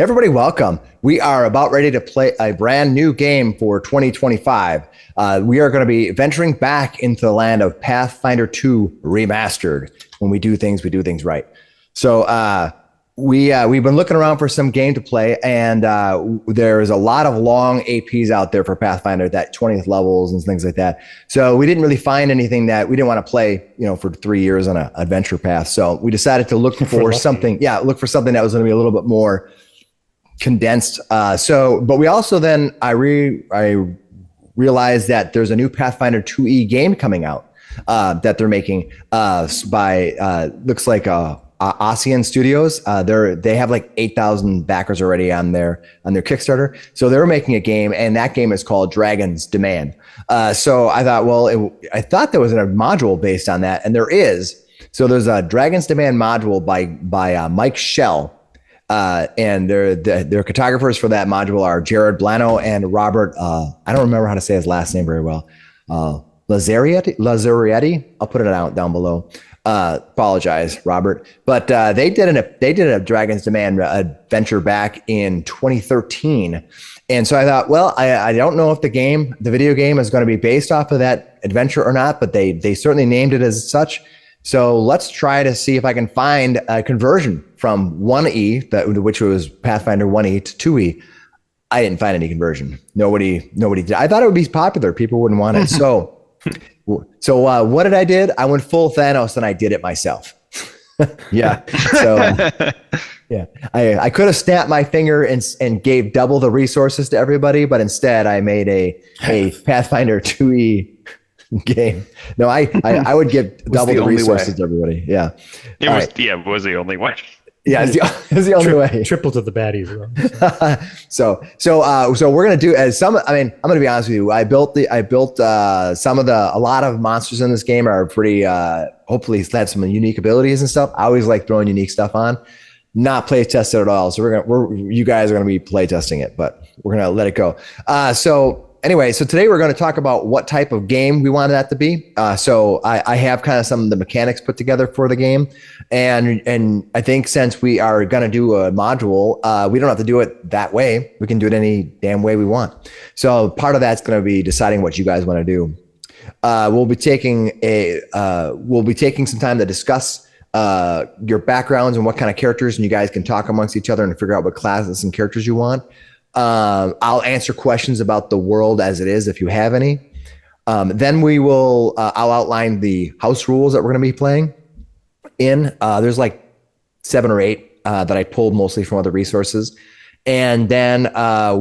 Everybody, welcome. We are about ready to play a brand new game for 2025. We are going to be venturing back into the land of Pathfinder 2 Remastered. When we do things right. So we've been looking around for some game to play, and there's a lot of long APs out there for Pathfinder, that 20th levels and things like that. So we didn't really find anything that we didn't want to play, for 3 years on an adventure path. So we decided to look for something. Yeah, look for something that was going to be a little bit more condensed. But we also then I realized that there's a new Pathfinder 2e game coming out that they're making by looks like ASEAN Studios. They have like 8,000 backers already on their Kickstarter. So they're making a game, and that game is called Dragon's Demand. So I thought, I thought there was a module based on that, and there is. So there's a Dragon's Demand module by Mike Schell. And their cartographers for that module are Jared Blano and Robert. I don't remember how to say his last name very well. Lazaretti. I'll put it out down below. Apologize, Robert. But they did a Dragon's Demand adventure back in 2013. And so I thought, well, I don't know if the video game is going to be based off of that adventure or not, but they certainly named it as such. So let's try to see if I can find a conversion from 1E, which was Pathfinder 1E, to 2E. I didn't find any conversion. Nobody did. I thought it would be popular. People wouldn't want it. So what did I did? I went full Thanos and I did it myself. Yeah. So yeah, I could have snapped my finger and gave double the resources to everybody, but instead I made a Pathfinder 2E game. No, I would give double the resources to everybody. Yeah. It was the only way. Yeah, it's the only way. Triple to the baddies. So we're gonna do as some. I mean, I'm gonna be honest with you. I built a lot of monsters in this game are pretty. Hopefully, have some unique abilities and stuff. I always like throwing unique stuff on. Not play tested at all. So you guys are gonna be play testing it, but we're gonna let it go. Anyway, so today we're going to talk about what type of game we wanted that to be. So I have kind of some of the mechanics put together for the game. And I think since we are going to do a module, we don't have to do it that way. We can do it any damn way we want. So part of that's going to be deciding what you guys want to do. We'll be taking some time to discuss your backgrounds and what kind of characters, and you guys can talk amongst each other and figure out what classes and characters you want. I'll answer questions about the world as it is if you have any. Then we will. I'll outline the house rules that we're going to be playing in. There's like 7 or 8 that I pulled mostly from other resources, and then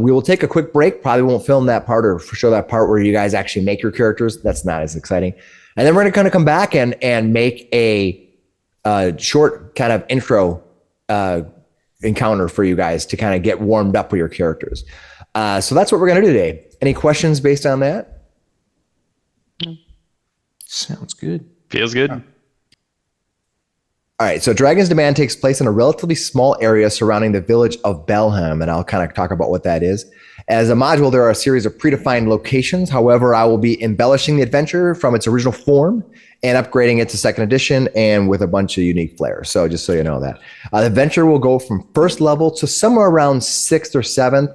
we will take a quick break. Probably won't film that part or show that part where you guys actually make your characters. That's not as exciting. And then we're going to kind of come back and make a short kind of intro encounter for you guys to kind of get warmed up with your characters. So that's what we're going to do today. Any questions based on that? Sounds good. Feels good. All right. So Dragon's Demand takes place in a relatively small area surrounding the village of Belhem, and I'll kind of talk about what that is. As a module, there are a series of predefined locations. However, I will be embellishing the adventure from its original form and upgrading it to 2nd edition and with a bunch of unique flair. So just so you know that. The adventure will go from 1st level to somewhere around 6th or 7th.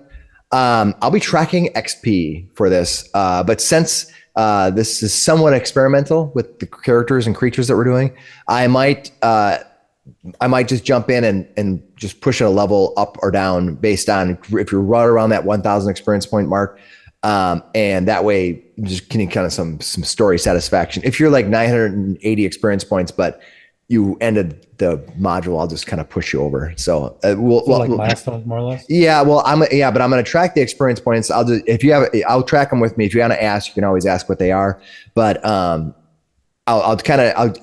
I'll be tracking XP for this, but since this is somewhat experimental with the characters and creatures that we're doing, I might just jump in and just push it a level up or down based on if you're right around that 1,000 experience point mark. And that way just getting kind of some story satisfaction. If you're like 980 experience points, but you ended the module, I'll just kind of push you over. So like milestones more or less. Yeah. Well, but I'm going to track the experience points. I'll track them with me. If you want to ask, you can always ask what they are, but, I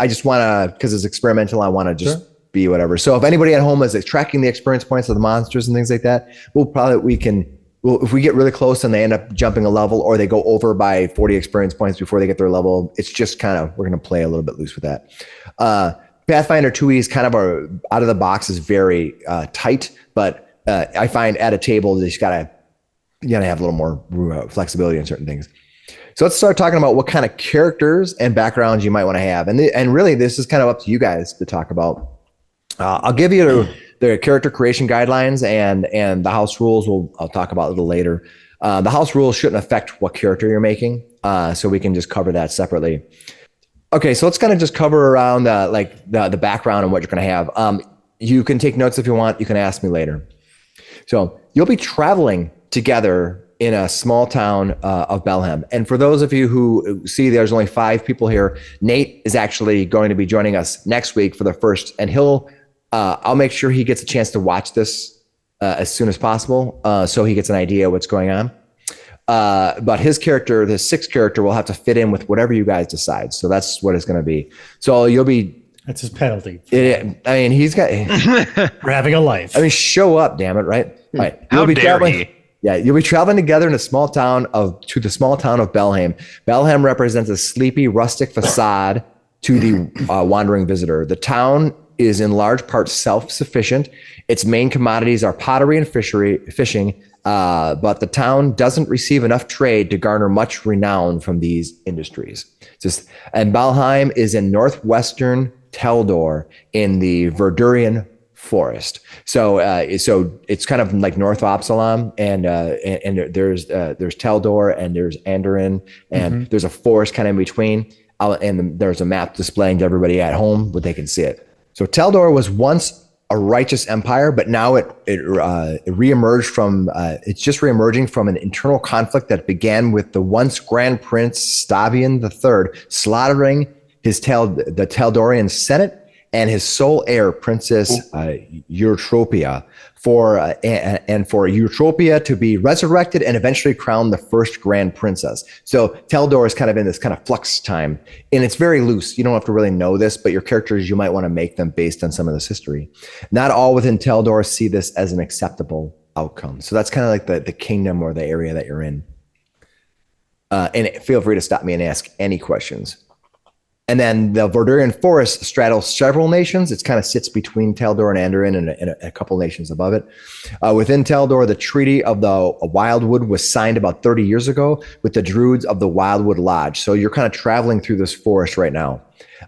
just want to, cause it's experimental. I want to just be whatever. So if anybody at home is tracking the experience points of the monsters and things like that, if we get really close and they end up jumping a level or they go over by 40 experience points before they get their level, it's just kind of, we're going to play a little bit loose with that. Pathfinder 2E is kind of out of the box is very tight, but I find at a table, you gotta have a little more flexibility in certain things. So let's start talking about what kind of characters and backgrounds you might want to have. And really, this is kind of up to you guys to talk about. I'll give you the character creation guidelines and the house rules. I'll talk about a little later. The house rules shouldn't affect what character you're making, so we can just cover that separately. Okay, so let's kind of just cover around the background and what you're going to have. You can take notes if you want. You can ask me later. So you'll be traveling together in a small town of Belhem. And for those of you who see there's only 5 people here, Nate is actually going to be joining us next week for the first, and I'll make sure he gets a chance to watch this as soon as possible, so he gets an idea what's going on. But his character, the 6th character, will have to fit in with whatever you guys decide. So that's what it's going to be. So you'll be. That's his penalty. He's got. We're having a life. Show up, damn it, right? All right. How dare he? Yeah, you'll be traveling together in a small town of Belhem. Belhem represents a sleepy, rustic facade to the wandering visitor. The town is in large part self-sufficient. Its main commodities are pottery and fishing, but the town doesn't receive enough trade to garner much renown from these industries. And Belhem is in northwestern Teldor in the Verdurian forest. So it's kind of like North Absalom, and there's Teldor and there's Andoran, and there's a forest kind of in between. And there's a map displaying to everybody at home, but they can see it. So Teldor was once a righteous empire, but now it reemerged from it's just reemerging from an internal conflict that began with the once Grand Prince Stavian III slaughtering the Teldorian Senate and his sole heir, Princess Eutropia, for Eutropia to be resurrected and eventually crowned the first Grand Princess. So Teldor is kind of in this kind of flux time, and it's very loose. You don't have to really know this, but your characters, you might want to make them based on some of this history. Not all within Teldor see this as an acceptable outcome. So that's kind of like the kingdom or the area that you're in. And feel free to stop me and ask any questions. And then the Verdurian Forest straddles several nations. It kind of sits between Teldor and Andoran and a couple nations above it. Within Teldor, the Treaty of the Wildwood was signed about 30 years ago with the Druids of the Wildwood Lodge. So you're kind of traveling through this forest right now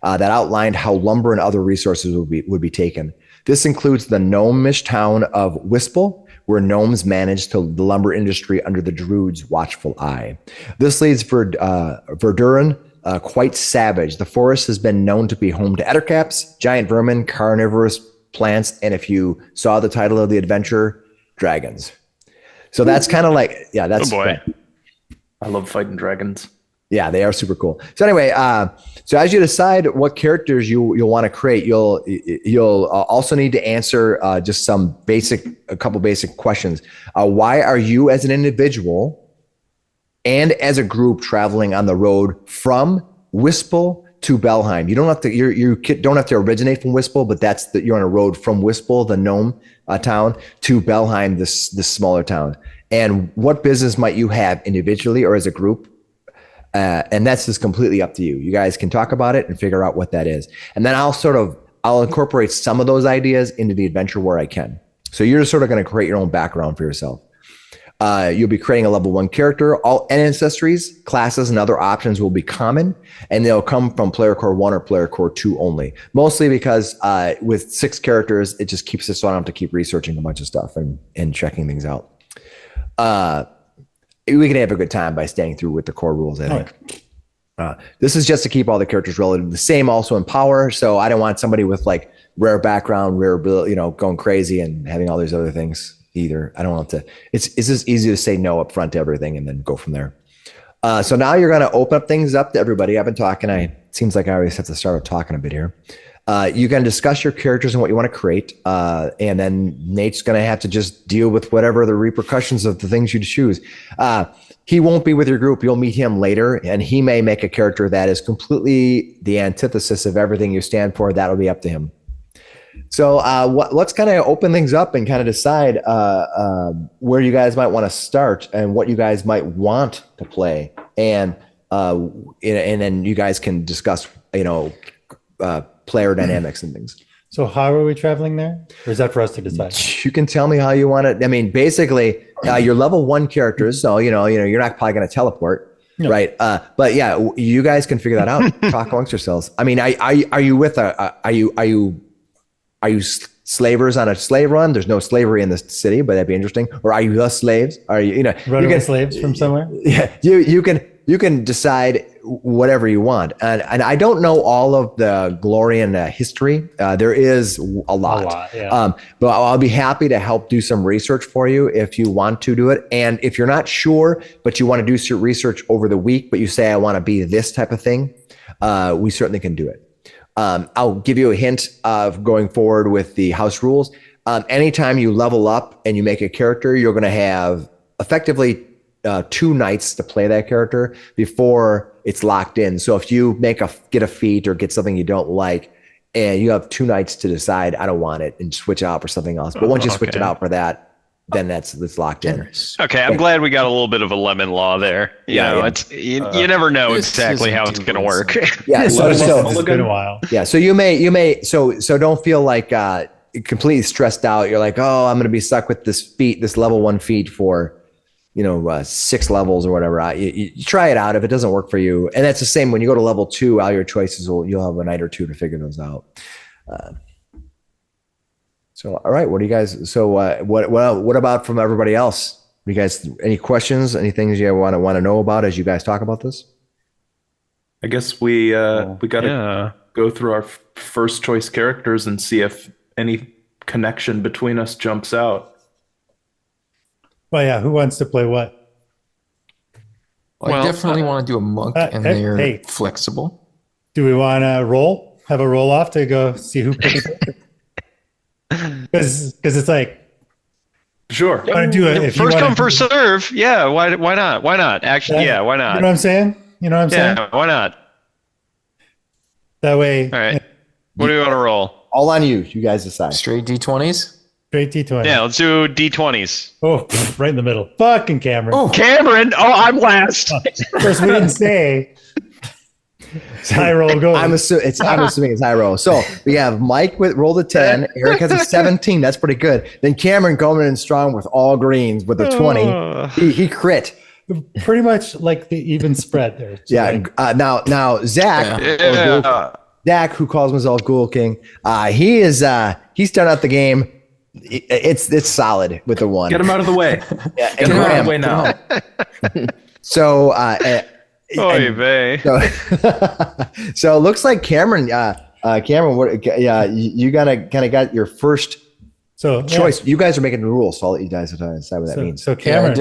that outlined how lumber and other resources would be taken. This includes the gnomish town of Wispel, where gnomes managed the lumber industry under the Druids' watchful eye. This leaves Verdurin quite savage. The forest has been known to be home to ettercaps, giant vermin, carnivorous plants, and if you saw the title of the adventure, dragons. So that's kind of like, that's. Oh boy. I love fighting dragons. Yeah, they are super cool. So anyway, so as you decide what characters you'll want to create, you'll also need to answer just a couple basic questions. Why are you as an individual and as a group traveling on the road from Wispel to Belhem? You don't have to. You don't have to originate from Wispel, but you're on a road from Wispel, the gnome town, to Belhem, this smaller town. And what business might you have individually or as a group? And that's just completely up to you. You guys can talk about it and figure out what that is. And then I'll incorporate some of those ideas into the adventure where I can. So you're just sort of going to create your own background for yourself. You'll be creating a level 1 character. All ancestries, classes, and other options will be common, and they'll come from Player Core 1 or Player Core 2 only. Mostly because with 6 characters, it just keeps us so I don't have to keep researching a bunch of stuff and checking things out. We can have a good time by staying through with the core rules, I think. This is just to keep all the characters relative the same, also in power. So I don't want somebody with like rare background, rare ability, going crazy and having all these other things either. I don't want to. It's just easy to say no up front to everything and then go from there. So now you're going to open up things up to everybody. I've been talking. It seems like I always have to start talking a bit here. You can discuss your characters and what you want to create. And then Nate's going to have to just deal with whatever the repercussions of the things you choose. He won't be with your group. You'll meet him later, and he may make a character that is completely the antithesis of everything you stand for. That'll be up to him. So let's kind of open things up and kind of decide where you guys might want to start and what you guys might want to play. And then you guys can discuss, player dynamics and things. So how are we traveling there? Or is that for us to decide? You can tell me how you want it. I mean, basically, you're level 1 characters, so you're not probably going to teleport, right? But yeah, you guys can figure that out. Talk amongst yourselves. I mean, are you slavers on a slave run. There's no slavery in this city, but that'd be interesting. Or are you the slaves? Are you know Runaway slaves from somewhere? Yeah, you can decide whatever you want. And I don't know all of the Golarion history. There is a lot. Yeah. But I'll be happy to help do some research for you if you want to do it. And if you're not sure, but you want to do some research over the week, but you say, I want to be this type of thing, we certainly can do it. I'll give you a hint of going forward with the house rules. Anytime you level up and you make a character, you're going to have effectively 2 nights to play that character before it's locked in. So if you get a feat or get something you don't like, and you have 2 nights to decide, I don't want it, and switch it out for something else. But once you switch it out for that, then that's locked in. Okay, I'm glad we got a little bit of a lemon law there. You never know exactly how it's going to work. Yeah, so It's been a while. Yeah, so you may so don't feel like completely stressed out. You're like, oh, I'm going to be stuck with this level 1 feat for 6 levels or whatever. You try it out. If it doesn't work for you, and that's the same when you go to level 2, all your choices you'll have a night or 2 to figure those out. So, all right, what do you guys? So, what about from everybody else? You guys, any questions? Any things you want to know about as you guys talk about this? I guess we got to go through our first choice characters and see if any connection between us jumps out. Well, yeah. Who wants to play what? Well, I definitely want to do a monk, and they're flexible. Do we want to roll? Have a roll off to go see who picks it? Because it's like, sure. Want to do it first come, first serve. Yeah, why not? Why not? Actually, yeah, why not? You know what I'm saying? Yeah, why not? That way. All right. What do we want to roll? All on you. You guys decide. Straight D20s? Straight D20. Yeah, let's do D20s. Oh, right in the middle. Fucking Cameron. Oh, Cameron. Oh, I'm last. Of course, we didn't say. High roll goes. I'm assuming it's high roll. So we have Mike rolled a 10. Eric has a 17. That's pretty good. Then Cameron going in strong with all greens with a 20. He crit. Pretty much like the even spread there. Yeah. Now Zach. Yeah. Zach, who calls himself Ghoul King, he's starting out the game. It's solid with the 1. Get him out of the way. Yeah, Get him out of the way now. So. So it looks like Cameron, you kind of got your first choice. You guys are making the rules, so I'll let you guys decide what that means. So Cameron, I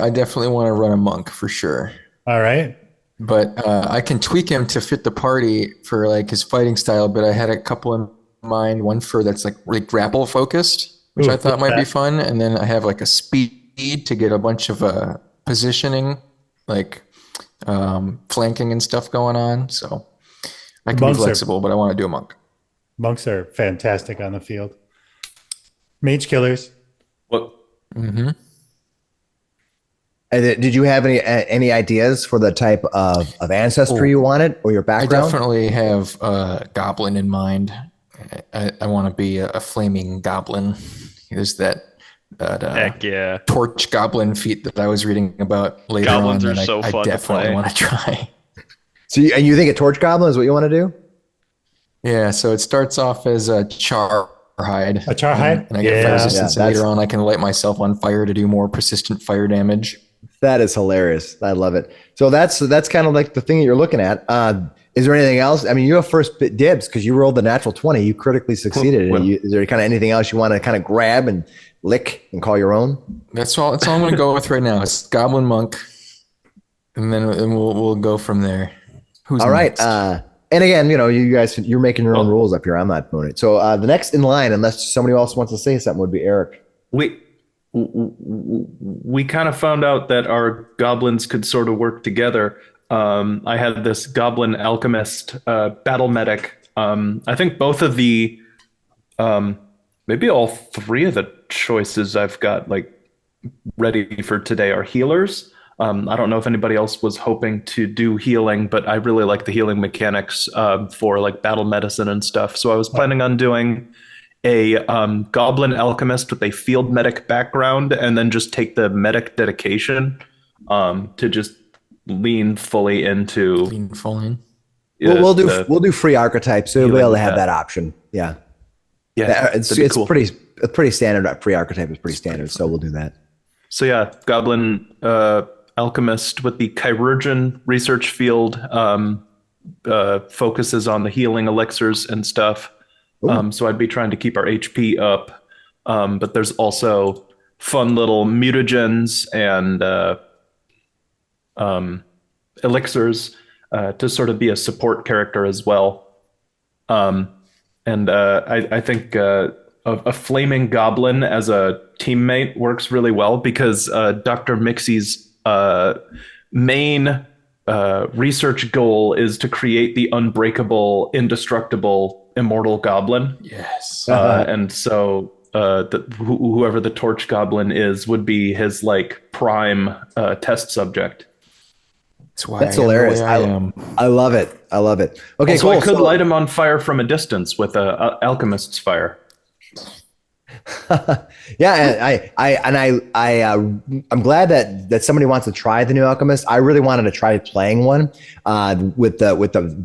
definitely want to run a monk for sure. All right. But I can tweak him to fit the party for like his fighting style, but I had a couple in mind, one for that's like really grapple focused, which I thought might be fun. And then I have like a speed to get a bunch of positioning, like flanking and stuff going on. So I can be flexible, but I want to do a monk. Monks are fantastic on the field. Mage killers. What? Mm-hmm. Did you have any ideas for the type of ancestry you wanted or your background? I definitely have a goblin in mind. I want to be a flaming goblin. There's that heck yeah, torch goblin feat that I was reading about later Goblins on. Are so fun I definitely to play. want to try. So you think a torch goblin is what you want to do? Yeah. So it starts off as a char hide. A char hide? And I get fire resistance. And later on, I can light myself on fire to do more persistent fire damage. That is hilarious. I love it. So that's kind of like the thing that you're looking at. Is there anything else? I mean, you have first dibs because you rolled the natural 20. You critically succeeded. Is there kind of anything else you want to kind of grab and lick and call your own? That's all I'm going to go with right now. It's Goblin Monk, and then we'll go from there. Who's all right? Next? And again, you guys, you're making your own rules up here. I'm not doing it. So the next in line, unless somebody else wants to say something, would be Eric. We kind of found out that our goblins could sort of work together. I had this goblin alchemist battle medic. I think both of the maybe all 3 of the choices I've got like ready for today are healers. I don't know if anybody else was hoping to do healing, but I really like the healing mechanics for like battle medicine and stuff. So I was planning on doing a goblin alchemist with a field medic background, and then just take the medic dedication to just lean fully into. Lean fully in. We'll do free archetypes, so you'll be able to have that option. Yeah. Yeah, it's cool. pretty standard. Free archetype is pretty standard, so we'll do that. So yeah, Goblin Alchemist with the Chirurgeon research field focuses on the healing elixirs and stuff. So I'd be trying to keep our HP up. But there's also fun little mutagens and elixirs to sort of be a support character as well. I think a flaming goblin as a teammate works really well because Dr. Mixie's main research goal is to create the unbreakable, indestructible, immortal goblin. Yes. And so whoever the torch goblin is would be his like prime test subject. That's hilarious. I love it. Okay, also, cool. I could light him on fire from a distance with a alchemist's fire. Yeah, I'm glad that somebody wants to try the new Alchemist. I really wanted to try playing one with the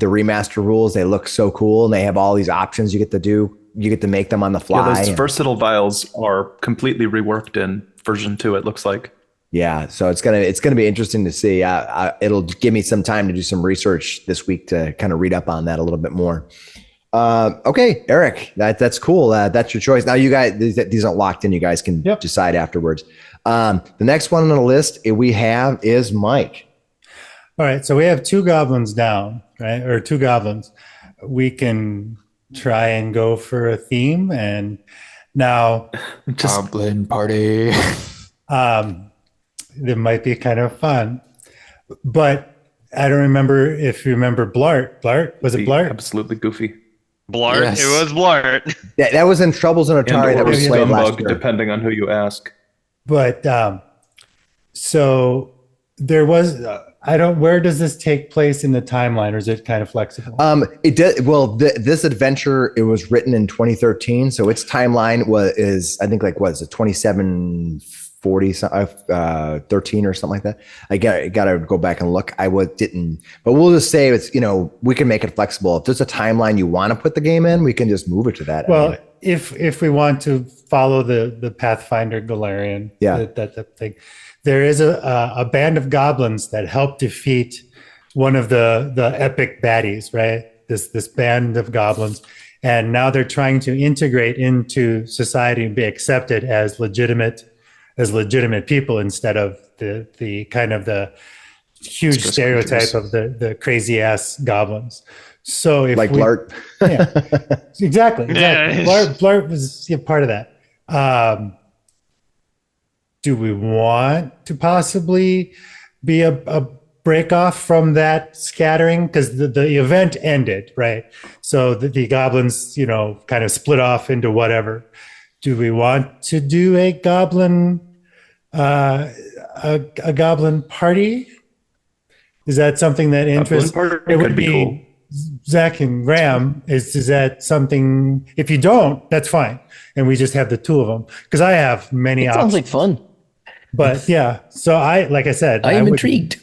remaster rules. They look so cool, and they have all these options you get to do. You get to make them on the fly. Yeah, those versatile vials are completely reworked in version 2. It looks like. Yeah, so it's gonna be interesting to see. It'll give me some time to do some research this week to kind of read up on that a little bit more. Okay, Eric, that's cool. That's your choice. Now, you guys, these aren't locked in. You guys can decide afterwards. The next one on the list we have is Mike. All right, so we have 2 goblins down, right? Or 2 goblins. We can try and go for a theme, and now Goblin party. That might be kind of fun, but I don't remember if you remember Blart. Blart, was it Blart? Absolutely goofy. Blart. Yes. It was Blart. That was in Troubles in Atari. That was played last year. Depending on who you ask. But so there was. Where does this take place in the timeline, or is it kind of flexible? It did. Well, this adventure, it was written in 2013, so its timeline is I think like what is it 2740 13 or something like that. I got to go back and look. Didn't, but we'll just say it's we can make it flexible. If there's a timeline you want to put the game in, we can just move it to that. Well, anyway. if we want to follow the Pathfinder Golarion, that thing. There is a band of goblins that help defeat one of the epic baddies, right? This band of goblins, and now they're trying to integrate into society and be accepted as legitimate people instead of the kind of the huge stereotype of the crazy ass goblins. So if Blart, yeah, exactly. Blart was part of that. Do we want to possibly be a break off from that scattering? Because the event ended, right? So the goblins, kind of split off into whatever. Do we want to do a goblin goblin party? Is that something that interests? It would be cool. Zach and Graham. Is that something? If you don't, that's fine, and we just have the 2 of them. Because I have many options. Sounds like fun. But yeah, so like I said, I am intrigued.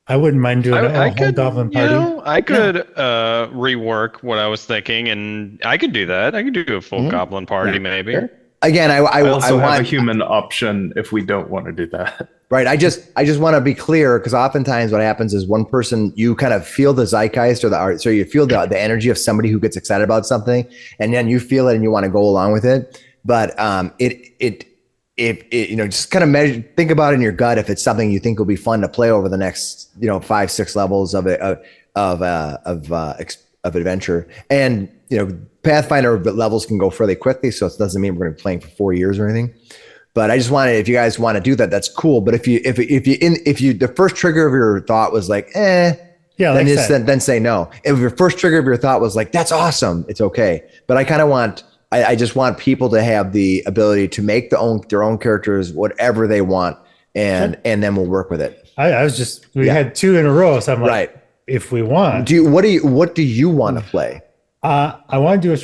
I wouldn't mind doing a whole goblin party. I could rework what I was thinking, and I could do that. I could do a full goblin party, maybe. Sure. Again, I also want have a human option if we don't want to do that. Right. I just want to be clear, because oftentimes what happens is one person, you kind of feel the zeitgeist or the art. So you feel the energy of somebody who gets excited about something, and then you feel it and you want to go along with it. But if just kind of think about it in your gut. If it's something you think will be fun to play over the next, 5-6 levels of adventure, and Pathfinder levels can go fairly quickly, so it doesn't mean we're going to be playing for 4 years or anything. But I just wanted, if you guys want to do that, that's cool. But if you the first trigger of your thought was like, then say no. If your first trigger of your thought was like, that's awesome, it's okay. But I just want people to have the ability to make their own characters whatever they want, and then we'll work with it. I was just had 2 in a row, so I'm like, right. If we want, what do you want to play? I want to do a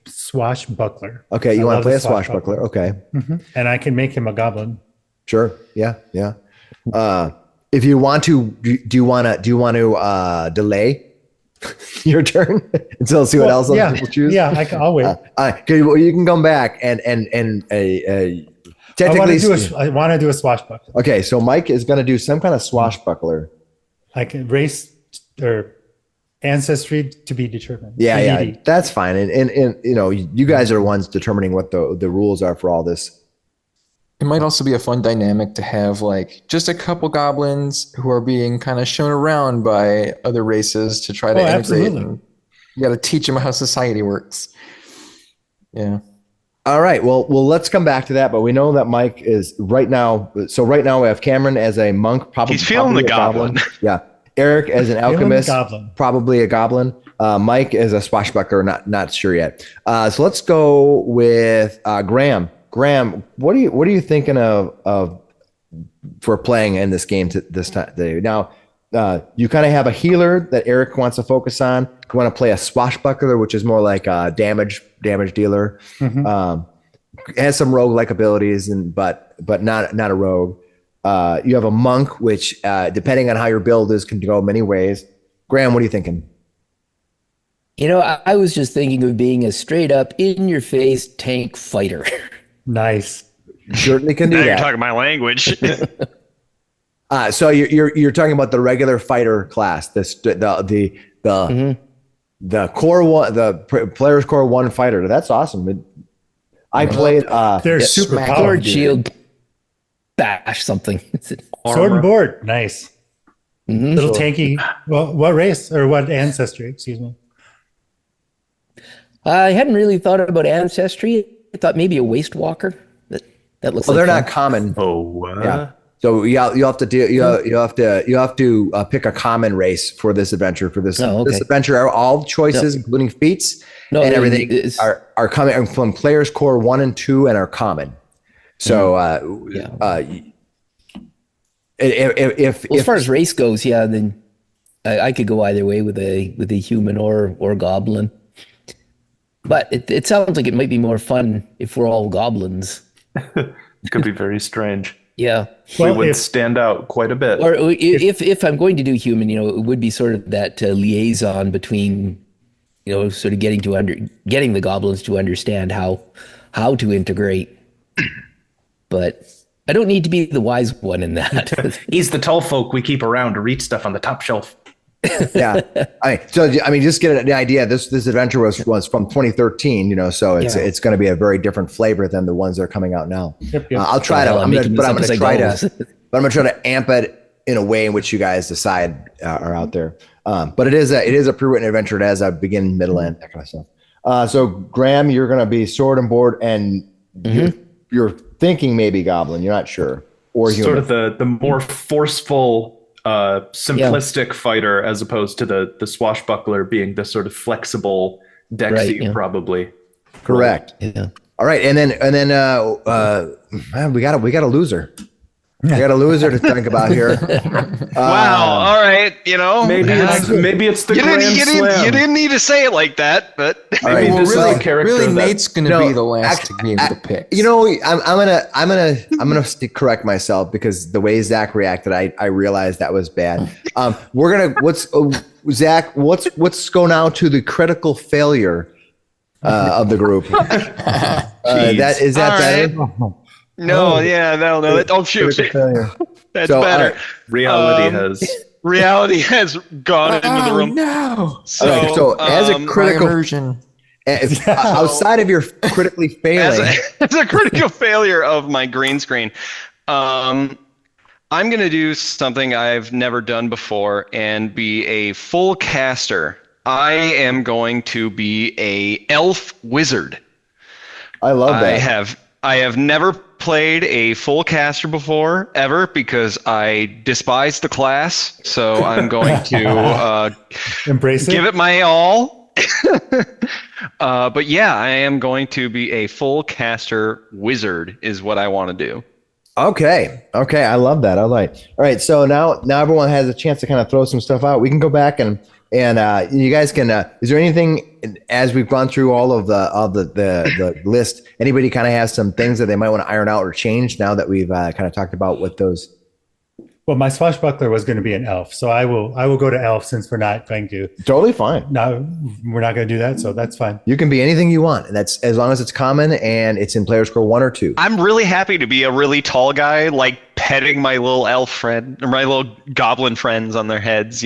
swashbuckler. Okay, you want to play a swashbuckler? Okay, and I can make him a goblin. Sure. Yeah. If you want to, do you want to delay? Your turn until see what else other people choose. Yeah, I'll wait. Well, you can come back and technically. I want to do a swashbuckler. Okay, so Mike is going to do some kind of swashbuckler. I can race or ancestry to be determined. Yeah, that's fine. And you know, you guys are the ones determining what the rules are for all this. It might also be a fun dynamic to have like just a couple goblins who are being kind of shown around by other races to try to integrate. Absolutely. And you got to teach them how society works. Yeah. All right. Well, let's come back to that. But we know that Mike is right now. So right now we have Cameron as a monk. Probably he's feeling the goblin. Yeah. Eric as an alchemist. Probably a goblin. Mike is a swashbuckler. Not sure yet. So let's go with Graham. Graham, what are you thinking of for playing in this game this time? Now, you kind of have a healer that Eric wants to focus on. You want to play a swashbuckler, which is more like a damage dealer. Has some rogue-like abilities, but not a rogue. You have a monk, which depending on how your build is, can go many ways. Graham, what are you thinking? You know, I was just thinking of being a straight-up, in-your-face tank fighter. Nice. You certainly can do now that. You're talking my language. So you're talking about the regular fighter class, the core one, the player's core one fighter. That's awesome. I played. They're super powerful. Sword, shield, bash something. Sword and board. Nice. Little tanky. Well, what race or what ancestry? Excuse me. I hadn't really thought about ancestry. I thought maybe a waste walker. That looks. Well, like they're fun. not common. Yeah. So you have to do you have to pick a common race for this adventure. This adventure, all choices, including feats and everything, are coming from players core 1 and 2 and are common. So if as far as race goes, then I could go either way with a human or goblin. But it sounds like it might be more fun if we're all goblins. It could be very strange. Yeah. We would stand out quite a bit. Or if I'm going to do human, it would be sort of that liaison between, sort of getting the goblins to understand how to integrate. But I don't need to be the wise one in that. He's the tall folk we keep around to reach stuff on the top shelf. Yeah. Just get an idea. This adventure was from 2013, so it's going to be a very different flavor than the ones that are coming out now. Yep. I'll try I'm going to try to amp it in a way in which you guys decide are out there. But it is a pre-written adventure. It has a beginning, middle, end, that kind of stuff. So Graham, you're going to be sword and board, and you're thinking maybe goblin. You're not sure, or human. Sort of the more forceful, simplistic fighter, as opposed to the swashbuckler being the sort of flexible deck seat, probably. Correct. Yeah. All right, and then we got a loser. We got a loser to think about here. Wow. All right. Maybe it's the Grand Slam. You didn't need to say it like that, but maybe really, Nate's going to be the last to be able to pick. I'm gonna correct myself because the way Zach reacted, I realized that was bad. Zach? Let's go now to the critical failure of the group. Is that better? No, no. Oh, shoot. That's better. Reality has gone into the room. No. So as a critical version, outside of your critically failing, as a critical failure of my green screen, I'm going to do something I've never done before and be a full caster. I am going to be a elf wizard. I love that. I have never played a full caster before ever because I despise the class. So I'm going to embrace it, give it my all. But yeah, I am going to be a full caster wizard is what I want to do. Okay. I love that. All right. So now everyone has a chance to kind of throw some stuff out. We can go back and you guys can. Is there anything as we've gone through all of the list? Anybody kind of has some things that they might want to iron out or change now that we've kind of talked about what those Well, my swashbuckler was going to be an elf, so I will go to elf since we're not going to. Totally fine. No, we're not going to do that, so that's fine. You can be anything you want, and that's as long as it's common and it's in Player Scroll 1 or 2. I'm really happy to be a really tall guy, like petting my little elf friend or my little goblin friends on their heads.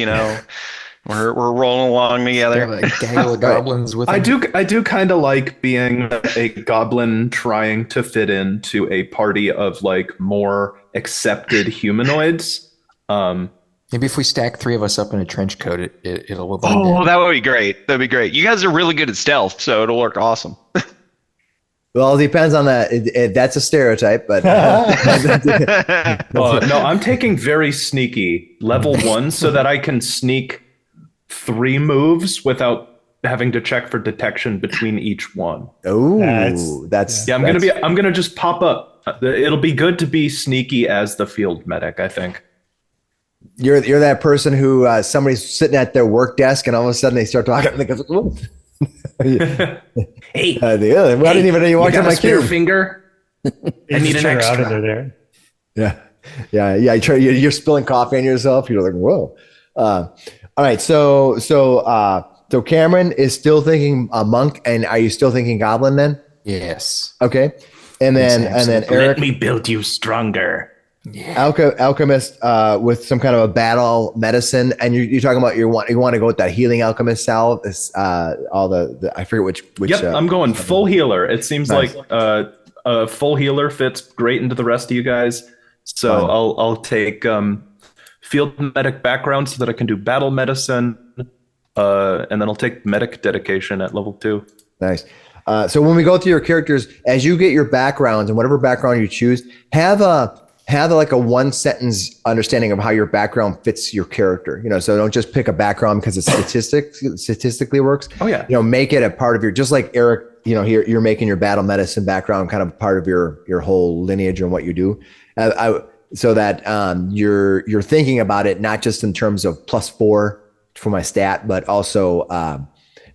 We're rolling along together. Have a gaggle of goblins with I him. do kind of like being a goblin trying to fit into a party of like more accepted humanoids. Maybe if we stack 3 of us up in a trench coat, it'll blend Oh, in. that would be great. That'd be great. You guys are really good at stealth, so it'll work awesome. Well, it depends on that. That's a stereotype, but No, I'm taking very sneaky level 1 so that I can sneak 3 moves without having to check for detection between each one. that's Yeah, I'm gonna just pop up. It'll be good to be sneaky as the field medic, I think. you're that person who somebody's sitting at their work desk and all of a sudden they start talking and they go, "Whoa." Hey, I didn't even know you walked in my spare cube. finger? I need an extra. Out of there. Yeah. You're spilling coffee on yourself. You're like, whoa. All right. So Cameron is still thinking monk, and are you still thinking goblin then? Yes. Okay. And then Exactly. Eric, Let me build you stronger. alchemist with some kind of a battle medicine, and you're talking about you want to go with that healing alchemist salve. All the I forget which. Yep, I'm going full healer. It seems Nice. like a full healer fits great into the rest of you guys. So Fine. I'll take field medic background so that I can do battle medicine, and then I'll take medic dedication at level 2. Nice. So when we go through your characters, as you get your backgrounds and whatever background you choose, have like a 1-sentence understanding of how your background fits your character. So don't just pick a background because it statistically works. Oh yeah. Make it a part of your, just like Eric. Here you're making your battle medicine background kind of part of your whole lineage and what you do. So that you're thinking about it not just in terms of +4 for my stat, but also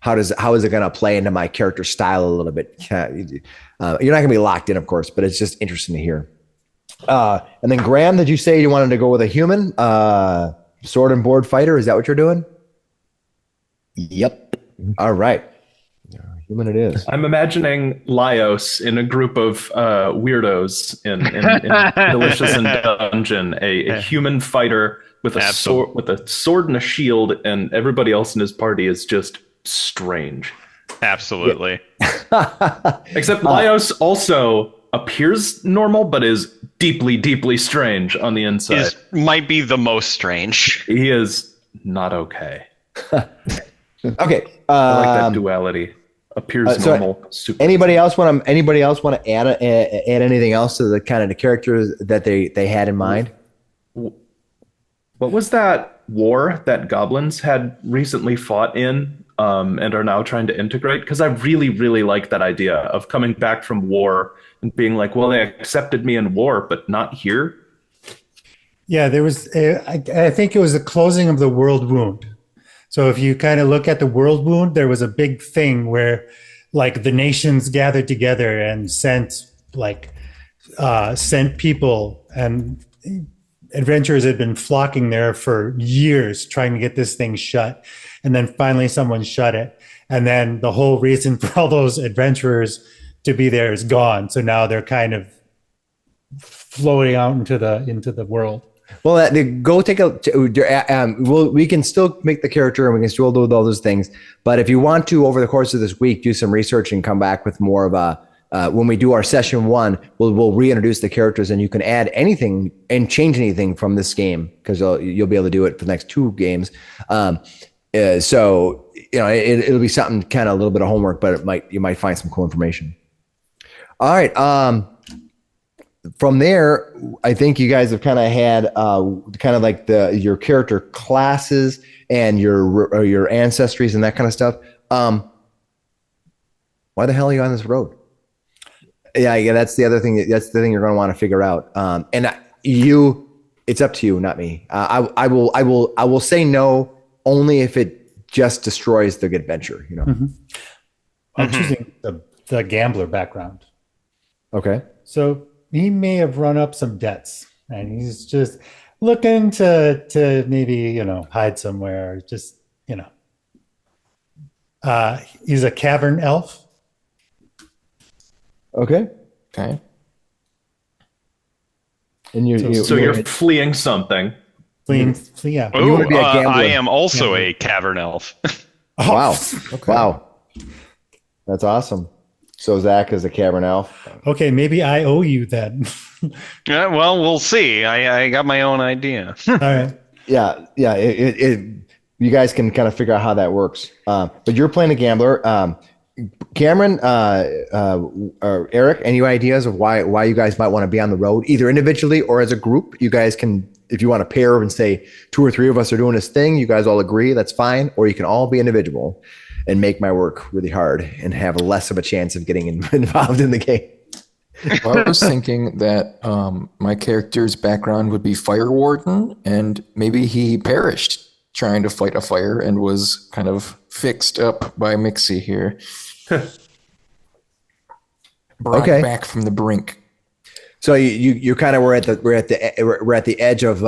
how is it going to play into my character style a little bit? You're not going to be locked in, of course, but it's just interesting to hear. And then Graham, did you say you wanted to go with a human sword and board fighter? Is that what you're doing? Yep. All right. Human it is. I'm imagining Laios in a group of weirdos in Delicious and Dungeon, a human fighter with a sword and a shield, and everybody else in his party is just strange. Absolutely. Except Laios also appears normal, but is deeply, deeply strange on the inside. Might be the most strange. He is not okay. Okay. I like that duality. Appears so normal. Super Anybody else want to add anything else to the kind of the characters that they had in mind? What was that war that goblins had recently fought in and are now trying to integrate? Because I really, really like that idea of coming back from war and being like, well, they accepted me in war, but not here. Yeah, there was, I think it was the closing of the world wound. So if you kind of look at the world wound, there was a big thing where like the nations gathered together and sent people, and adventurers had been flocking there for years trying to get this thing shut. And then finally someone shut it. And then the whole reason for all those adventurers to be there is gone. So now they're kind of floating out into the world. Well, go take we can still make the character and we can still do all those things. But if you want to, over the course of this week, do some research and come back with more of a, when we do our session 1, we'll reintroduce the characters and you can add anything and change anything from this game because you'll be able to do it for the next 2 games. So, it'll be something kind of a little bit of homework, but you might find some cool information. All right. From there, I think you guys have kind of had kind of like your character classes and your ancestries and that kind of stuff. Why the hell are you on this road? Yeah, that's the other thing. That's the thing you're going to want to figure out. And it's up to you, not me. I will say no only if it just destroys the adventure. Mm-hmm. I'm choosing the gambler background. Okay. So he may have run up some debts, and he's just looking to maybe hide somewhere. Just he's a cavern elf. Okay. Okay. And you're fleeing something. Fleeing, yeah. Oh, you want to be a gambler. I am also a cavern elf. Wow. Okay. Wow. That's awesome. So Zach is a cavern elf. Okay, maybe I owe you then. Yeah, well, we'll see. I got my own idea. All right. Yeah. You guys can kind of figure out how that works. But you're playing a gambler. Cameron, or Eric, any ideas of why you guys might want to be on the road, either individually or as a group? You guys can, if you want to pair and say 2 or 3 of us are doing this thing, you guys all agree, that's fine. Or you can all be individual and make my work really hard and have less of a chance of getting involved in the game. Well, I was thinking that my character's background would be fire warden, and maybe he perished trying to fight a fire and was kind of fixed up by Mixie here. Brought back from the brink. So you kind of we're at the edge of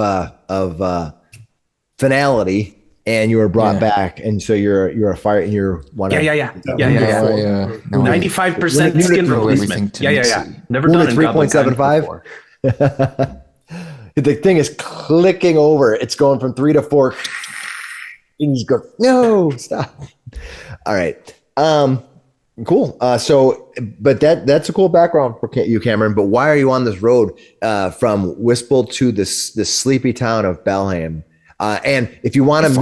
finality, and you were brought back, and so you're a fire, and you're one. Yeah. 95% skin replacement. Yeah. Never done in 3.75. The thing is clicking over. It's going from 3 to 4. And you go, no, stop. All right. Cool. But that's a cool background for you, Cameron. But why are you on this road from Wispel to this sleepy town of Belheim? And if you want to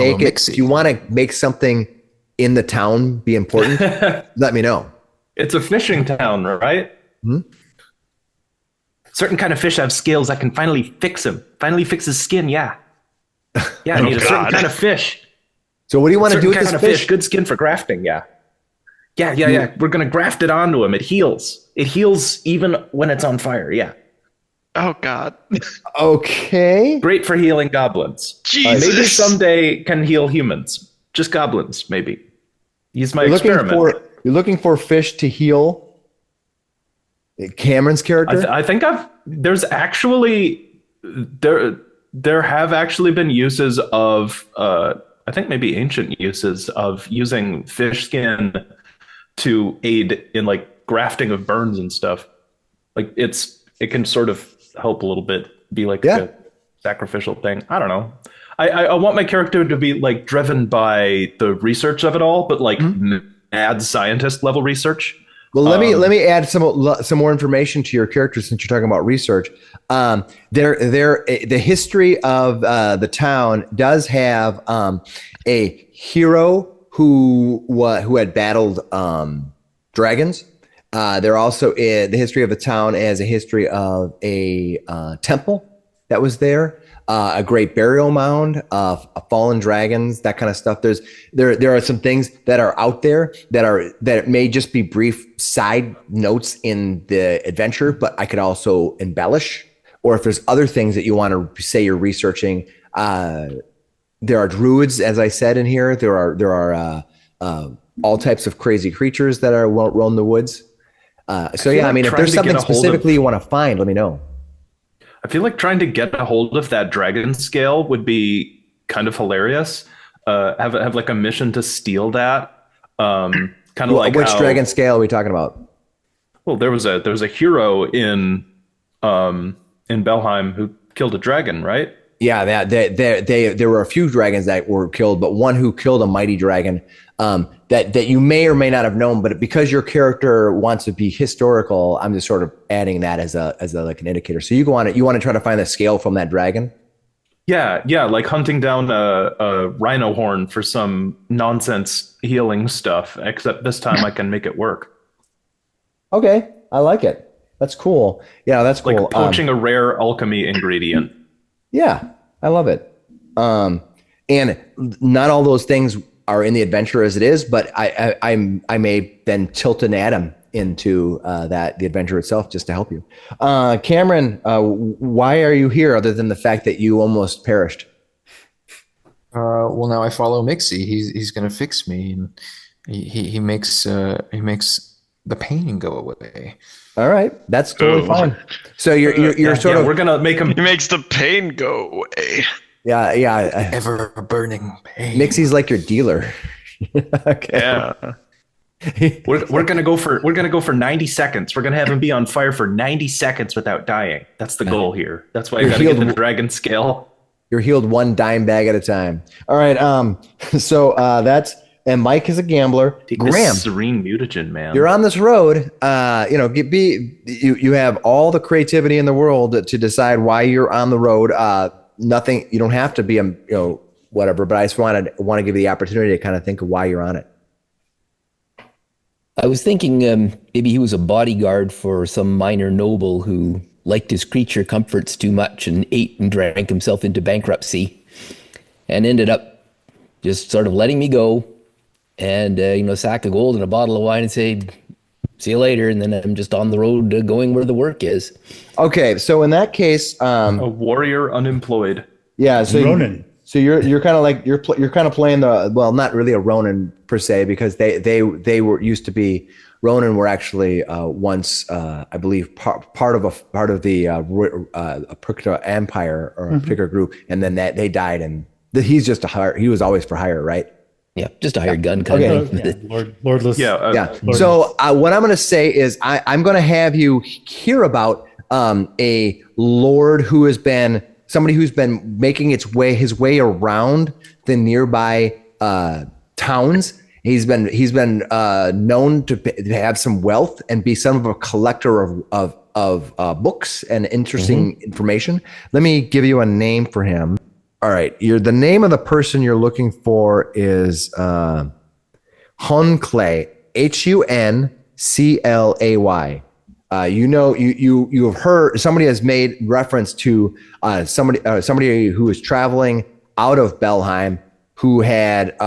make something in the town be important, let me know. It's a fishing town, right? Hmm? Certain kind of fish have scales that can finally fix his skin. Yeah. Yeah, I need a certain kind of fish. So what do you want to do with this fish? Good skin for grafting, yeah. Yeah. We're going to graft it onto him. It heals. It heals even when it's on fire, yeah. Oh, God. Okay. Great for healing goblins. Jesus. Maybe someday can heal humans. Just goblins, maybe. Use my experiment. You're looking for fish to heal Cameron's character? I think there's actually, there have actually been uses of, I think maybe ancient uses of using fish skin to aid in like grafting of burns and stuff. Like it can sort of help a little bit, be like a sacrificial thing. I don't know. I want my character to be like driven by the research of it all, but like mad scientist level research. Well, let me add some more information to your character since you're talking about research. The history of the town does have a hero who had battled dragons. There also the history of the town has a history of a temple that was there. A great burial mound of fallen dragons, that kind of stuff. There are some things that are out there that may just be brief side notes in the adventure, but I could also embellish. Or if there's other things that you want to say you're researching, there are druids, as I said in here. There are all types of crazy creatures that are roam the woods. If there's something specifically you want to find, let me know. I feel like trying to get a hold of that dragon scale would be kind of hilarious. Have like a mission to steal that. Kind of like which dragon scale are we talking about? Well, there was a hero in Belheim who killed a dragon, right? Yeah, there were a few dragons that were killed, but one who killed a mighty dragon that you may or may not have known, but because your character wants to be historical, I'm just sort of adding that as a like an indicator. So you want to try to find the scale from that dragon. Yeah, like hunting down a rhino horn for some nonsense healing stuff. Except this time I can make it work. Okay, I like it. That's cool. Yeah, that's cool. Like poaching a rare alchemy ingredient. Yeah, I love it. And not all those things are in the adventure as it is, but I may then tilt an atom into the adventure itself just to help you. Cameron, why are you here other than the fact that you almost perished? Well, now I follow Mixie. He's going to fix me, and he makes the pain go away. All right, that's totally fine. So you're sort of we're gonna make him. He makes the pain go away. yeah. Ever burning pain. Nixie's like your dealer. Okay. Yeah. We're gonna go for 90 seconds. We're gonna have him be on fire for 90 seconds without dying. That's the goal here. That's why you gotta get the dragon scale. You're healed one dime bag at a time. All right. So that's and Mike is a gambler. Graham, serene mutagen, man. you're on this road. You have all the creativity in the world to decide why you're on the road. Nothing. You don't have to be whatever. But I just want to give you the opportunity to kind of think of why you're on it. I was thinking maybe he was a bodyguard for some minor noble who liked his creature comforts too much and ate and drank himself into bankruptcy and ended up just sort of letting me go and, a sack of gold and a bottle of wine and say, see you later. And then I'm just on the road going where the work is. Okay. So in that case, a warrior unemployed. Yeah. So Ronin. So you're kind of like you're kind of playing not really a Ronin per se, because they were used to be Ronin were actually once I believe part of a particular empire or a particular group, and then that they died, and he's just he was always for hire, right? Yeah, just a hired gun kind of thing. Lordless. Yeah. So what I'm going to say is I'm going to have you hear about a lord who has been somebody who's been making his way around the nearby towns. He's been known to have some wealth and be some of a collector of books and interesting information. Let me give you a name for him. All right, the name of the person you're looking for is Hunclay, Hunclay. You have heard somebody has made reference to somebody who was traveling out of Belheim who had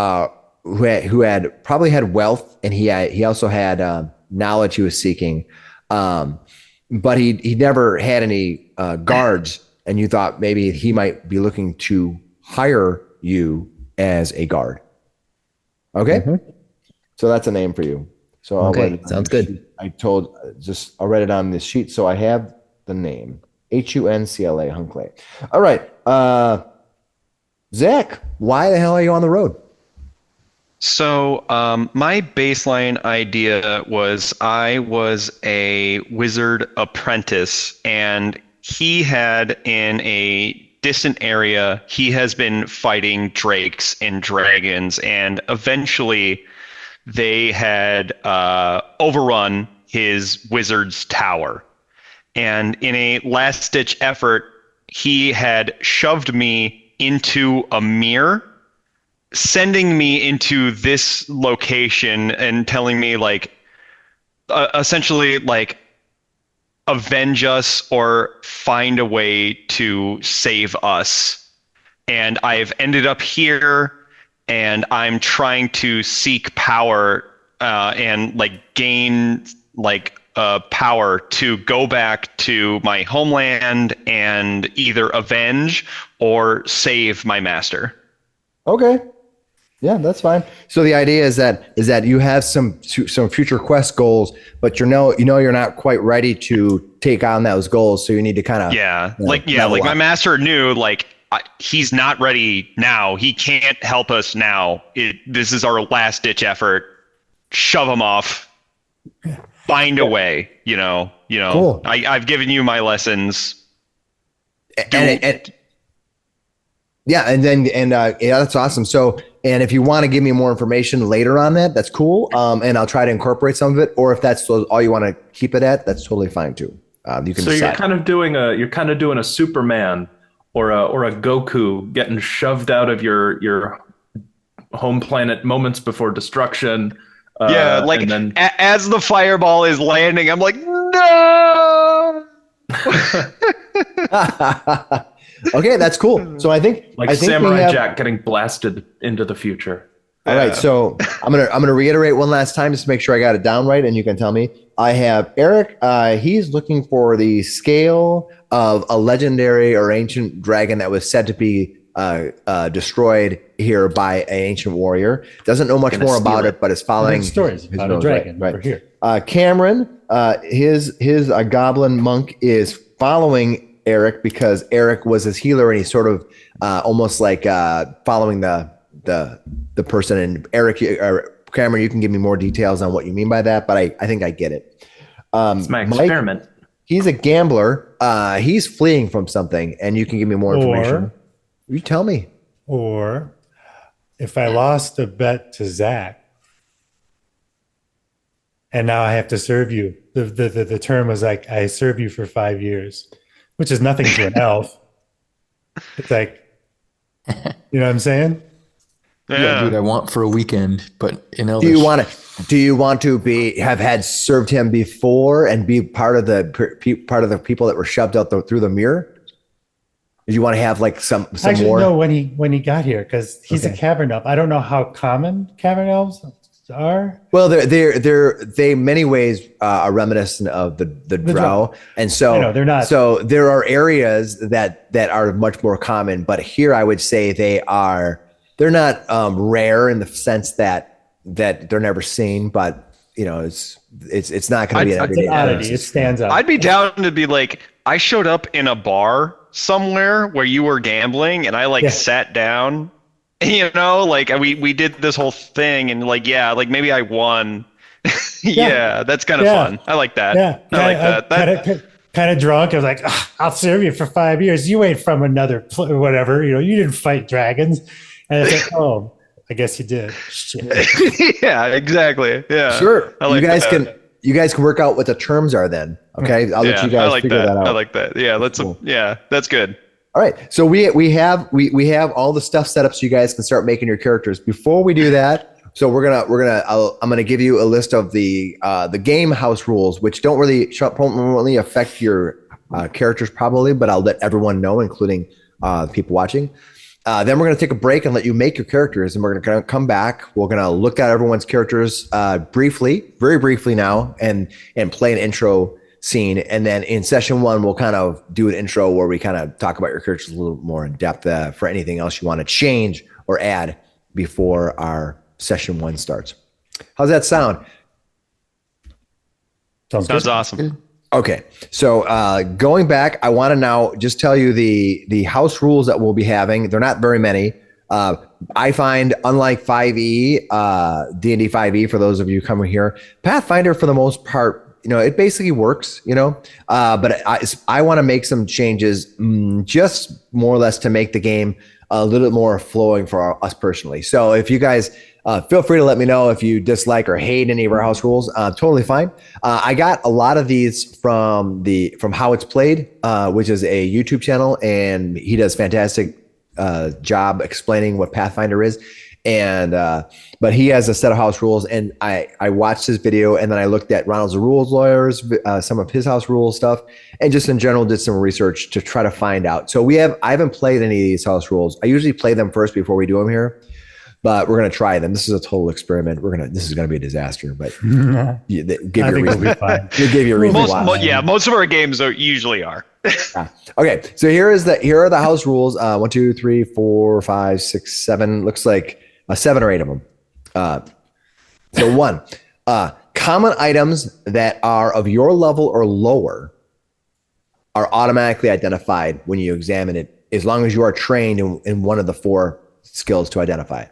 probably had wealth, and he also had knowledge he was seeking, but he never had any guards, and you thought maybe he might be looking to hire you as a guard. Okay, so that's a name for you. So okay, sounds good. I'll write it on this sheet so I have the name. Huncla, Hunclay. All right. Zach, why the hell are you on the road? So my baseline idea was I was a wizard apprentice, and he had in a distant area, he has been fighting drakes and dragons, and eventually they had overrun his wizard's tower. And in a last-ditch effort, he had shoved me into a mirror, sending me into this location and telling me, essentially, avenge us or find a way to save us. And I've ended up here, and I'm trying to seek power and gain power to go back to my homeland and either avenge or save my master. Okay. Yeah, that's fine. So the idea is that you have some future quest goals, but you're not quite ready to take on those goals. So you need to kind of my master knew he's not ready now. He can't help us now. This is our last ditch effort. Shove him off. Find a way. Cool. I've given you my lessons. That's awesome. So, and if you want to give me more information later on that's cool. And I'll try to incorporate some of it. Or if that's all you want to keep it at, that's totally fine too. You can. So decide. you're kind of doing a Superman or a Goku getting shoved out of your home planet moments before destruction. As the fireball is landing, I'm like, no. Okay, that's cool. So I think Samurai Jack getting blasted into the future. All right, so I'm gonna reiterate one last time just to make sure I got it down right, and you can tell me. I have Eric. He's looking for the scale of a legendary or ancient dragon that was said to be destroyed here by an ancient warrior. Doesn't know much more about it, but is following stories about a dragon over here. Cameron, his goblin monk is following Eric because Eric was his healer, and he's sort of almost like following the person. And Eric, Cameron, you can give me more details on what you mean by that, but I think I get it. It's my experiment. Mike, he's a gambler. He's fleeing from something, and you can give me more information. You tell me. Or if I lost a bet to Zach, and now I have to serve you. The term was like, I serve you for 5 years, which is nothing to an elf. It's like, you know what I'm saying? Yeah, dude, I want for a weekend, but in Elvish. Do you want to have had served him before and be part of the people that were shoved out through the mirror? Do you want to have like some Actually, more? No, when he got here, because he's a cavern elf. I don't know how common cavern elves are. Well, they many ways are reminiscent of the drow, and so I know, they're not. So there are areas that are much more common, but here I would say they're not rare in the sense that they're never seen, but you know it's not going to be an everyday oddity. It stands out. I'd be down to be like, I showed up in a bar somewhere where you were gambling, and I sat down. You know, like we did this whole thing, and like maybe I won. That's kind of fun. I like that. Yeah, I like that. Kind of drunk. I was like, I'll serve you for 5 years. You ain't from another or whatever. You know, you didn't fight dragons. And it's like, oh, I guess you did. Shit. Yeah, exactly. Yeah, sure. I like you guys can work out what the terms are then. Okay, I'll let you guys figure that out. I like that. Yeah, that's good. All right, so we have all the stuff set up so you guys can start making your characters. Before we do that, so I'm gonna give you a list of the game house rules, which don't really affect your characters probably, but I'll let everyone know, including people watching. Then we're gonna take a break and let you make your characters, and we're gonna come back. We're gonna look at everyone's characters very briefly now, and play an intro scene, and then in session 1 we'll kind of do an intro where we kind of talk about your characters a little more in depth for anything else you want to change or add before our session 1 starts. How's that sound? Sounds awesome. Okay, so going back, I want to now just tell you the house rules that we'll be having. They're not very many. I find, unlike 5e, D&D 5e, for those of you coming here, Pathfinder for the most part, you know, it basically works, you know, but I want to make some changes just more or less to make the game a little bit more flowing for us personally. So if you guys feel free to let me know if you dislike or hate any of our house rules, totally fine. I got a lot of these from How It's Played, which is a YouTube channel, and he does fantastic job explaining what Pathfinder is. And but he has a set of house rules, and I watched his video, and then I looked at Ronald's Rules Lawyers, some of his house rule stuff, and just in general did some research to try to find out. So I haven't played any of these house rules. I usually play them first before we do them here, but we're gonna try them. This is a total experiment. This is gonna be a disaster, but give you a reason. Give you a reason why. Most of our games usually are. Okay, so here are the house rules. 1, 2, 3, 4, 5, 6, 7. Looks like 7 or 8 of them. So 1, common items that are of your level or lower are automatically identified when you examine it, as long as you are trained in one of the 4 skills to identify it.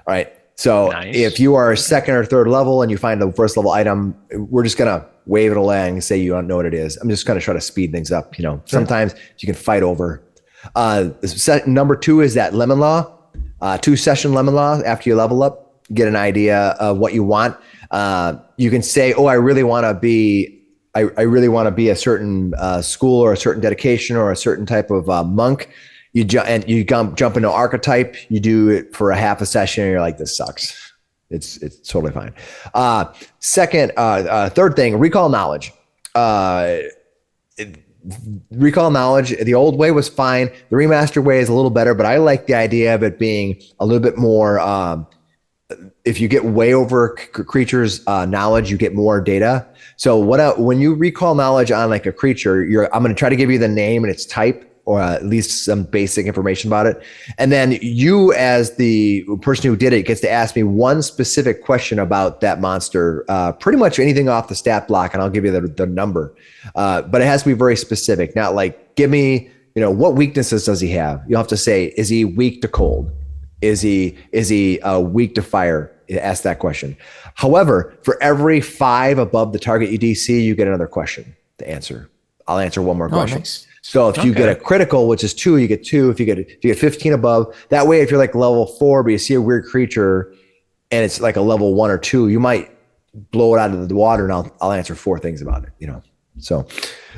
All right. So if you are 2nd or 3rd level and you find the 1st level item, we're just going to wave it along and say you don't know what it is. I'm just going to try to speed things up. You know, sometimes you can fight over. Number 2 is that lemon law. 2 session lemon law. After you level up, get an idea of what you want. You can say, "Oh, I really want to be a certain school or a certain dedication or a certain type of monk." You jump into archetype. You do it for a half a session, and you're like, "This sucks." It's totally fine. Third thing, recall knowledge. Recall knowledge. The old way was fine. The remastered way is a little better, but I like the idea of it being a little bit more. If you get way over creatures' knowledge, you get more data. So when you recall knowledge on like a creature, I'm going to try to give you the name and its type. or at least some basic information about it. And then you, as the person who did it, gets to ask me one specific question about that monster, pretty much anything off the stat block, and I'll give you the number. But it has to be very specific. Not like, give me, what weaknesses does he have? You'll have to say, is he weak to cold? Is he weak to fire? Ask that question. However, for every 5 above the target DC, you get another question to answer. I'll answer one more question. Nice. So if you get a critical, which is 2, you get 2. If you get 15 above, that way, if you're like level 4, but you see a weird creature and it's like a level 1 or 2, you might blow it out of the water, and I'll answer 4 things about it. So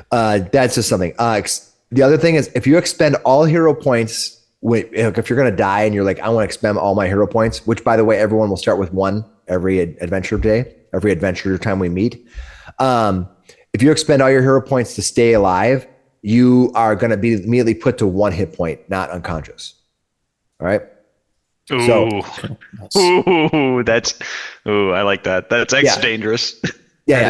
that's just something. The other thing is, if you expend all hero points. If you're going to die and you're like, I want to expend all my hero points, which, by the way, everyone will start with 1 every adventure day, every adventure time we meet. If you expend all your hero points to stay alive, you are going to be immediately put to 1 hit point, not unconscious. All right. Ooh, I like that. That's extra dangerous. Yeah.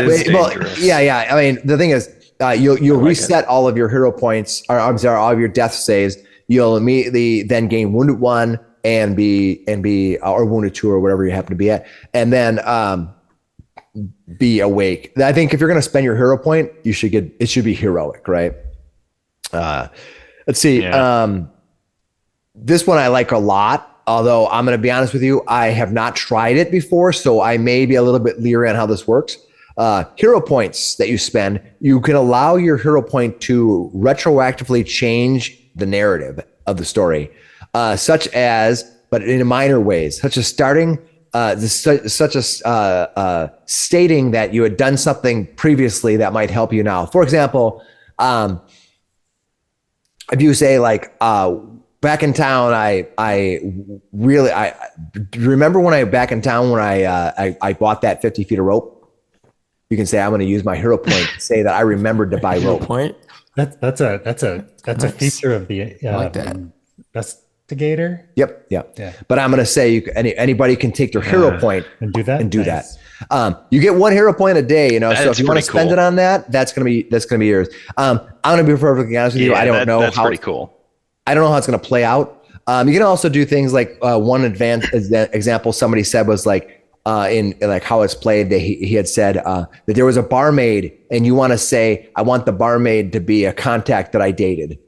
I mean, the thing is, you'll reset all of your hero points, or I'm sorry, all of your death saves. You'll immediately then gain wounded 1 and be or wounded 2 or whatever you happen to be at, and then be awake. I think if you're going to spend your hero point, it should be heroic, right? Let's see. Yeah. This one I like a lot, although I'm going to be honest with you, I have not tried it before, so I may be a little bit leery on how this works. Hero points that you spend, you can allow your hero point to retroactively change the narrative of the story, such as, but in minor ways, such as stating that you had done something previously that might help you now. For example, if you say like, back in town, I remember when I back in town when I bought that 50 feet of rope. You can say, I'm going to use my hero point to say that I remembered to buy rope. Point. That's a feature of the like that. investigator. Yep. Yeah. But I'm going to say anybody can take their hero point and do that. You get 1 hero point a day, so if you want to spend it on that, that's going to be yours. I'm going to be perfectly honest with you. I don't know that's pretty cool. I don't know how it's going to play out. You can also do things like one advanced example somebody said was like, in like how it's played, he had said that there was a barmaid, and you want to say, I want the barmaid to be a contact that I dated,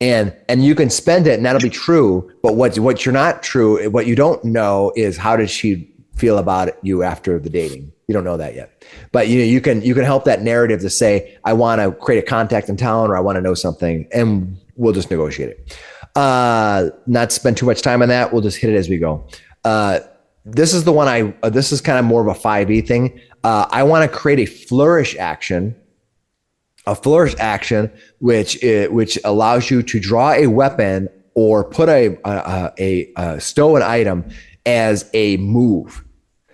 and you can spend it, and that'll be true. But what you're not true, what you don't know is how did she feel about you after the dating? You don't know that yet, but you can help that narrative to say, I want to create a contact in town, or I want to know something, and we'll just negotiate it. Not spend too much time on that. We'll just hit it as we go. This is the one this is kind of more of a 5e thing. I want to create a flourish action, which allows you to draw a weapon or put stow an item as a move.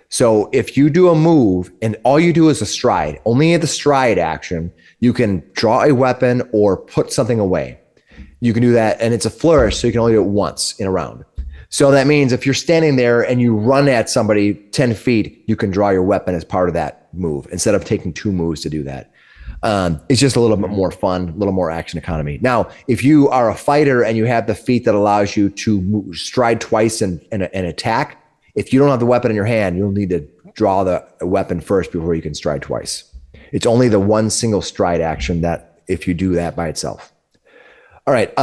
So if you do a move and all you do is a stride, only at the stride action, you can draw a weapon or put something away. You can do that, and it's a flourish, so you can only do it once in a round. So that means if you're standing there and you run at somebody 10 feet, you can draw your weapon as part of that move instead of taking 2 moves to do that. It's just a little bit more fun, a little more action economy. Now, if you are a fighter and you have the feat that allows you to stride twice and attack, if you don't have the weapon in your hand, you'll need to draw the weapon first before you can stride twice. It's only the one single stride action that if you do that by itself. All right.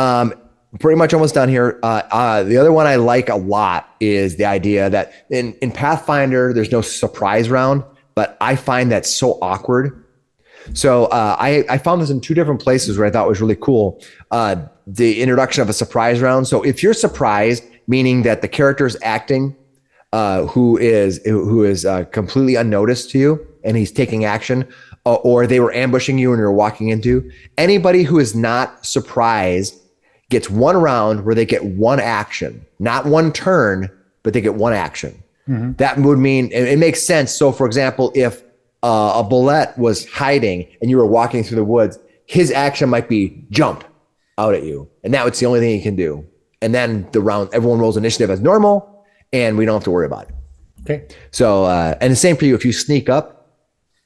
Pretty much almost done here. The other one I like a lot is the idea that in Pathfinder, there's no surprise round, but I find that so awkward. So I found this in 2 different places where I thought was really cool. The introduction of a surprise round. So if you're surprised, meaning that the character is acting, who is completely unnoticed to you, and he's taking action, or they were ambushing you and you're walking into, anybody who is not surprised gets 1 round where they get 1 action, not 1 turn, but they get 1 action. Mm-hmm. That would mean it makes sense. So, for example, if a bullet was hiding and you were walking through the woods, his action might be jump out at you, and that was the only thing he can do. And then the round, everyone rolls initiative as normal, and we don't have to worry about it. Okay. So, and the same for you. If you sneak up,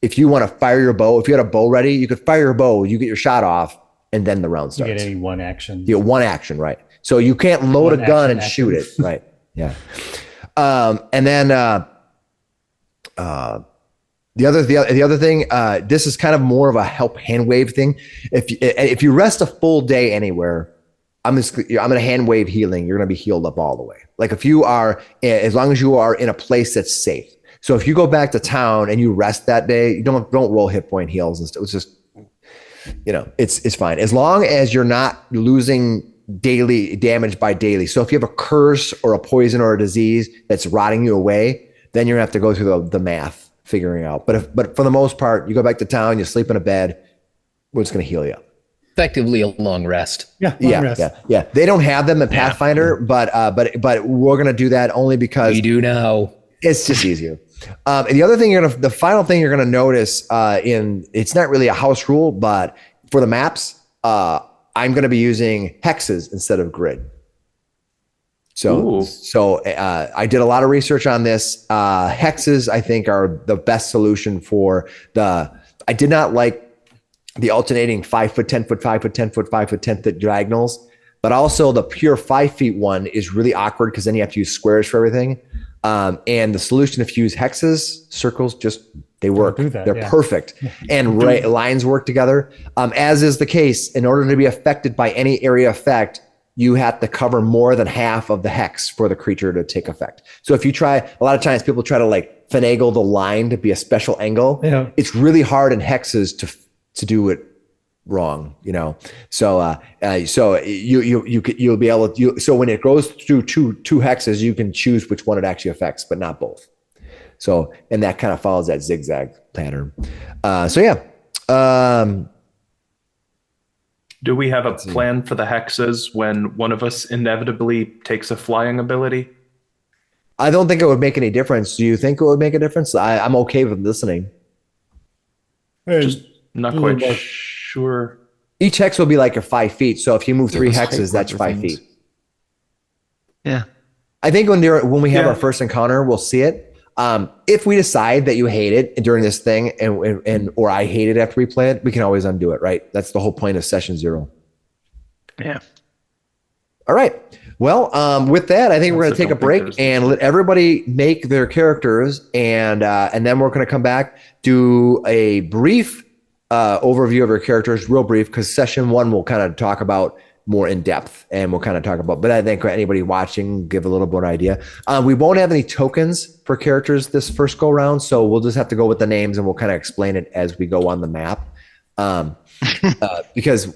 if you want to fire your bow, if you had a bow ready, you could fire your bow. You get your shot off. and then the round You starts. get any one action. You get one action, right? So you can't load a gun and shoot it, right? Yeah. And then the other thing, this is kind of more of a help hand wave thing. If you rest a full day anywhere, I'm gonna hand wave healing. You're gonna be healed up all the way. Like if you are, as long as you are in a place that's safe. So if you go back to town and you rest that day, you don't roll hit point heals and stuff. It's just, it's fine as long as you're not losing daily damage by daily. So if you have a curse or a poison or a disease that's rotting you away, then you're gonna have to go through the math figuring out. But for the most part, you go back to town, you sleep in a bed, we're just gonna heal you. Effectively a long rest. Yeah. They don't have them in Pathfinder, but we're gonna do that only because we do now. It's just easier. And the final thing you're gonna notice it's not really a house rule, but for the maps, I'm gonna be using hexes instead of grid. So I did a lot of research on this. Hexes, I think, are the best solution for I did not like the alternating 5 foot, 10 foot, 5 foot, 10 foot, 5 foot, 10 foot diagonals, but also the pure 5 feet one is really awkward because then you have to use squares for everything. And the solution, if you use hexes, circles, they work. They're perfect. And lines work together. As is the case, in order to be affected by any area effect, you have to cover more than half of the hex for the creature to take effect. So if you try, a lot of times people try to like finagle the line to be a special angle. Yeah. It's really hard in hexes to do it wrong, So you'll be able to. So when it goes through two hexes, you can choose which one it actually affects, but not both. So and that kind of follows that zigzag pattern. Do we have a plan for the hexes when one of us inevitably takes a flying ability? I don't think it would make any difference. Do you think it would make a difference? I'm okay with listening. Just not quite sure. Each hex will be like 5 feet. So if you move 3 hexes, that's 5 feet. Yeah. I think when we have our first encounter, we'll see it. If we decide that you hate it during this thing or I hate it after we play it, we can always undo it, right? That's the whole point of session 0. Yeah. All right. Well, with that, I think we're going to take a break and let everybody make their characters, and then we're going to come back, do a brief overview of your characters, real brief, because session 1 will kind of talk about more in depth, and we'll kind of talk about, but I think anybody watching give a little bit of idea. We won't have any tokens for characters this first go round, so we'll just have to go with the names and we'll kind of explain it as we go on the map. Because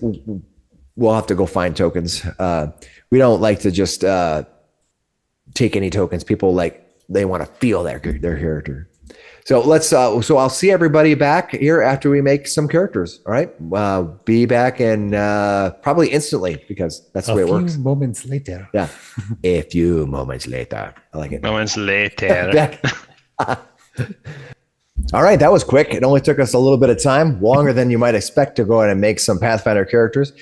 we'll have to go find tokens. We don't like to just take any tokens. People they want to feel their character. So so I'll see everybody back here after we make some characters. All right. Be back in probably instantly, because that's the way it works. A few moments later. Yeah. A few moments later. I like it. Moments later. All right. That was quick. It only took us a little bit of time, longer than you might expect, to go in and make some Pathfinder characters.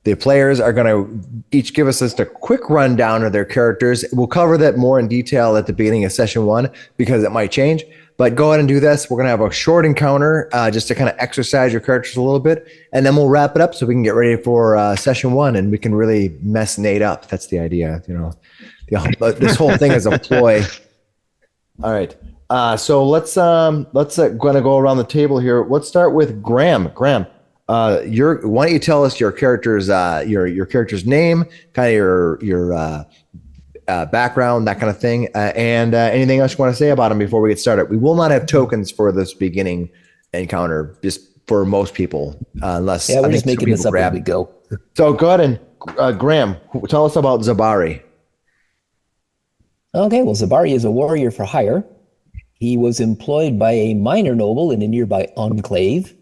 The players are going to each give us just a quick rundown of their characters. We'll cover that more in detail at the beginning of session 1 because it might change. But go ahead and do this. We're going to have a short encounter just to kind of exercise your characters a little bit. And then we'll wrap it up so we can get ready for session 1 and we can really mess Nate up. That's the idea. This whole thing is a ploy. All right. So let's going to go around the table here. Let's start with Graham. Graham. Why don't you tell us your character's your character's name, kind of your background, that kind of thing, and anything else you want to say about him before we get started. We will not have tokens for this beginning encounter, just for most people, unless we're just making this up as we go. So go ahead and Graham, tell us about Zabari. Okay, well, Zabari is a warrior for hire. He was employed by a minor noble in a nearby enclave.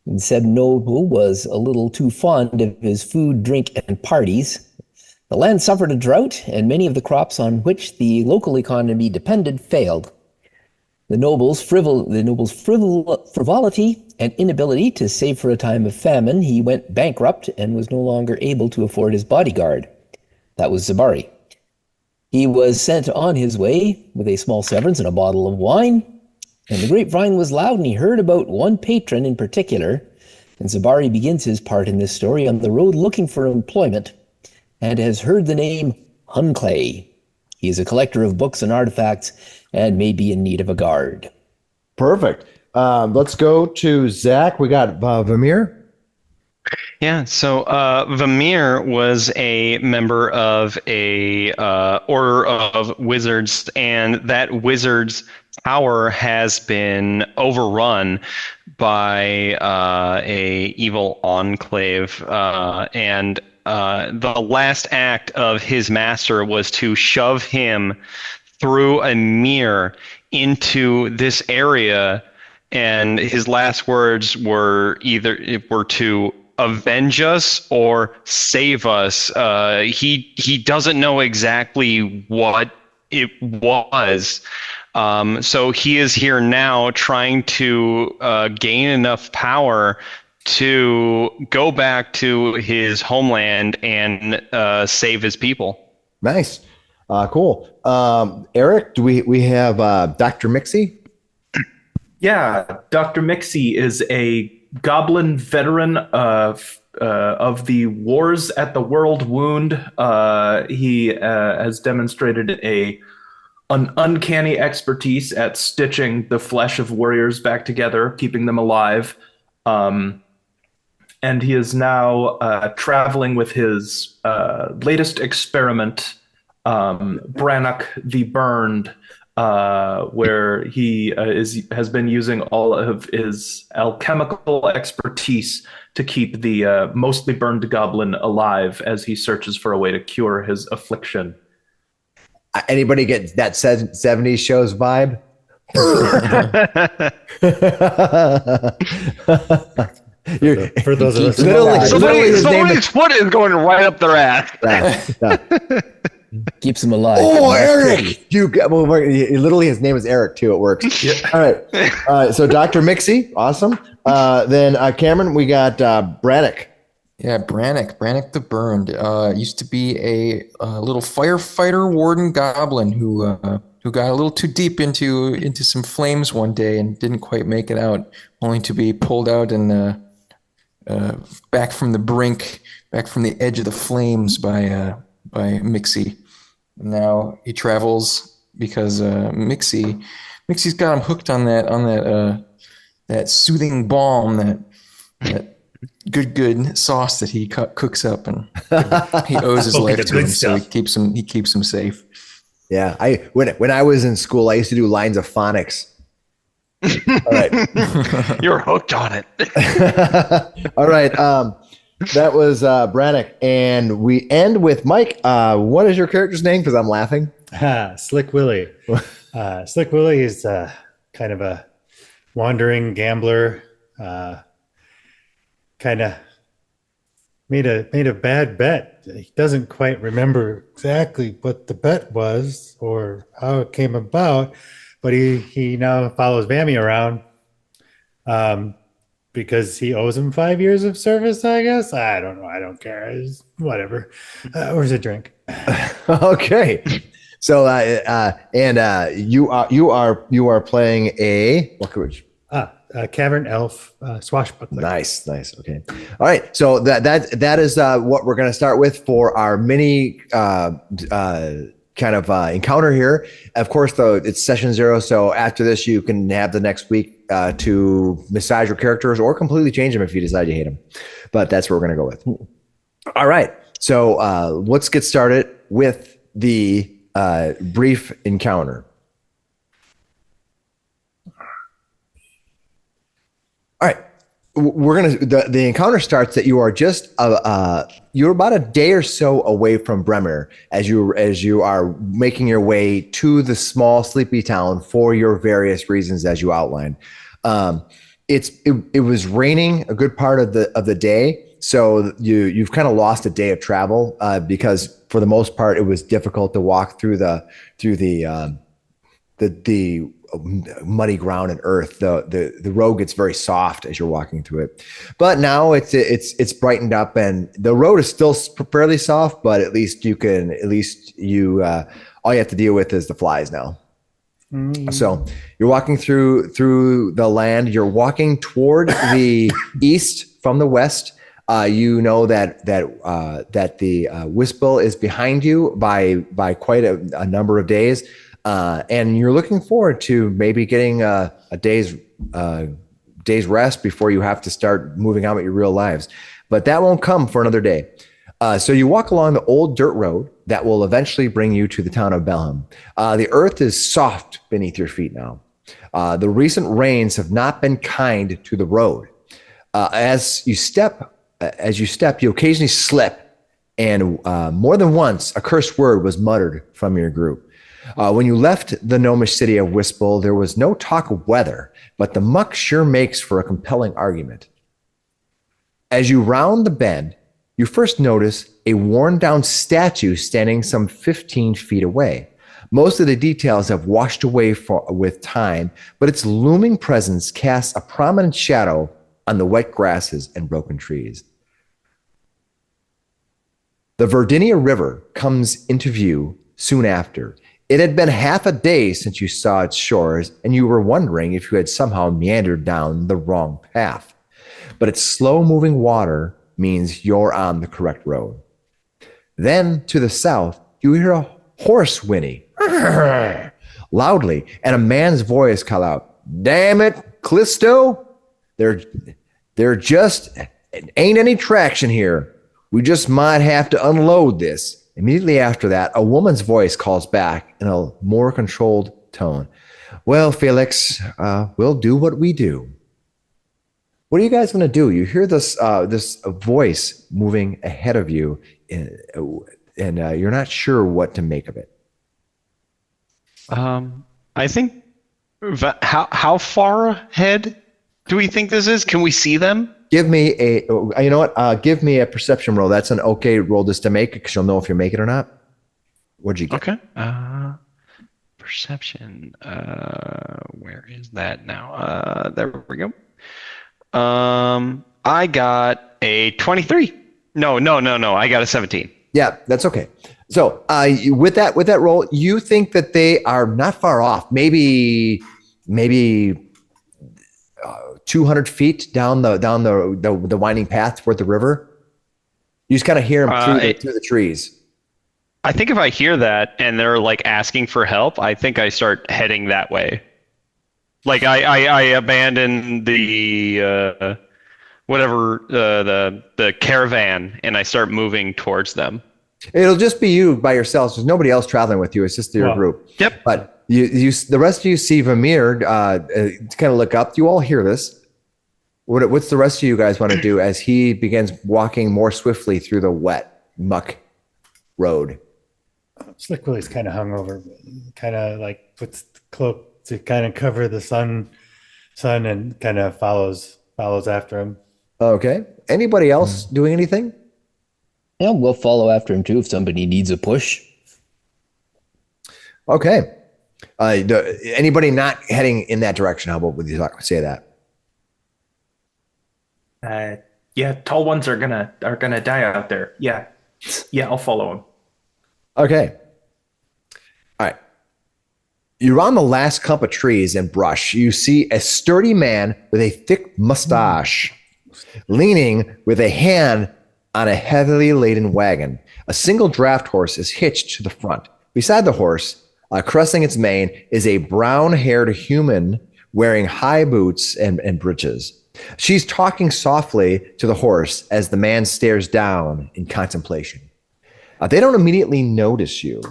And said noble was a little too fond of his food, drink, and parties. The land suffered a drought, and many of the crops on which the local economy depended failed. The noble's frivolity and inability to save for a time of famine, he went bankrupt and was no longer able to afford his bodyguard. That was Zabari. He was sent on his way with a small severance and a bottle of wine. And the grapevine was loud, and he heard about one patron in particular And Zabari begins his part in this story on the road looking for employment and has heard the name Hunclay. He is a collector of books and artifacts and may be in need of a guard. Perfect. Let's go to Zach. We got Vamir. Yeah, so Vamir was a member of a order of wizards, and that wizard's tower has been overrun by a evil enclave, and the last act of his master was to shove him through a mirror into this area, and his last words were to avenge us or save us. He doesn't know exactly what it was. So he is here now trying to gain enough power to go back to his homeland and save his people. Nice. Cool. Eric, do we have Dr. Mixie? Yeah, Dr. Mixie is a goblin veteran of the wars at the World Wound. He has demonstrated an uncanny expertise at stitching the flesh of warriors back together, keeping them alive. And he is now traveling with his latest experiment, Brannock the Burned, where he has been using all of his alchemical expertise to keep the mostly burned goblin alive as he searches for a way to cure his affliction. Anybody get that 70s shows vibe? For those of us, somebody's foot is going right up their ass. Keeps him alive. Oh, Eric! Literally, his name is Eric too. It works. Yeah. All right. So Dr. Mixie, awesome. Then Cameron, we got Brannock. Yeah, Brannock the Burned. Used to be a little firefighter warden goblin who got a little too deep into some flames one day and didn't quite make it out, only to be pulled out and back from the brink, back from the edge of the flames by Mixie. Now he travels because Mixie's got him hooked on that soothing balm, that good sauce that he cooks up, and he owes his life to him, so he keeps him safe. Yeah, when I was in school, I used to do lines of phonics. All right, you're hooked on it. All right, that was Brannock, and we end with Mike. What is your character's name? Because I'm laughing. Slick Willie. Slick Willie is kind of a wandering gambler. Kind of made a bad bet. He doesn't quite remember exactly what the bet was or how it came about, but he now follows Vammy around because he owes him 5 years of service, I guess. I don't know. I don't care. It's whatever. Where's a drink? Okay. So you are playing a cavern elf swashbuckler. Nice. Okay. All right. So that is what we're going to start with for our mini kind of encounter here. Of course, though, it's session 0. So after this, you can have the next week to massage your characters or completely change them if you decide you hate them. But that's what we're going to go with. All right. So let's get started with the brief encounter. All right, the encounter starts that you are just you're about a day or so away from Bremer as you are making your way to the small sleepy town for your various reasons as you outlined. It was raining a good part of the day, so you've kind of lost a day of travel because for the most part it was difficult to walk through the muddy ground and earth. The road gets very soft as you're walking through it, but now it's brightened up and the road is still fairly soft, but at least you all you have to deal with is the flies now. So you're walking through the land. You're walking toward the east from the west. You know that the Wistbill is behind you by quite a number of days, and you're looking forward to maybe getting a day's rest before you have to start moving on with your real lives. But that won't come for another day. So you walk along the old dirt road that will eventually bring you to the town of Belham. The earth is soft beneath your feet now. The recent rains have not been kind to the road. As you step, you occasionally slip, and more than once, a cursed word was muttered from your group. When you left the gnomish city of Wistbill, there was no talk of weather, but the muck sure makes for a compelling argument. As you round the bend, you first notice a worn-down statue standing some 15 feet away. Most of the details have washed away with time, but its looming presence casts a prominent shadow on the wet grasses and broken trees. The Verdinia River comes into view soon after. It had been half a day since you saw its shores, and you were wondering if you had somehow meandered down the wrong path. But its slow-moving water means you're on the correct road. Then, to the south, you hear a horse whinny loudly, and a man's voice call out, "Damn it, Callisto! There just ain't any traction here. We just might have to unload this." Immediately after that, a woman's voice calls back in a more controlled tone. "Well, Felix, we'll do what we do." What are you guys going to do? You hear this voice moving ahead of you, and you're not sure what to make of it. I think how far ahead do we think this is? Can we see them? Give me you know what? Give me a perception roll. That's an okay roll just to make it, because you'll know if you make it or not. What'd you get? Okay. Perception. Where is that now? There we go. I got a 23. No. I got a 17. Yeah, that's okay. So with that roll, you think that they are not far off. Maybe 200 feet down the winding path toward the river. You just kind of hear them through the trees. I think if I hear that and they're like asking for help, I think I start heading that way. Like I abandon the the caravan and I start moving towards them. It'll just be you by yourself. There's nobody else traveling with you. It's just your group. Yep. But the rest of you see Vamir kind of look up. You all hear this. What's the rest of you guys want to do as he begins walking more swiftly through the wet muck road? Slick Willie's kind of hungover, kind of like puts the cloak to kind of cover the sun and kind of follows after him. Okay. Anybody else doing anything? Yeah, we'll follow after him too if somebody needs a push. Okay. Anybody not heading in that direction? How about would you say that? Yeah, tall ones are gonna die out there. Yeah, I'll follow him. Okay. All right. You're on the last clump of trees and brush. You see a sturdy man with a thick mustache leaning with a hand on a heavily laden wagon. A single draft horse is hitched to the front. Beside the horse, caressing its mane, is a brown-haired human wearing high boots and breeches. She's talking softly to the horse as the man stares down in contemplation. They don't immediately notice you.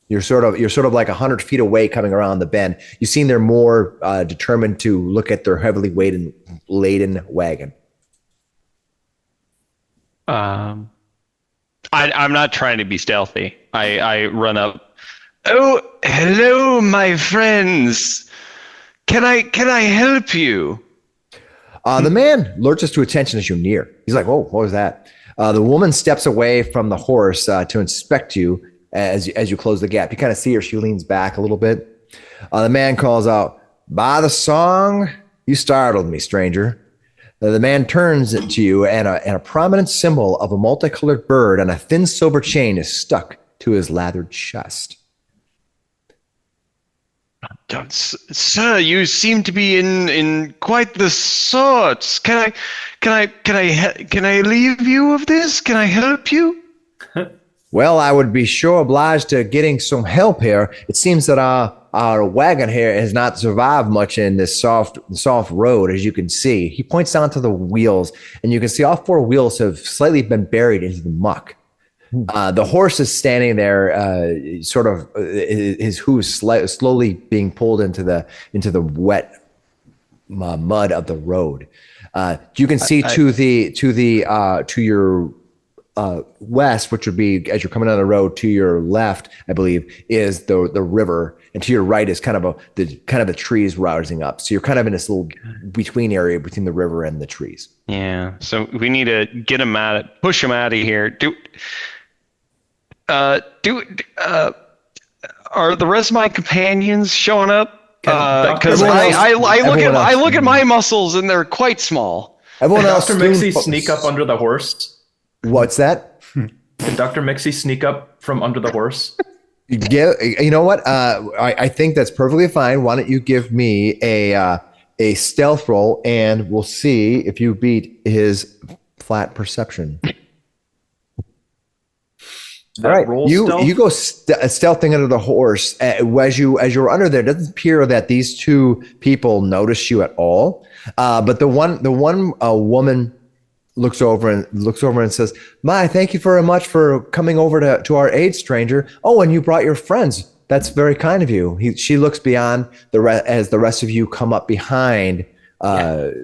You're sort of like 100 feet away coming around the bend. You seem they're more determined to look at their heavily laden wagon. I'm not trying to be stealthy. I run up. "Oh, hello, my friends. Can I help you?" The man lurches to attention as you near. He's like, "Whoa, what was that?" The woman steps away from the horse to inspect you as you close the gap. You kind of see her. She leans back a little bit. The man calls out, "By the song, you startled me, stranger." The man turns to you, and a prominent symbol of a multicolored bird on a thin silver chain is stuck to his lathered chest. Sir, you seem to be in quite the sorts. Can I relieve you of this? Can I help you? Well, I would be sure obliged to getting some help here. It seems that our wagon here has not survived much in this soft road, as you can see. He points down to the wheels, and you can see all four wheels have slightly been buried into the muck. The horse is standing there, sort of his hooves slowly being pulled into the wet mud of the road. You can see to your west, which would be as you're coming down the road. To your left, I believe, is the river, and to your right is kind of the trees rising up. So you're kind of in this little between area between the river and the trees. Yeah. So we need to push him out of here. Are the rest of my companions showing up? Because I look at my muscles and they're quite small. Everyone else, Dr. Mixie sneak up under the horse. What's that? Can Dr. Mixie sneak up from under the horse? You know what? I think that's perfectly fine. Why don't you give me a stealth roll, and we'll see if you beat his flat perception. All right, you go stealthing under the horse. As you're under there, it doesn't appear that these two people notice you at all. But the one woman looks over and says, "My, thank you very much for coming over to our aid, stranger. Oh, and you brought your friends. That's very kind of you." She looks beyond as the rest of you come up behind of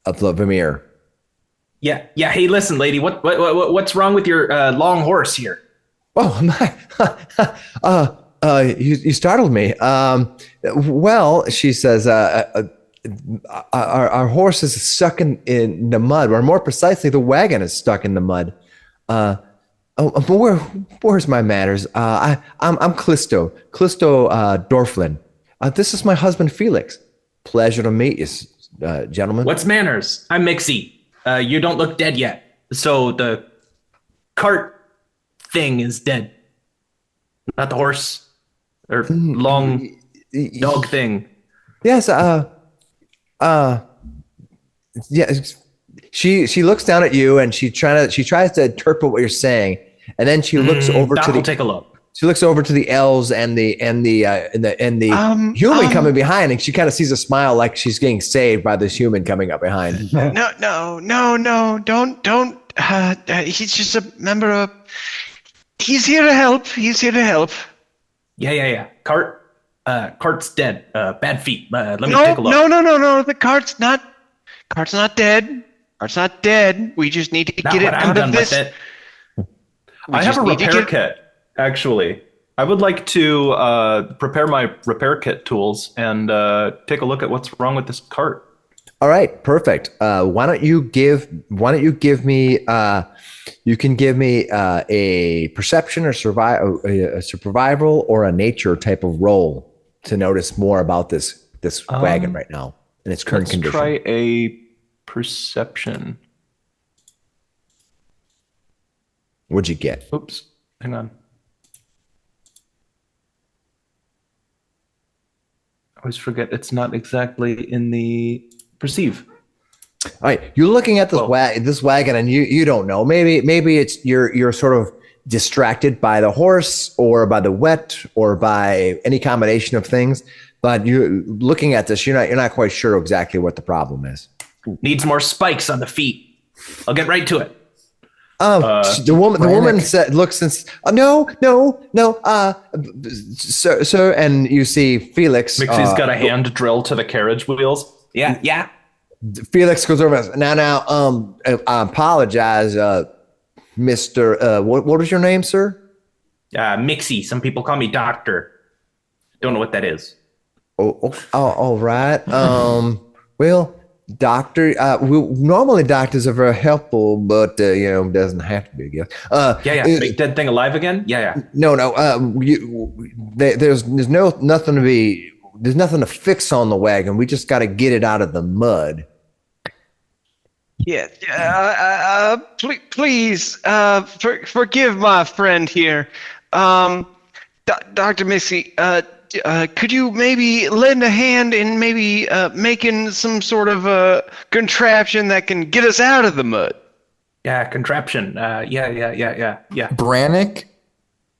Vamir. Yeah. Hey, listen, lady. What's wrong with your long horse here? Oh my! You startled me. Well, she says, our horse is stuck in the mud, or more precisely, the wagon is stuck in the mud. Where's my manners? I'm Callisto Dorflin. This is my husband Felix. Pleasure to meet you, gentlemen. What's manners? I'm Mixie. You don't look dead yet. So the cart thing is dead. Not the horse or long dog thing. Yes, yeah. She looks down at you and she tries to interpret what you're saying, and then she looks over to take a look. She looks over to the elves and the human coming behind, and she kind of sees a smile like she's getting saved by this human coming up behind. No, don't. He's just a member of. He's here to help. Yeah. Cart's dead. Bad feet. Let me take a look. No. The cart's not dead. Cart's not dead. We just need to get it out of this. I have a repair kit. Actually, I would like to prepare my repair kit tools and take a look at what's wrong with this cart. All right, perfect. Why don't you give me? You can give me a perception or survival or a nature type of roll to notice more about this wagon right now in its current condition. Let's try a perception. What'd you get? Oops, hang on. I always forget it's not exactly in the perceive. All right, you're looking at this wagon, and you don't know. Maybe it's you're sort of distracted by the horse, or by the wet, or by any combination of things. But you're looking at this, you're not quite sure exactly what the problem is. Needs more spikes on the feet. I'll get right to it. The woman said, "Looks and no, sir," and you see Felix. Mixie's got a hand drill to the carriage wheels. Yeah. Felix goes over and says, now, I apologize, Mr. What was your name, sir? Mixie. Some people call me Doctor. Don't know what that is. Oh, all right. Well, doctor, normally doctors are very helpful, but doesn't have to be, I guess. Make dead thing alive again? Yeah. No. There's nothing to fix on the wagon. We just got to get it out of the mud. Yeah. Please, forgive my friend here. Dr. Missy, could you maybe lend a hand in maybe making some sort of contraption that can get us out of the mud? Yeah, contraption. Yeah. Brannick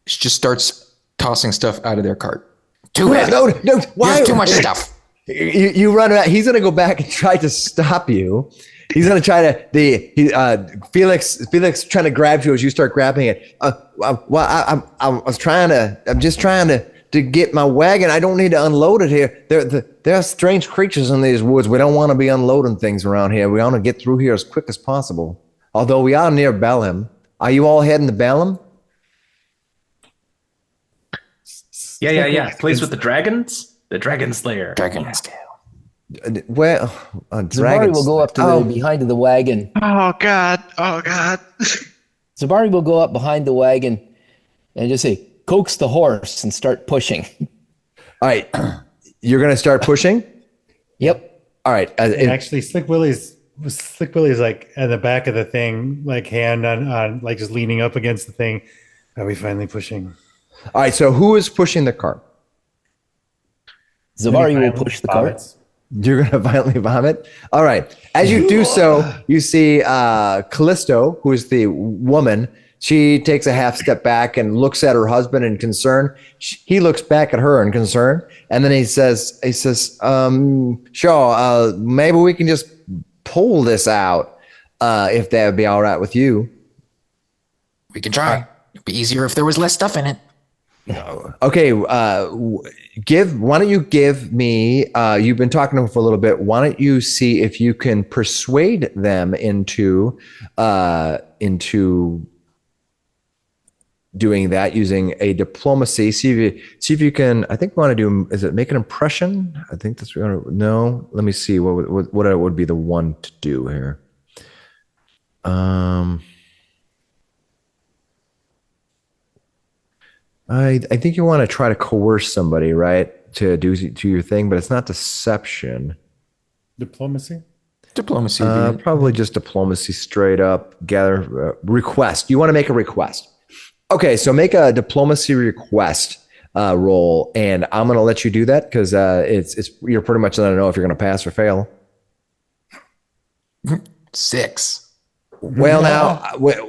just starts tossing stuff out of their cart. Too heavy. No, why? You have too much stuff. You run around. He's gonna go back and try to stop you. He's gonna try to Felix trying to grab you as you start grabbing it. Well, I'm just trying to get my wagon. I don't need to unload it here. There are strange creatures in these woods. We don't want to be unloading things around here. We want to get through here as quick as possible. Although we are near Belém. Are you all heading to Belém? Yeah. Place with the dragons? The Dragon Slayer. Dragon scale. Well, Zabari will go up to the behind of the wagon. Oh God. Zabari will go up behind the wagon and just say, "Coax the horse," and start pushing. All right. You're going to start pushing? Yep. All right. And actually, Slick Willie's like at the back of the thing, like hand on like just leaning up against the thing. Are we finally pushing? All right. So who is pushing the cart? Zabari will push the cart. You're going to violently vomit? All right. As you do so, you see Callisto, who is the woman. She takes a half step back and looks at her husband in concern. He looks back at her in concern. And then he says, sure, maybe we can just pull this out if that would be all right with you. We can try. It'd be easier if there was less stuff in it. Okay, why don't you give me, you've been talking to them for a little bit. Why don't you see if you can persuade them into doing that using a diplomacy. See if you can, I think we want to do, is it make an impression? I think that's, no, let me see what would be the one to do here. I think you want to try to coerce somebody, right, to do your thing, but it's not deception. Diplomacy? Diplomacy. Probably just diplomacy straight up. Gather request. You want to make a request. Okay, so make a diplomacy request roll, and I'm going to let you do that because it's you're pretty much going to know if you're going to pass or fail. 6. Well, now, it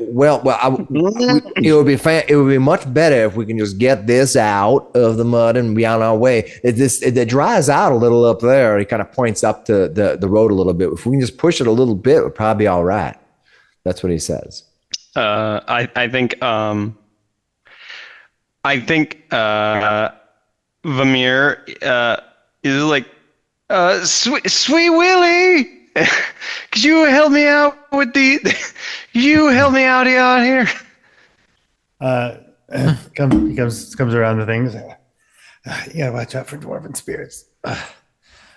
would be much better if we can just get this out of the mud and be on our way. It dries out a little up there. He kind of points up to the road a little bit. If we can just push it a little bit, we'll probably be all right. That's what he says. I think Vamir is like, sweet Willie. Could you help me out with you help me out here? Comes around the things. You gotta watch out for dwarven spirits.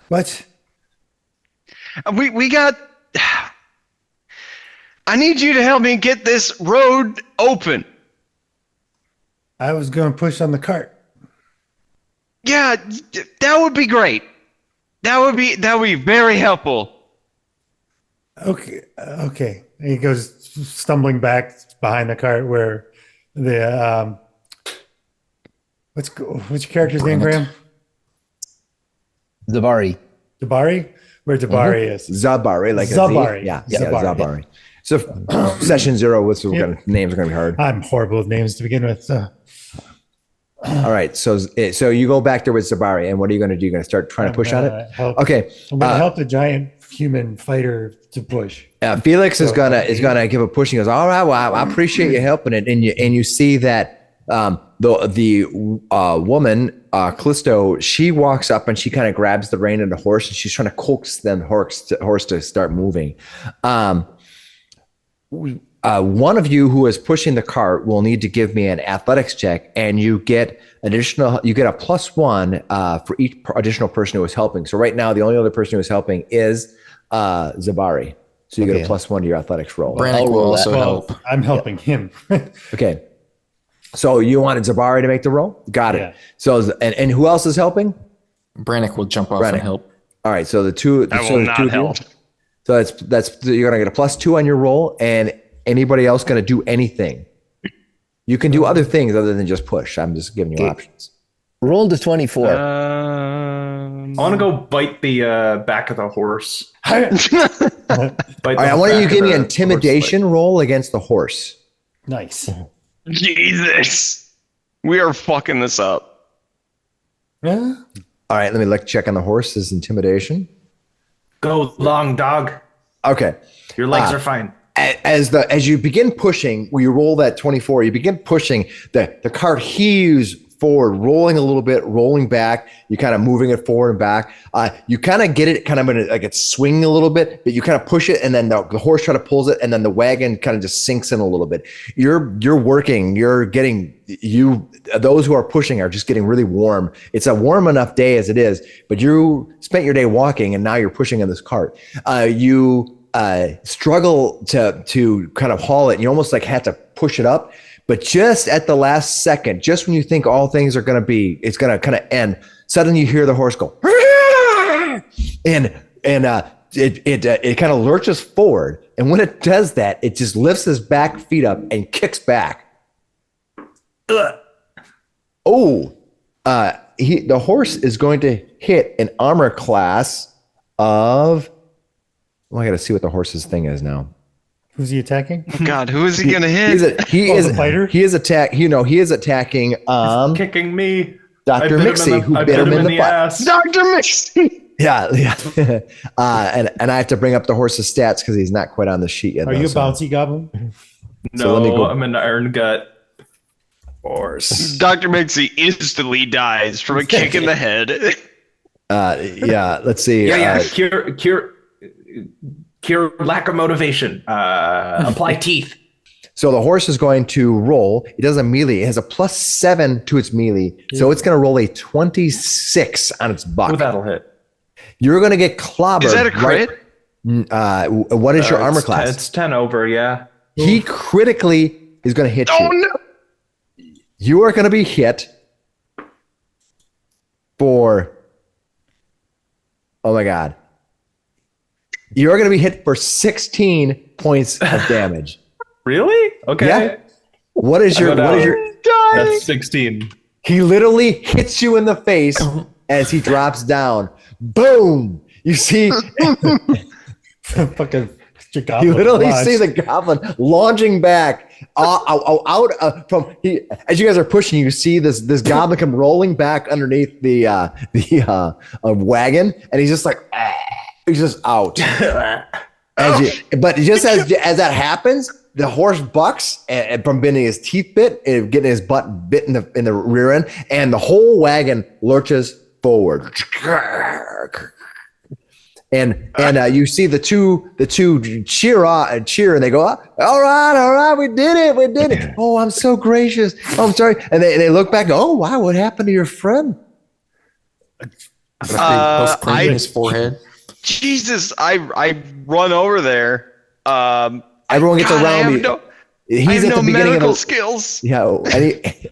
What? We got. I need you to help me get this road open. I was going to push on the cart. Yeah, that would be great. That would be very helpful. Okay. He goes stumbling back behind the cart where the which character's name, Graham? Zabari. Where Zabari is. Zabari, like Zabari. A Z? Yeah, Zabari. So session 0 with names are going to be hard. I'm horrible with names to begin with. So. All right, so you go back there with Zabari, and what are you going to do? You're going to start trying to push on it? Okay. I'm going to help the giant human fighter to push. Felix is gonna give a push. He goes, all right, well, I appreciate you helping it. And you see that the woman, Callisto, she walks up and she kind of grabs the rein of the horse and she's trying to coax the horse to start moving. One of you who is pushing the cart will need to give me an athletics check, and you get a +1 for each additional person who is helping. So right now, the only other person who is helping is Zabari. So you get a +1 to your athletics roll. Brannick will also help. I'm helping him. Okay. So you wanted Zabari to make the roll? Got it. Yeah. So and who else is helping? Brannick will jump off and help. All right. So the two. I will not help. So that's you're gonna get a +2 on your roll, and anybody else going to do anything? You can do other things other than just push. I'm just giving you options. Roll to 24. I want to go bite the back of the horse. All right, I want you to give me an intimidation roll against the horse. Nice. Jesus. We are fucking this up. Yeah. All right, let me check on the horse's intimidation. Go long, dog. Okay. Your legs are fine. As you begin pushing, when you roll that 24, you begin pushing, the cart heaves forward, rolling a little bit, rolling back. You kind of moving it forward and back. You kind of get it kind of in like it's swinging a little bit, but you kind of push it, and then the horse kind of pulls it, and then the wagon kind of just sinks in a little bit. You're working. You're getting those who are pushing are just getting really warm. It's a warm enough day as it is, but you spent your day walking, and now you're pushing in this cart. You struggle to kind of haul it. You almost like had to push it up. But just at the last second, just when you think all things are going to be, it's going to kind of end, suddenly you hear the horse go, and it kind of lurches forward. And when it does that, it just lifts his back feet up and kicks back. The horse is going to hit an armor class of, well, I got to see what the horse's thing is now. Who's he attacking? Oh God, who is he gonna hit? He is the fighter? He is attacking kicking me. Dr. Mixie, who bit him in the butt. ass. Dr. Mixie. Yeah. And I have to bring up the horse's stats because he's not quite on the sheet yet. Are you a bouncy goblin? No, So let me go- I'm an iron gut. horse? Dr. Mixie instantly dies from a kick in the head. Let's see. Yeah. Cure lack of motivation. Apply teeth. So the horse is going to roll. It does a melee. It has a +7 to its melee. So it's going to roll a 26 on its buck. Oh, that'll hit. You're going to get clobbered. Is that a crit? What is your armor It's class? It's 10 over, yeah. He critically is going to hit you. Oh no! You are going to be hit for, oh my God. You're going to be hit for 16 points of damage. Really? Okay. Yeah. What is your That's 16. He literally hits you in the face as he drops down. Boom! You see, Fucking you literally see the goblin launching back out from. As you guys are pushing, you see this goblin come rolling back underneath the wagon, and he's just like, he's just out. But just as that happens, the horse bucks and from getting his teeth bit and getting his butt bit in the rear end, and the whole wagon lurches forward. And you see the two cheer, and they go, all right, we did it. Oh, I'm so gracious. Oh, I'm sorry. And they look back. Oh, wow, what happened to your friend? His forehead. Jesus, I run over there. Everyone gets around me. He's I have at the no beginning medical of skills. Yeah.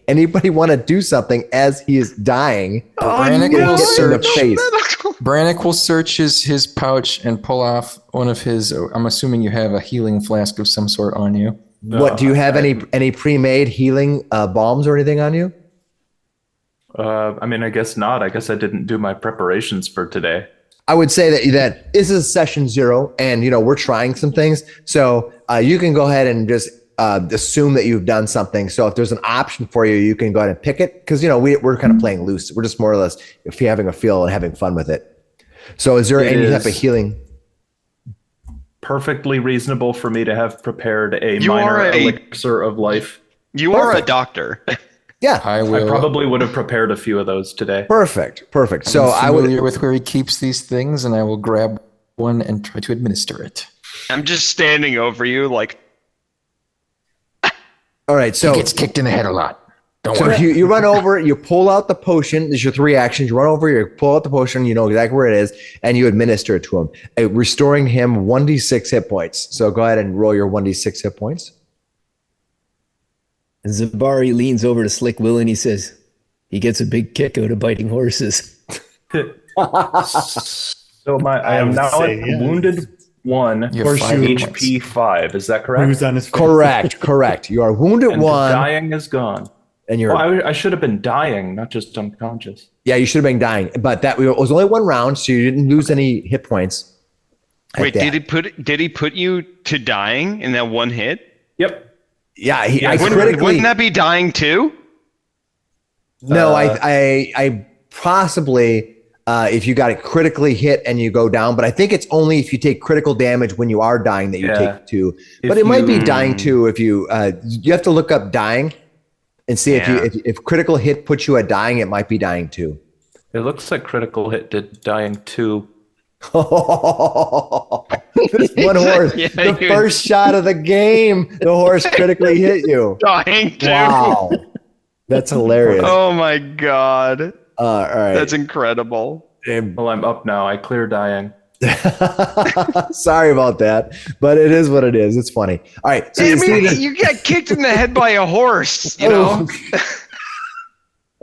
Anybody want to do something as he is dying? Brannick Get will hit in the search. face. Brannick will search his pouch and pull off one of his. I'm assuming you have a healing flask of some sort on you. What do you have? Any pre-made healing balms or anything on you? I mean, I guess not. I guess I didn't do my preparations for today. I would say that this is session 0, and we're trying some things. So you can go ahead and just assume that you've done something. So if there's an option for you, you can go ahead and pick it because we're kind of playing loose. We're just more or less if you're having a feel and having fun with it. So is there any type of healing? Perfectly reasonable for me to have prepared a minor elixir of life. You are a doctor. Yeah, I will. I probably would have prepared a few of those today. Perfect. So I'm I would. familiar with where he keeps these things, and I will grab one and try to administer it. I'm just standing over you like. All right, so He gets kicked in the head a lot. Don't So worry. you run over, you pull out the potion. There's your 3 actions. You run over, you pull out the potion. You know exactly where it is, and you administer it to him, restoring him 1d6 hit points. So go ahead and roll your 1d6 hit points. Zabari leans over to Slick Will and he says, he gets a big kick out of biting horses. So I am would now say, at yeah. wounded 1, You have 5 hit points. HP 5. Is that correct? Who's on his face? Correct. You are wounded And the 1. dying is gone. and you're I should have been dying, not just unconscious. yeah, you should have been dying, but that it was only one round, so you didn't lose any hit points. Wait, did he put you to dying in that one hit? Yep. Yeah, I wouldn't that be dying too? No, I possibly if you got it critically hit and you go down, but I think it's only if you take critical damage when you are dying that you take 2. But it might be dying too if you have to look up dying and see if critical hit puts you at dying, it might be dying too. It looks like critical hit did dying too. This one horse, the first shot of the game, the horse critically hit you. Dying too. Wow. That's hilarious. Oh my God. All right. That's incredible. Well, I'm up now. I clear dying. Sorry about that, but it is what it is. It's funny. All right. So you got kicked in the head by a horse, you know?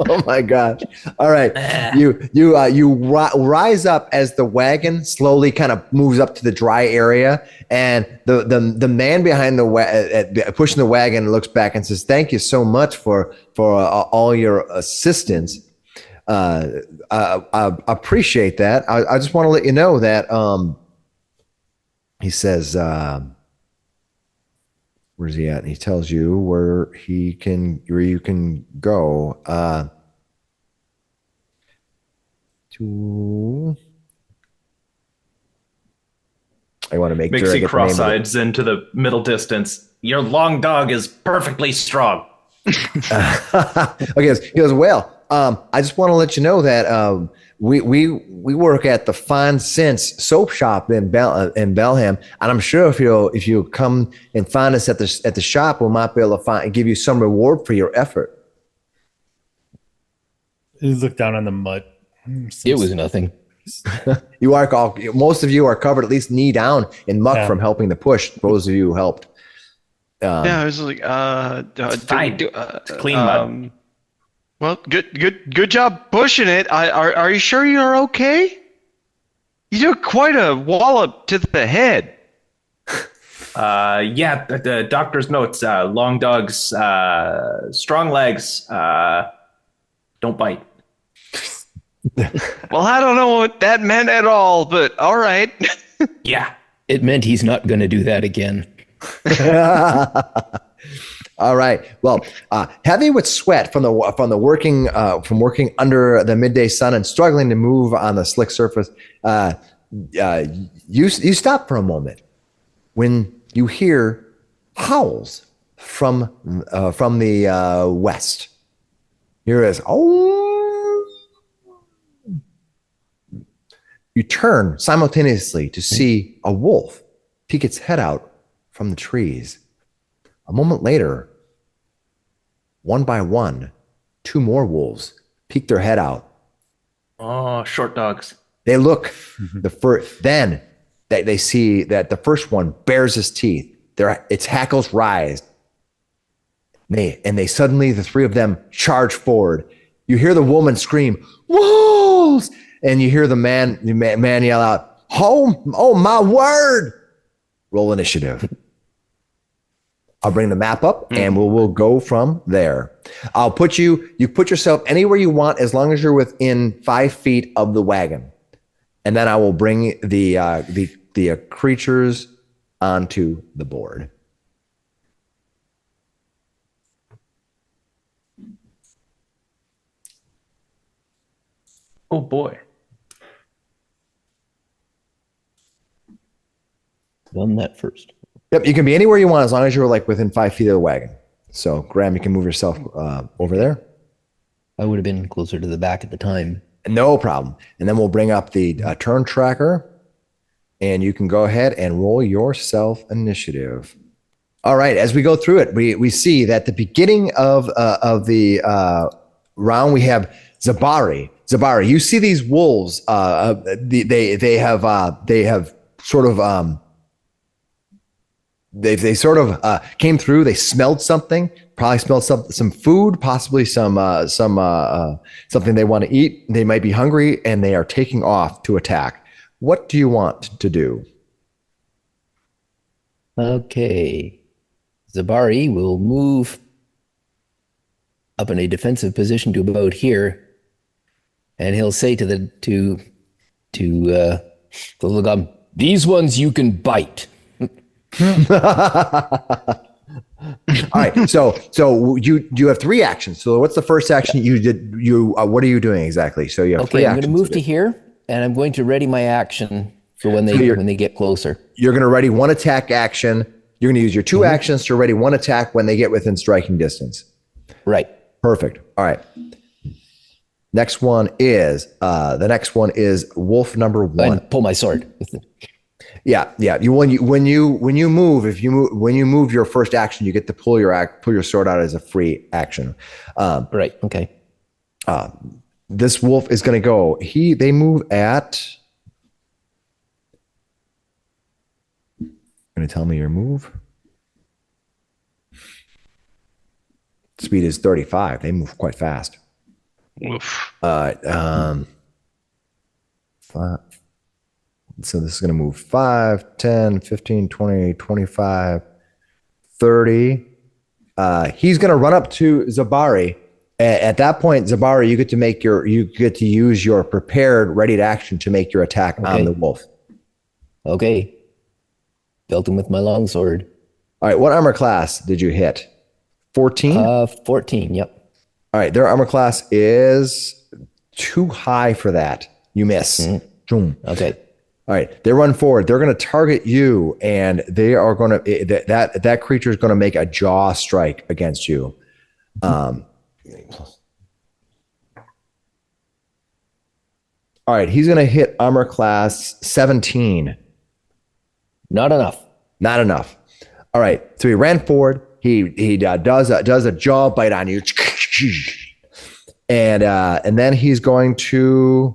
Oh my gosh. All right. You rise up as the wagon slowly kind of moves up to the dry area, and the man behind the pushing the wagon looks back and says, "Thank you so much for all your assistance. I appreciate that. I just want to let you know that he says where's he at? And he tells you where you can go to. I want to make sure I Mixie get cross-eyes into the middle distance. Your long dog is perfectly strong. Okay, he goes, well, I just want to let you know that we work at the Fine Sense soap shop in Belham, and I'm sure if you come and find us at the shop, we might be able to give you some reward for your effort. You look down on the mud. It was nothing. Most of you are covered at least knee down in muck from helping to push. Those of you who helped. I was like, fine. Clean mud. Well, good job pushing it. Are you sure you're okay? You took quite a wallop to the head. Yeah, the doctor's notes, long dogs, strong legs, don't bite. Well, I don't know what that meant at all, but all right. Yeah. It meant he's not going to do that again. All right. Well, heavy with sweat from working under the midday sun and struggling to move on the slick surface, you stop for a moment when you hear howls from the west. Here is You turn simultaneously to see a wolf peek its head out from the trees. A moment later, one by one, 2 more wolves peek their head out. Oh, short dogs. They look then they see that the first one bares his teeth. Its hackles rise. They suddenly, the 3 of them charge forward. You hear the woman scream, "Wolves!" And you hear the man yell out, "Oh my word!" Roll initiative. I'll bring the map up and we'll go from there. I'll put you put yourself anywhere you want as long as you're within 5 feet of the wagon. And then I will bring the creatures onto the board. Oh boy. Done that first. Yep, you can be anywhere you want as long as you're like within 5 feet of the wagon. So, Graham, you can move yourself over there. I would have been closer to the back at the time. No problem. And then we'll bring up the turn tracker, and you can go ahead and roll yourself initiative. All right, as we go through it, we see that the beginning of the round, we have Zabari. Zabari, you see these wolves. They have sort of. They sort of came through. They smelled something. Probably smelled some food, possibly some something they want to eat. They might be hungry, and they are taking off to attack. What do you want to do? Okay. Zabari will move up in a defensive position to about here, and he'll say to the little goblin, "These ones you can bite." All right. So you have 3 actions. So what's the first action you did? What are you doing exactly? So you have 3 I'm actions. going to move to here, and I'm going to ready my action for when they get closer. You're going to ready 1 attack action. You're going to use your 2 actions to ready 1 attack when they get within striking distance. Right. Perfect. All right. Next one is wolf number 1. And pull my sword. Yeah. When you move your first action, you get to pull your sword out as a free action. Right. Okay. This wolf is going to go. They move at. Going to tell me your move. Speed is 35. They move quite fast. Oof. So this is going to move 5, 10, 15, 20, 25, 30. He's going to run up to Zabari. At that point, Zabari, you get to use your prepared ready to action to make your attack on the wolf. Okay. Built him with my longsword. All right. What armor class did you hit? 14? 14. Yep. All right. Their armor class is too high for that. You miss. Okay. All right. They run forward. They're going to target you, and they are going to that creature is going to make a jaw strike against you. All right. He's going to hit armor class 17. Not enough. Not enough. All right. So he ran forward. He does a jaw bite on you, and then he's going to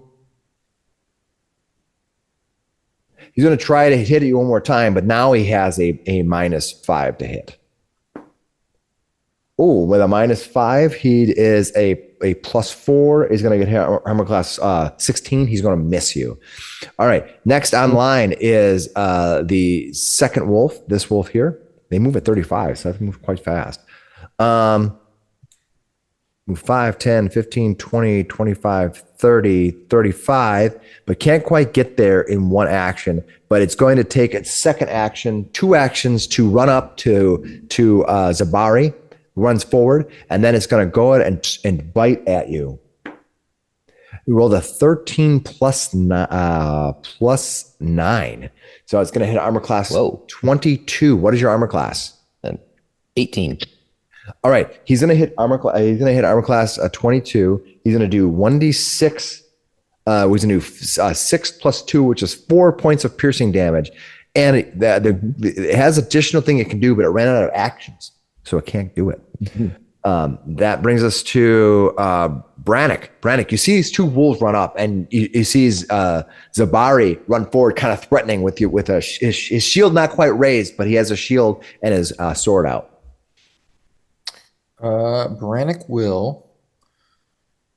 try to hit you one more time, but now he has a -5 to hit. Oh, with a -5, he is a +4. He's going to get armor class 16. He's going to miss you. All right. Next online is the second wolf. This wolf here. They move at 35, so they move quite fast. Move 5, 10, 15, 20, 25, 30, 35, but can't quite get there in 1 action. But it's going to take its second action, 2 actions to run up to Zabari, runs forward, and then it's going to go ahead and bite at you. You rolled a 13 plus 9. So it's going to hit armor class 22. What is your armor class? 18. All right. He's going to hit armor class 22. He's going to do 1d6. He's going to do 6 plus 2, which is 4 points of piercing damage. And it has additional thing it can do, but it ran out of actions, so it can't do it. That brings us to Brannick. Brannick, you see these 2 wolves run up, and you see Zabari run forward, kind of threatening with you with his shield not quite raised, but he has a shield and his sword out. Brannick will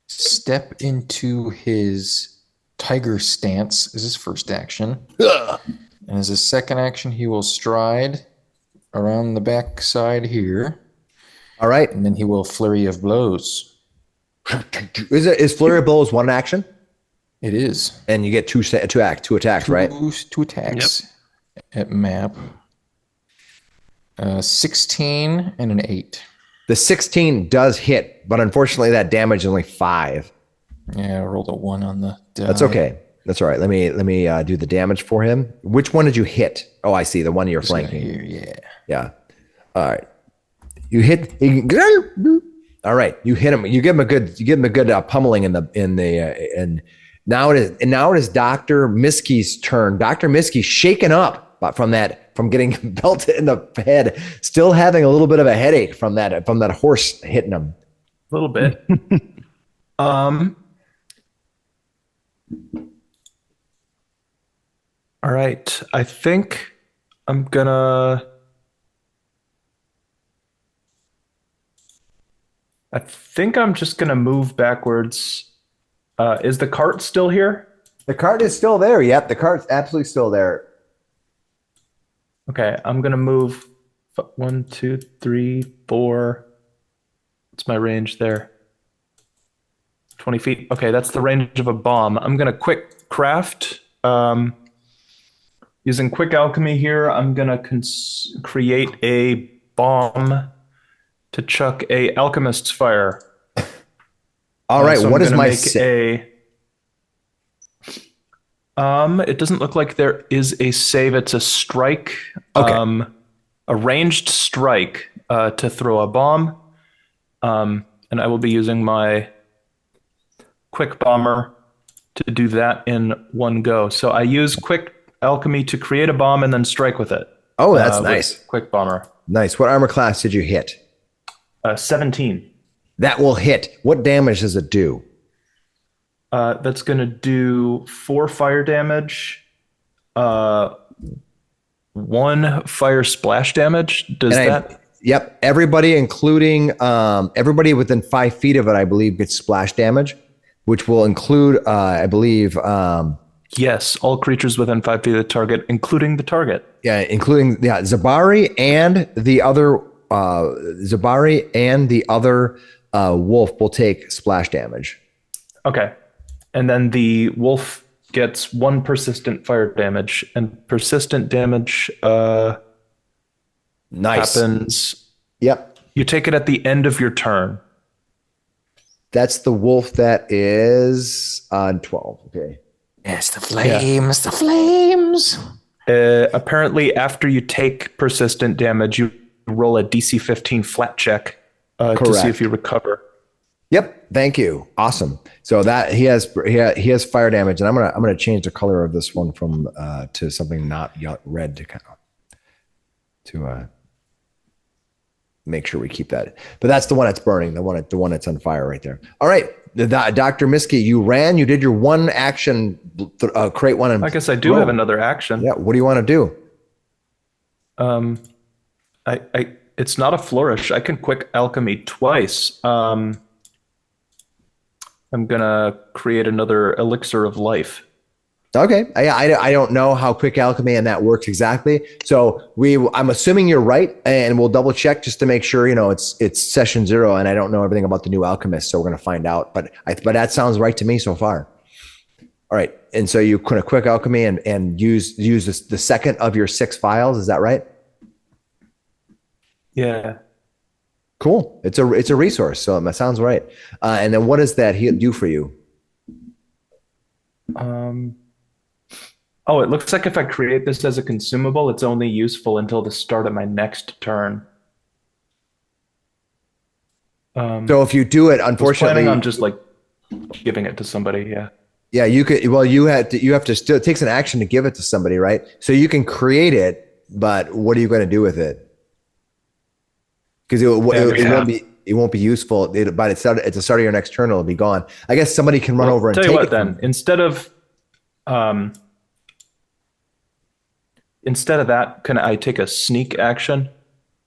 step into his tiger stance as his first action. And as his second action, he will stride around the back side here. All right. And then he will flurry of blows. Is flurry of blows 1 action? It is. And you get 2 attacks, right? 2 attacks at map. 16 and an 8. The 16 does hit, but unfortunately that damage is only 5. Yeah, I rolled a 1 on the die. That's okay. That's all right. Let me do the damage for him. Which one did you hit? Oh, I see. The one you're flanking. Here, Yeah. All right. You hit. All right. You hit him. You give him a good pummeling and now it is Dr. Miskey's turn. Dr. Miskey shaken up from getting belted in the head, still having a little bit of a headache from that horse hitting him. A little bit. All right. I think I'm just gonna move backwards. Is the cart still here? The cart is still there. Yep, the cart's absolutely still there. Okay, I'm gonna move 1, 2, 3, 4, What's my range there? 20 feet. Okay, that's the range of a bomb. I'm going to quick craft. Using quick alchemy here, I'm going to create a bomb to chuck a alchemist's fire. All right, so what is my it doesn't look like there is a save. It's a strike. Okay. A ranged strike to throw a bomb. And I will be using my quick bomber to do that in one go. So I use quick alchemy to create a bomb and then strike with it. Oh, that's nice. Quick bomber. Nice. What armor class did you hit? 17. That will hit. What damage does it do? That's going to do 4 fire damage, 1 fire splash damage. Does that? Yep. Everybody, including everybody within 5 feet of it, I believe, gets splash damage, which will include, I believe. Yes, all creatures within 5 feet of the target, including the target. Yeah, including Zabari and the other wolf will take splash damage. Okay. And then the wolf gets 1 persistent fire damage, and persistent damage Nice. happens. Yep. You take it at the end of your turn. That's the wolf that is on 12. Okay. Yes, the flames, the flames. Apparently, after you take persistent damage, you roll a DC 15 flat check to see if you recover. Yep. Thank you. Awesome. So that he has fire damage, and I'm gonna change the color of this one from to something not red to make sure we keep that. But that's the one that's burning, the one that's on fire right there. All right, Dr. Miskey, you ran. You did your one action, create one. And I guess I do have another action. Yeah. What do you want to do? It's not a flourish. I can quick alchemy twice. I'm gonna create another elixir of life. Okay. I don't know how quick alchemy and that works exactly. So I'm assuming you're right, and we'll double check just to make sure, it's session 0, and I don't know everything about the new alchemist, so we're going to find out. But that sounds right to me so far. All right. And so you kind of quick alchemy and use the second of your 6 files. Is that right? Yeah. Cool. It's a resource. So that sounds right. And then what does that do for you? Oh, it looks like if I create this as a consumable, it's only useful until the start of my next turn. So if you do it, unfortunately, planning on just like giving it to somebody. Yeah. Yeah, you could. Well, you have to still. It takes an action to give it to somebody, right? So you can create it, but what are you going to do with it? Because it won't be useful. By the start of your next turn, it'll be gone. I guess somebody can run over and take it. Tell you what, then instead of that, can I take a sneak action?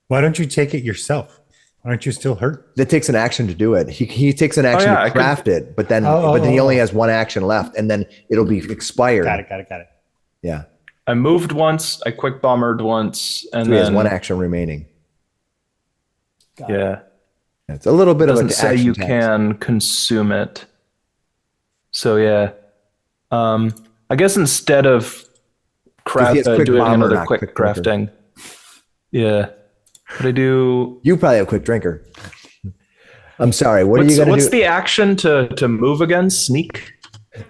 Why don't you take it yourself? Aren't you still hurt? That takes an action to do it. He takes an action to craft it, but then he only has 1 action left, and then it'll be expired. Got it. Yeah. I moved once. I quick bombered once, and so then he has 1 action remaining. Yeah. It's a little bit of a doesn't say you can consume it. So yeah. I guess instead of doing another quick crafting. Yeah. But I do. You probably have quick drinker. I'm sorry. What are you going to do? What's the action to move again? Sneak?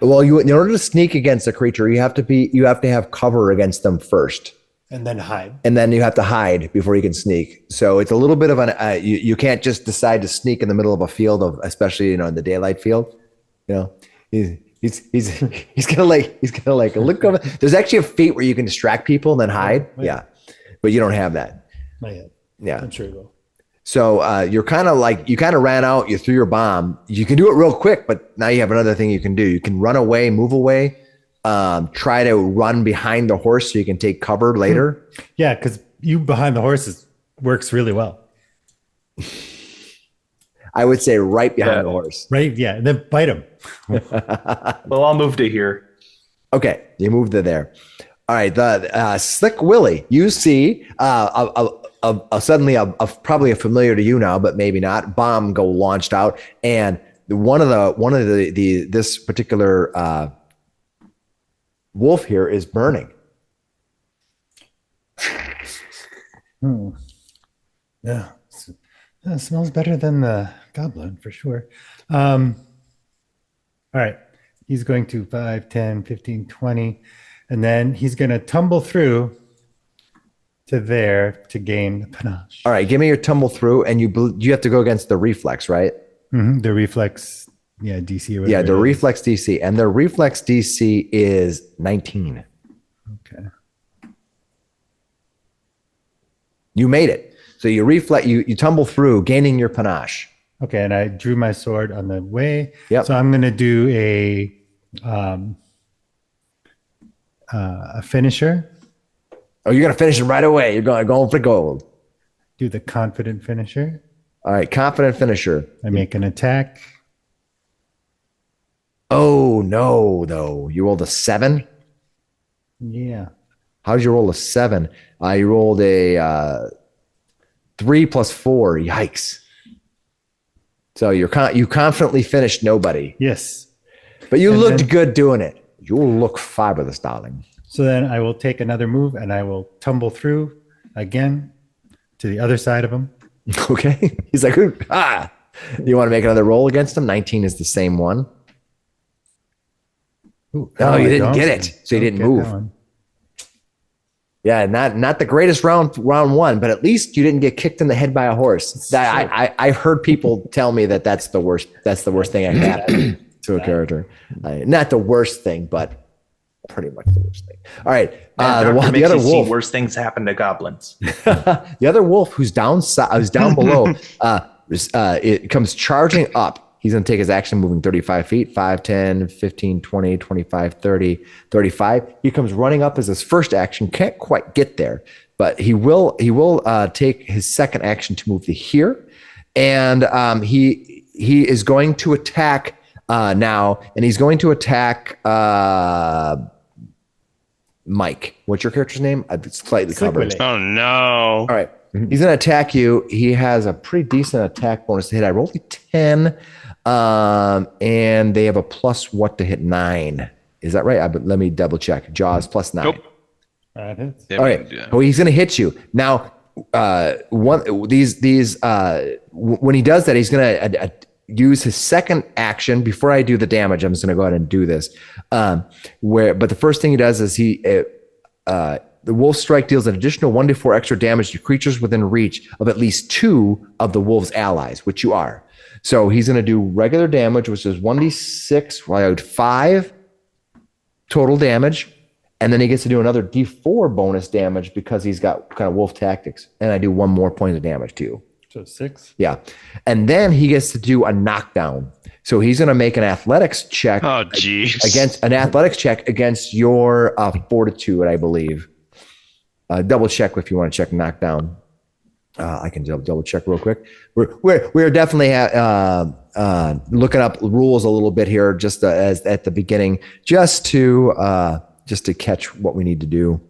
Well, in order to sneak against a creature, you have to have cover against them first. And then hide. And then you have to hide before you can sneak. So it's a little bit of you can't just decide to sneak in the middle of a field especially, in the daylight field. He's gonna look over. There's actually a feat where you can distract people and then hide. Yeah. But you don't have that. Not yet. Yeah. I'm sure you will. So you kind of ran out, you threw your bomb. You can do it real quick, but now you have another thing you can do. You can run away, move away. Try to run behind the horse so you can take cover later. Yeah, because you behind the horses works really well. I would say right behind the horse. Right, yeah, and then bite him. Well, I'll move to here. Okay, you moved to there. All right, the Slick Willie. You see a suddenly probably a familiar to you now, but maybe not, bomb go launched out, and one of the this particular wolf here is burning. Yeah, it smells better than the goblin for sure. All right, he's going to 5, 10, 15, 20, and then he's going to tumble through to there to gain the panache. All right, give me your tumble through, and you have to go against the reflex, right? The reflex, DC. Or yeah, the reflex DC, and the reflex DC is 19. Okay. You made it. So you tumble through, gaining your panache. Okay, and I drew my sword on the way. Yep. So I'm going to do a finisher. Oh, you're going to finish it right away. You're going for gold. Do the confident finisher. All right, confident finisher. I make an attack. Oh, no, though. You rolled a 7? Yeah. How did you roll a 7? You rolled a 3 plus 4. Yikes. So you confidently finished nobody. Yes. But you looked good doing it. You look fabulous, darling. So then I will take another move and I will tumble through again to the other side of him. Okay. He's like, ah. You want to make another roll against him? 19 is the same one. Ooh, no, you didn't get it. So you didn't move. Yeah, not the greatest round one, but at least you didn't get kicked in the head by a horse. I've heard people tell me that's the worst. That's the worst thing that can happen to a character. Not the worst thing, but pretty much the worst thing. All right, the other wolf. Worse things happen to goblins. The other wolf, who's down below, it comes charging up. He's going to take his action moving 35 feet, 5, 10, 15, 20, 25, 30, 35. He comes running up as his first action. Can't quite get there, but he will take his second action to move to here. And he is going to attack now, and he's going to attack Mike. What's your character's name? It's slightly covered. Oh, no. All right. He's going to attack you. He has a pretty decent attack bonus to hit. I rolled a 10. And they have a plus what to hit 9. Is that right? Let me double check. Jaws plus 9. Nope. All right. Well, he's going to hit you now. When he does that, he's going to use his second action. Before I do the damage, I'm just going to go ahead and do this. But the first thing he does is the wolf strike deals an additional 1d4 extra damage to creatures within reach of at least 2 of the wolf's allies, which you are. So he's going to do regular damage, which is 1d6, 5 total damage. And then he gets to do another d4 bonus damage because he's got kind of wolf tactics. And I do 1 more point of damage too. So 6? Yeah. And then he gets to do a knockdown. So he's going to make an athletics check. Oh, geez. Against your fortitude, I believe. Double check if you want to check knockdown. I can double check real quick. We're definitely looking up rules a little bit here, just as at the beginning, just to catch what we need to do.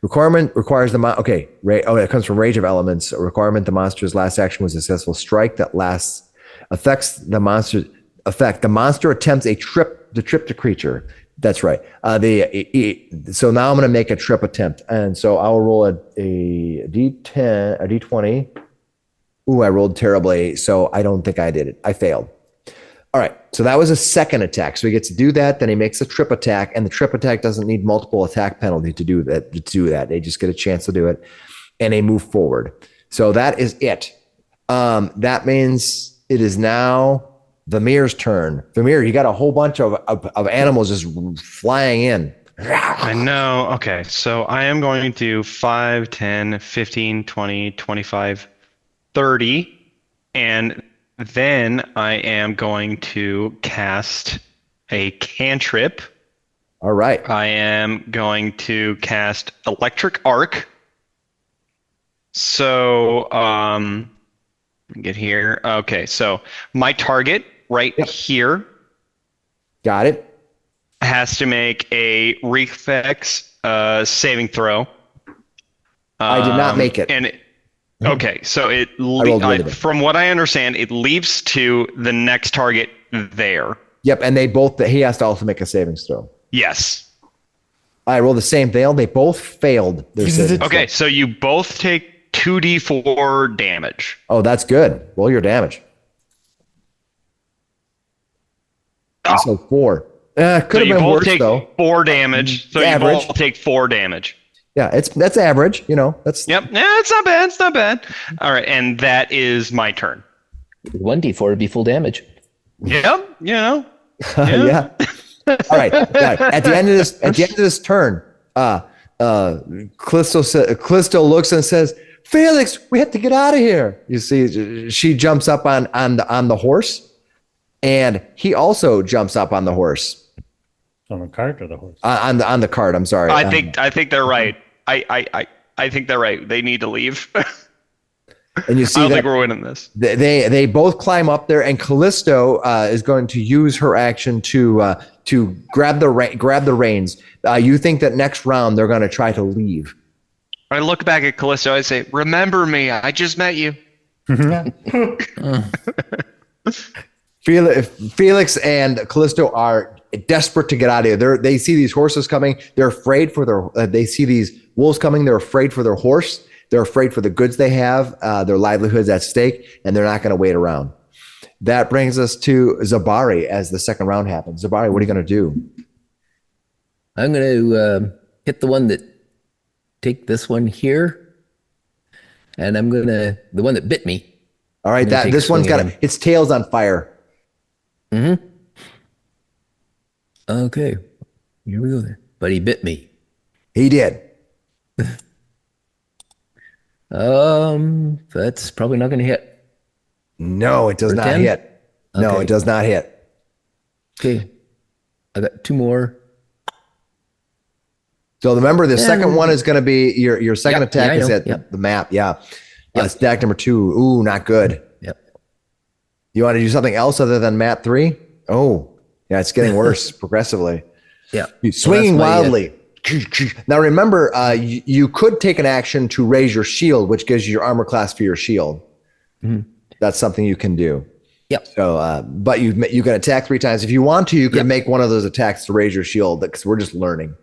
Requirement requires it comes from Rage of Elements. A requirement: the monster's last action was a successful strike that affects the monster. The monster attempts to trip the creature. That's right. So now I'm going to make a trip attempt. And so I'll roll a D10, a D20. Ooh, I rolled terribly. So I don't think I did it. I failed. All right. So that was a second attack. So he gets to do that. Then he makes a trip attack. And the trip attack doesn't need multiple attack penalty to do that. They just get a chance to do it. And they move forward. So that is it. That means it is now Vermeer's turn. Vermeer, you got a whole bunch of animals just flying in. I know. Okay, so I am going to do 5, 10, 15, 20, 25, 30. And then I am going to cast a cantrip. All right. I am going to cast Electric Arc. So, get here. Okay, so my target here. Got it. Has to make a reflex saving throw. I did not make it. Okay, so from what I understand, it leaps to the next target there. Yep, and he has to also make a savings throw. Yes. I rolled the same. They both failed their savings throw. Okay, so you both take 2d4 damage. Oh, that's good. Roll your damage. So 4. Could have been worse, though. 4 damage. So you both take 4 damage. Yeah, that's average. That's. Yep. Yeah, it's not bad. It's not bad. All right, and that is my turn. 1d4 would be full damage. Yep. Yeah. All right. At the end of this turn, Callisto looks and says, "Felix, we have to get out of here." You see, she jumps up on the horse, and he also jumps up on the horse. On the cart or the horse? On the cart. I'm sorry. I think they're right. I think they're right. They need to leave. And you see, I don't think we're winning this. They both climb up there, and Callisto is going to use her action to grab the reins. You think that next round they're going to try to leave? I look back at Callisto. I say, "Remember me? I just met you." Felix and Callisto are desperate to get out of here. They see these horses coming. They're afraid for they see these wolves coming. They're afraid for their horse. They're afraid for the goods they have, their livelihoods at stake, and they're not going to wait around. That brings us to Zabari as the second round happens. Zabari, what are you going to do? I'm going to hit the one take this one here, and I'm going to, the one that bit me. All right, this one's got its tail's on fire. Mm-hmm. Okay, here we go then. But he bit me. He did. That's probably not going to hit. No, it does not 10? hit. No, Okay. it does not hit. Okay, I got 2 more. So remember, the second one is going to be your second Yep, attack yeah, I is know. at Yep. the map. Yeah. Yep. Stack number 2. Ooh, not good. Yep. You want to do something else other than map 3? Oh, yeah, it's getting worse progressively. Yeah. Swinging Well, that's my, wildly. Now remember, you could take an action to raise your shield, which gives you your armor class for your shield. Mm-hmm. That's something you can do. Yep. So, but you can attack 3 times if you want to. You can make one of those attacks to raise your shield because we're just learning.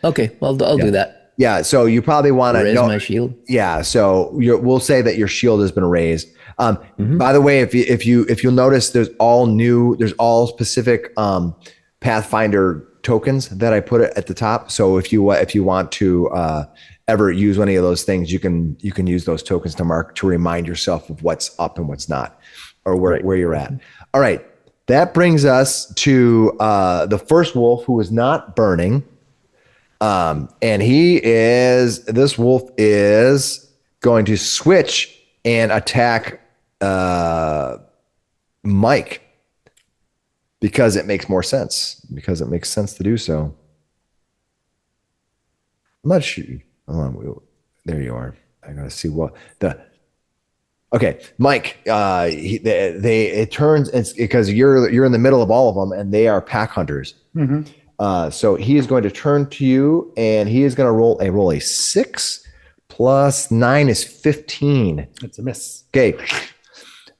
Okay, well, I'll do that. Yeah. So you probably want to Raise my shield. Yeah. So we'll say that your shield has been raised. By the way, if you'll notice, there's all specific Pathfinder tokens that I put at the top. So if you want to ever use any of those things, you can use those tokens to remind yourself of what's up and what's not, or where you're at. All right, that brings us to the first wolf who is not burning, and this wolf is going to switch and attack Mike. Because it makes more sense. Because it makes sense to do so. I'm not sure. Hold on. There you are. I gotta see what Okay, Mike. It turns. It's because you're in the middle of all of them, and they are pack hunters. Mm-hmm. So he is going to turn to you, and he is going to roll a 6 plus 9 is 15. It's a miss. Okay.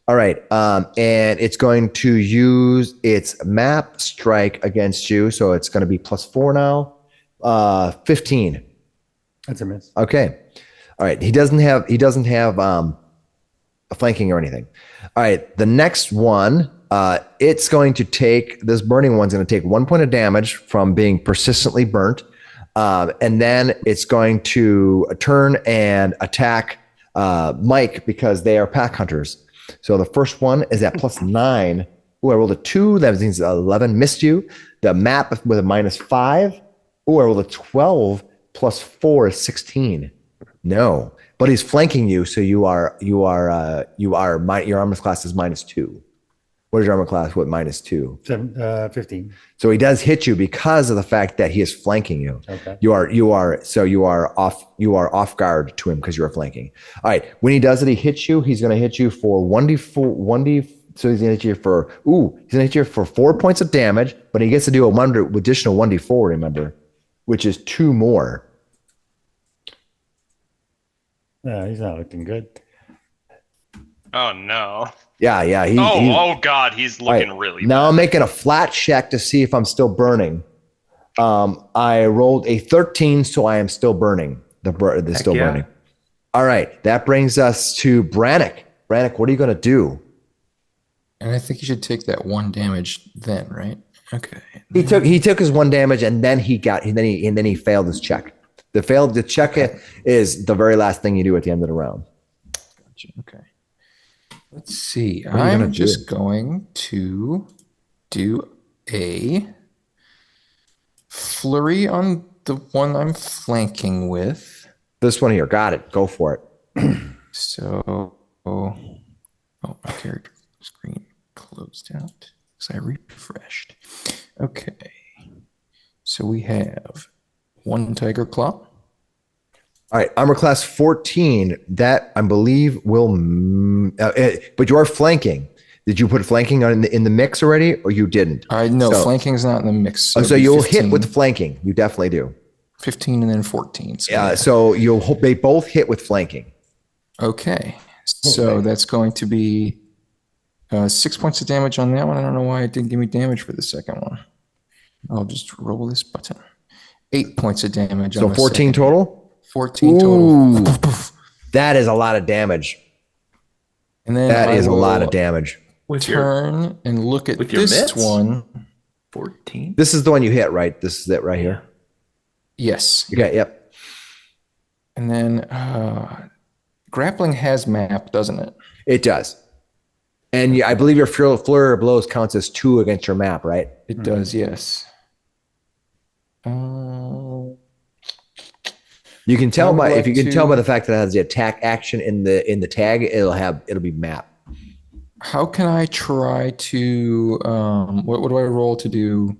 All right. And it's going to use its map strike against you. So it's going to be +4 now. 15. That's a miss. Okay. All right. He doesn't have a flanking or anything. All right. The next one, it's going to take, this burning one's going to take 1 point of damage from being persistently burnt. And then it's going to turn and attack Mike because they are pack hunters. So the first one is at +9. Ooh, I rolled a 2. That means 11. Missed you. The map with a -5. Ooh, I rolled a 12. +4 is 16. No, but he's flanking you, so your armor class is -2. What is your armor class? What -2? 15. So he does hit you because of the fact that he is flanking you. Okay. You are off guard to him because you are flanking. All right. When he does it, he hits you. He's going to hit you for 1d4. So he's going to hit you for 4 points of damage, but he gets to do an additional 1d4. Remember, which is 2 more. He's not looking good. Oh no. Yeah, yeah. Oh God, he's looking really now bad. I'm making a flat check to see if I'm still burning. I rolled a 13, so I am still burning. The still burning. All right, that brings us to Brannick. Brannick, what are you going to do? And I think you should take that 1 damage then, right? Okay. He took his 1 damage, and then he failed his check. The check is the very last thing you do at the end of the round. Gotcha. Okay. Let's see. What are you I'm just going to do a flurry on the one I'm flanking with. This one here. Got it. Go for it. So, my character screen closed out because I refreshed. Okay. So we have 1 Tiger Claw. All right, armor class 14. That I believe will, but you are flanking. Did you put flanking in the mix already, or you didn't? No, flanking's not in the mix. So you'll 15. Hit with flanking. You definitely do. 15 and then 14. So they both hit with flanking. Okay, so that's going to be 6 points of damage on that one. I don't know why it didn't give me damage for the second one. I'll just roll this button. 8 points of damage. So 14 total. 14 total. That is a lot of damage. And then that is a lot of damage. Turn and look at this one. 14. This is the one you hit, right? This is it right here. Yes. Okay. Yep. And then grappling has map, doesn't it? It does. And I believe your flurry of blows counts as 2 against your map, right? It does. Yes. You can tell by tell by the fact that it has the attack action in the tag, it'll be map. How can I try to what do I roll to do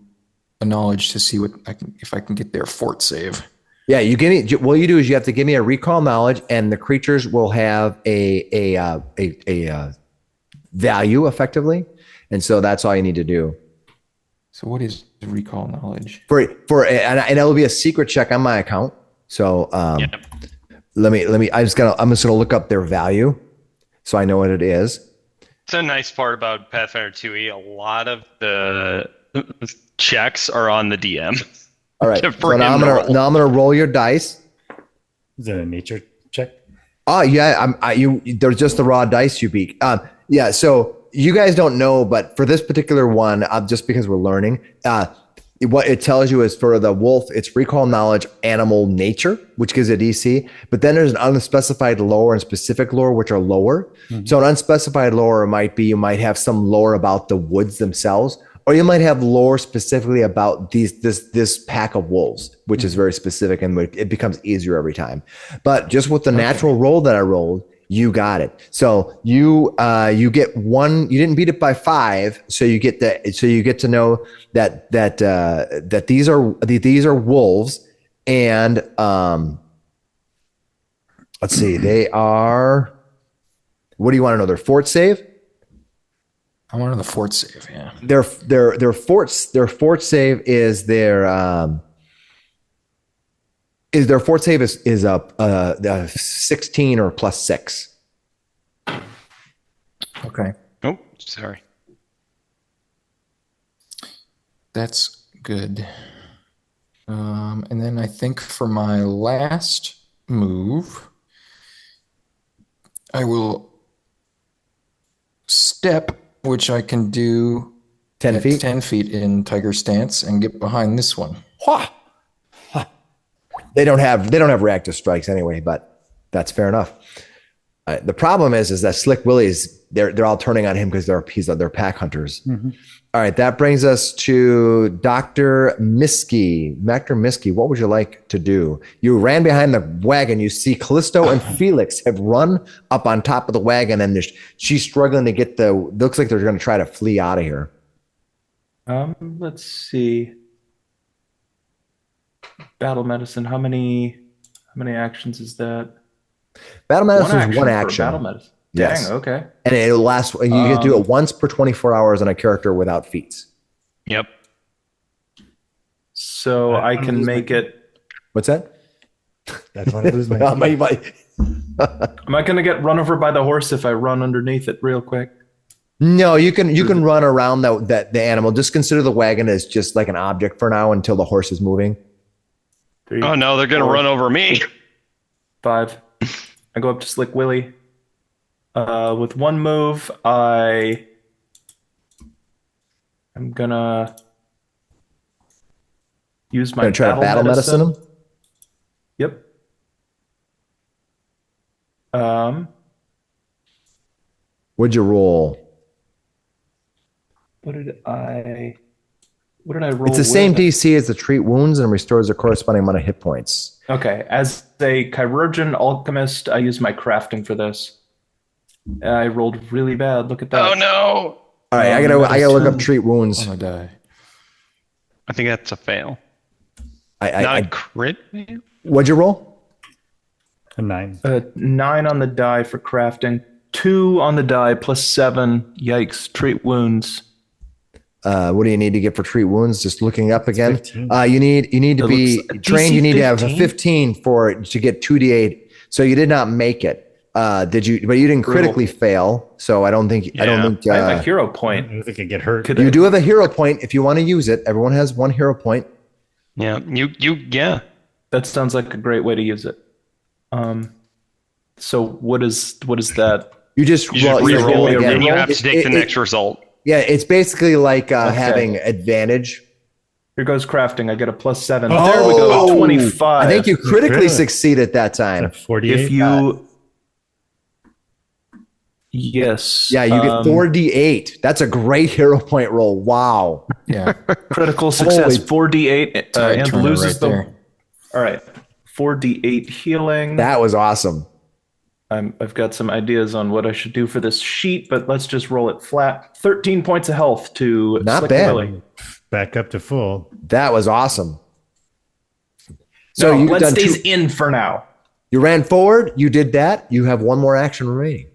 a knowledge to see if I can get their fort save? Yeah, you give me what you do is you have to give me a recall knowledge, and the creatures will have a value effectively, and so that's all you need to do. So what is recall knowledge? And it'll be a secret check on my account. So let me. I'm just gonna look up their value, so I know what it is. It's a nice part about Pathfinder 2e. A lot of the checks are on the DM. All right. So now I'm gonna roll your dice. Is it a nature check? Oh yeah. There's just the raw dice you beat. Yeah. So you guys don't know, but for this particular one, just because we're learning, what it tells you is for the wolf, it's recall knowledge, animal nature, which gives it DC. But then there's an unspecified lore and specific lore, which are lower. Mm-hmm. So an unspecified lore might be, you might have some lore about the woods themselves, or you might have lore specifically about this pack of wolves, which is very specific, and it becomes easier every time. But just with the natural roll that I rolled, you got it. So you get 1. You didn't beat it by 5, so you get to know that these are wolves, and let's see, they are. What do you want to know? Their fort save. I want to know the fort save. Yeah. Their fort save is their fort save is a 16 or plus 6. Okay. Oh, sorry. That's good. And then I think for my last move, I will step, which I can do 10 feet. 10 feet in tiger stance and get behind this one. Ha! They don't have reactive strikes anyway, but that's fair enough. The problem is that Slick Willie's they're all turning on him because they're pack hunters. Mm-hmm. All right, that brings us to Dr. Miski. Dr. Miski, what would you like to do? You ran behind the wagon. You see Callisto and Felix have run up on top of the wagon, and she's struggling to get looks like they're going to try to flee out of here. Let's see. Battle medicine. How many actions is that? Battle medicine is one action. action. Battle medicine. Yes. Dang, okay. And it'll last. You can do it once per 24 hours on a character without feats. Yep. So I can make it. What's that? That's one of those. Am I gonna get run over by the horse if I run underneath it real quick? No, you can run around the animal. Just consider the wagon as just like an object for now until the horse is moving. 3, Oh no, they're gonna 4, run over me. 5. I go up to Slick Willy. With one move, I'm gonna use my Try to battle medicine him. Yep. What'd you roll? What did I roll? It's the same with? DC as the treat wounds and restores a corresponding amount of hit points. Okay, as a chirurgeon alchemist, I use my crafting for this. I rolled really bad. Look at that. Oh no! All right, I gotta look up treat wounds. On the die. I think that's a fail. Not I a crit. what'd you roll? A 9. 9 on the die for crafting. 2 on the die plus 7. Yikes! Treat wounds. What do you need to get for treat wounds? Just looking up again. 15. You need to be looks- trained. DC You need to have a 15? 15 for it to get 2d8. So you did not make it. Did you? But you didn't critically fail. So I don't think. I don't think. I have a hero I point. don't think I get hurt. Could You do have a hero point if you want to use it. Everyone has one hero point. Yeah, yeah. That sounds like a great way to use it. So what is that? You just You just roll re-roll, it and again. you have to take the It- next result. Yeah, it's basically like Okay. having advantage. Here goes crafting. I get a plus 7. Oh. There we go. 25. I think you critically Really? succeeded that time. 48. If you. Yes. Yeah, you get 4d8. That's a great hero point roll. Wow. Yeah. Critical success. Holy- 4d8 Tide and turner loses right the. there. All right. 4d8 healing. That was awesome. I've got some ideas on what I should do for this sheet, but let's just roll it flat. 13 points of health to Not Slick bad. Willy. Back up to full. That was awesome. So No, you've Bled done stays two, in for now. you ran forward, you did that, you have one more action remaining.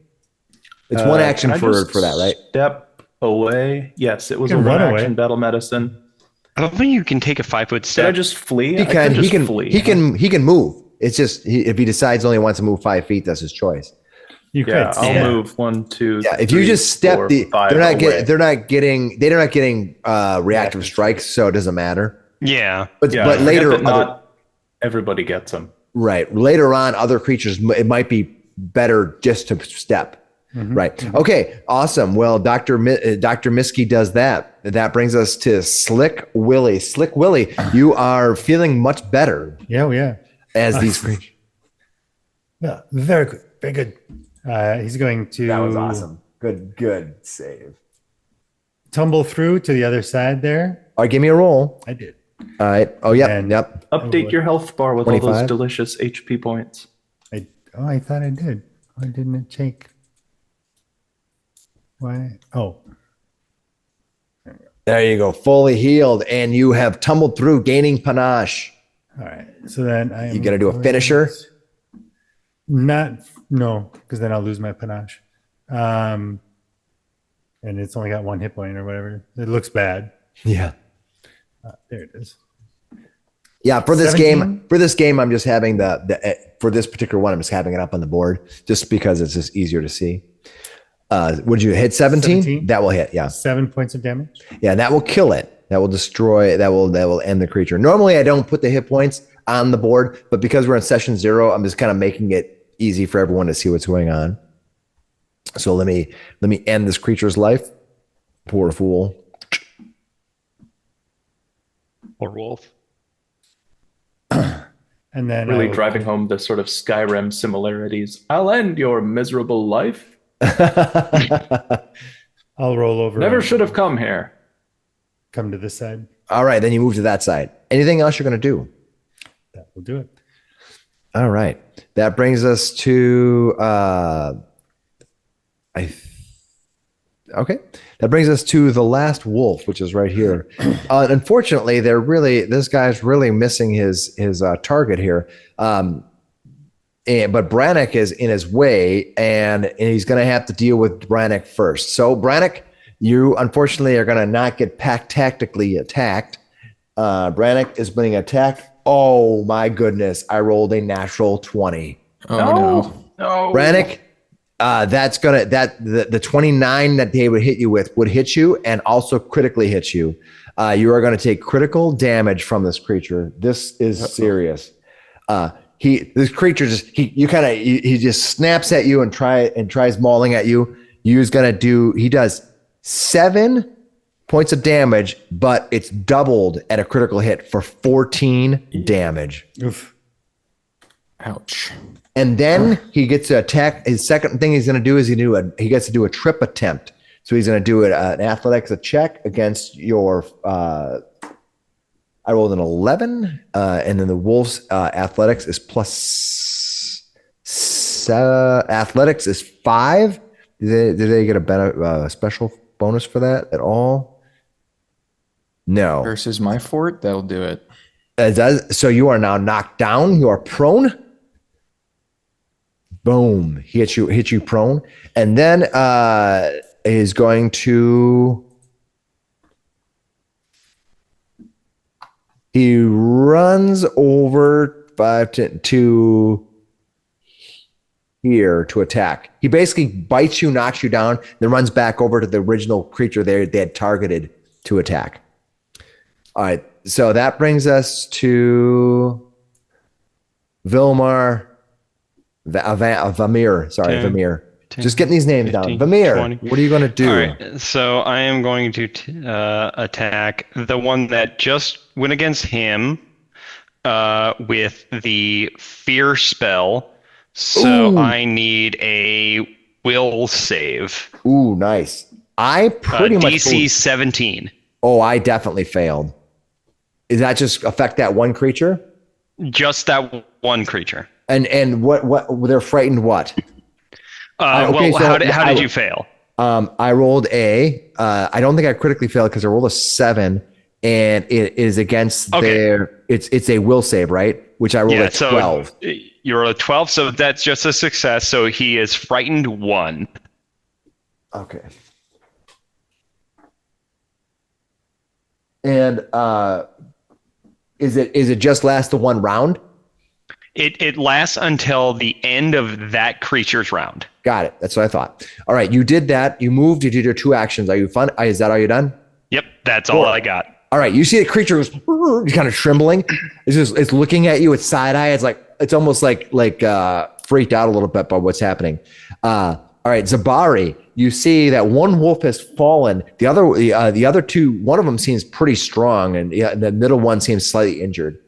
It's one action Can I for just that, right? Step away. Yes, it was You a can one run action away. battle medicine. I don't think you can take a 5-foot Did I step. just flee? He can just flee. he can move. It's just if he decides only wants to move 5 feet, that's his choice. You Yeah, could. I'll move 1, 2. Yeah, if you 3, just step 4, the 5 they're not away. they're not getting reactive strikes, so it doesn't matter. Yeah. But Yeah, but I forget later that not everybody gets them. right, later on other creatures it might be better just to step. Right. Okay. Awesome. Well, Dr. Miskey does that. That brings us to Slick Willy. Slick Willy, you are feeling much better Yeah, yeah. as these creatures. Yeah, very good. Very good. He's going to That was awesome. Good save. tumble through to the other side there. All right, give me a roll. I did. All right. Oh, yep. And- Yep. Update your health bar with all 25? those delicious HP points. I thought I did. Why didn't it take? Why? Oh, There you go. Fully healed. And you have tumbled through, gaining panache. all right. So then I am. You got to do a finisher. No, because then I'll lose my panache. And it's only got 1 hit point or whatever. It looks bad. Yeah. There it is. Yeah. For this 17? game, I'm just having for this particular one, I'm just having it up on the board just because it's just easier to see. Would you hit 17? 17? That will hit. Yeah. 7 points of damage. Yeah. That will kill it. That will destroy. That will end the creature. Normally, I don't put the hit points on the board, but because we're in session 0, I'm just kind of making it easy for everyone to see what's going on. So let me end this creature's life. Poor fool. Or wolf. And then Really I will- driving home the sort of Skyrim similarities. I'll end your miserable life. I'll roll over. Never and should have come here. come to this side. All right, then you move to that side. Anything else you're going to do? That will do it. All right. That brings us to okay. That brings us to the last wolf, which is right here. Unfortunately, this guy's really missing his target here. But Brannick is in his way, and he's going to have to deal with Brannick first. So Brannick, you unfortunately are going to not get tactically attacked. Brannick is being attacked. Oh my goodness! I rolled a natural 20. Oh no. Brannick, the 29 that they would hit you with would hit you and also critically hit you. You are going to take critical damage from this creature. This is serious. This creature he just snaps at you and tries mauling at you. He does 7 points of damage, but it's doubled at a critical hit for 14 damage. Oof. Ouch. And then he gets to attack. His second thing he's going to do is he gets to do a trip attempt. So he's going to do an athletics check against your. I rolled an 11, and then the wolf's athletics is athletics is 5. Did they get a special bonus for that at all? No. Versus my fort, that'll do it. It does. So you are now knocked down. You are prone. Boom. He hits you prone. And then is going to. He runs over to here to attack. He basically bites you, knocks you down, then runs back over to the original creature they had targeted to attack. All right, so that brings us to Vilmar, Vamir. Sorry, 10, Vamir. 10, Just getting these names 15, down. Vamir, 20. what are you going to do? All right, so I am going to attack the one that just went against him with the fear spell. So Ooh. I need a will save. Ooh, nice. I pretty much DC 17. Oh, I definitely failed. Does that just affect that one creature? Just that one creature. And what they're frightened? What? How did you fail? I rolled I don't think I critically failed because I rolled a 7, and it is against it's a will save, right? Which I rolled a 12. So you rolled a 12, so that's just a success. So he is frightened 1. Okay. And is it just last the one round? It lasts until the end of that creature's round. Got it. That's what I thought. All right, you did that. You moved. You did your 2 actions. Are you fun? Is that all you done? Yep, that's all I got. All right, you see the creature is kind of trembling. It's looking at you. It's side eye. It's almost like freaked out a little bit by what's happening. All right, Zabari, you see that one wolf has fallen. The other 2, one of them seems pretty strong, and the middle one seems slightly injured.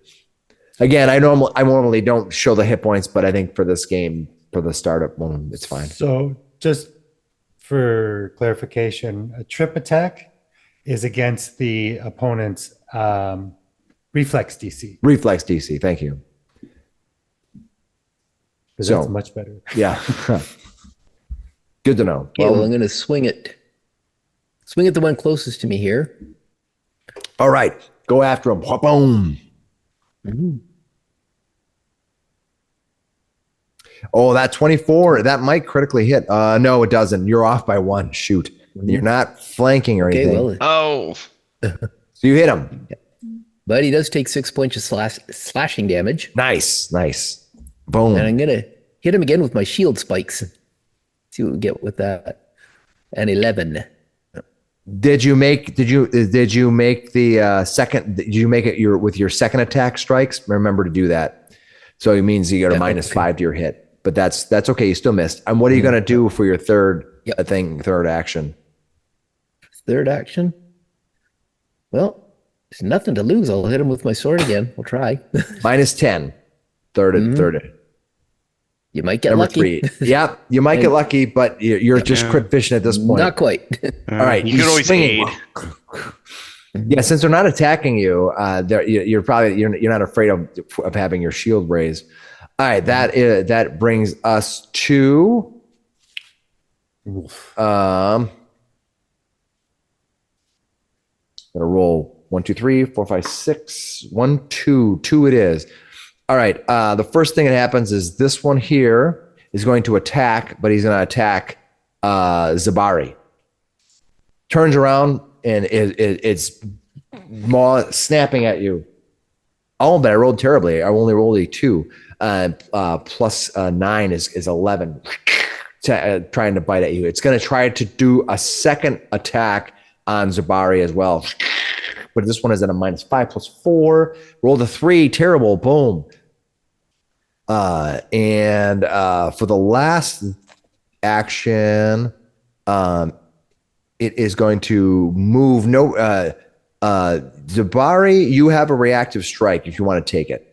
Again, I normally don't show the hit points, but I think for this game, for the startup one, it's fine. So just for clarification, a trip attack is against the opponent's reflex DC. Reflex DC, thank you. So that's much better. Yeah. Good to know. Okay, well, I'm going to swing it. Swing at the one closest to me here. All right, go after him. Boom. Mm-hmm. Oh, that 24, that might critically hit. No, it doesn't. You're off by 1. Shoot. You're not flanking or anything. Well, so you hit him. But he does take 6 points of slashing damage. Nice. Boom. And I'm going to hit him again with my shield spikes. See what we get with that. An 11. Did you make the second? Did you make it with your second attack strikes? Remember to do that. So it means you got a -5 to your hit. But that's okay. You still missed. And what are you going to do for your third action? Third action? Well, there's nothing to lose. I'll hit him with my sword again. We'll try. -10. Third. You might get Number lucky. 3. Yeah, you might get lucky, but you're just crit fishing at this point. Not quite. All right, you could always aid. Yeah, since they're not attacking you, you're not afraid of having your shield raised. All right, that brings us to Gotta roll 1, 2, 3, 4, 5, 6, 1, 2, 2 it is. All right. The first thing that happens is this one here is going to attack, but he's going to attack Zabari. Turns around and it's maw snapping at you. Oh, but I rolled terribly. I only rolled a 2. plus 9 is 11. Trying to bite at you. It's going to try to do a second attack on Zabari as well. But this one is at a -5 plus 4. Roll the 3. Terrible. Boom. And for the last action, it is going to move. Zabari, you have a reactive strike if you want to take it.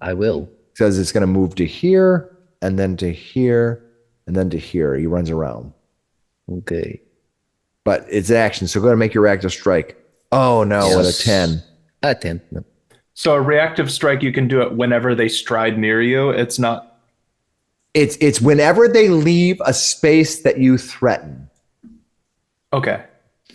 I will. It says it's going to move to here, and then to here, and then to here. He runs around. Okay. But it's action, so go ahead and make your reactive strike. Oh, no, with a 10. 10. No. So a reactive strike, you can do it whenever they stride near you. It's not. It's whenever they leave a space that you threaten. Okay.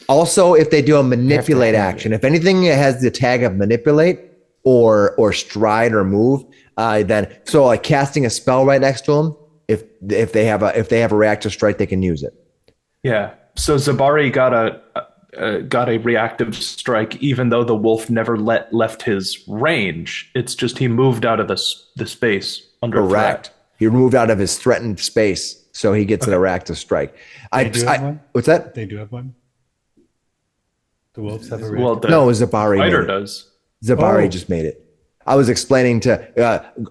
Also, if they do a manipulate action, if anything has the tag of manipulate or stride or move, then so like casting a spell right next to them, if they have a reactive strike, they can use it. Yeah. So Zabari got a reactive strike, even though the wolf never left his range. It's just he moved out of the space under threat. He moved out of his threatened space, so he gets an reactive strike. What's that? They do have one. The wolves have a Well, no, Zabari. Fighter does. Zabari just made it. I was explaining to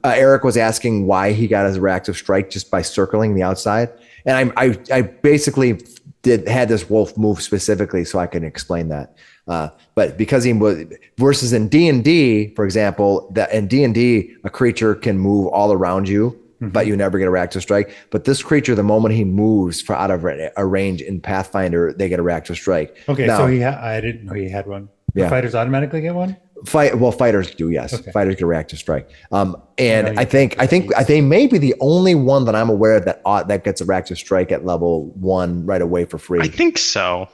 Eric was asking why he got his reactive strike just by circling the outside, and I basically had this wolf move specifically so I can explain that. But because he was versus in D&D, for example, that in D&D a creature can move all around you, but you never get a reactive strike. But this creature, the moment he moves out of a range in Pathfinder, they get a reactive strike. Okay, now, so I didn't know he had one. Yeah. Fighters automatically get one? Fighters do, yes. Okay. Fighters get a reactive strike. And I think they may be the only one that I'm aware of that gets a reactive strike at level 1 right away for free. I think so.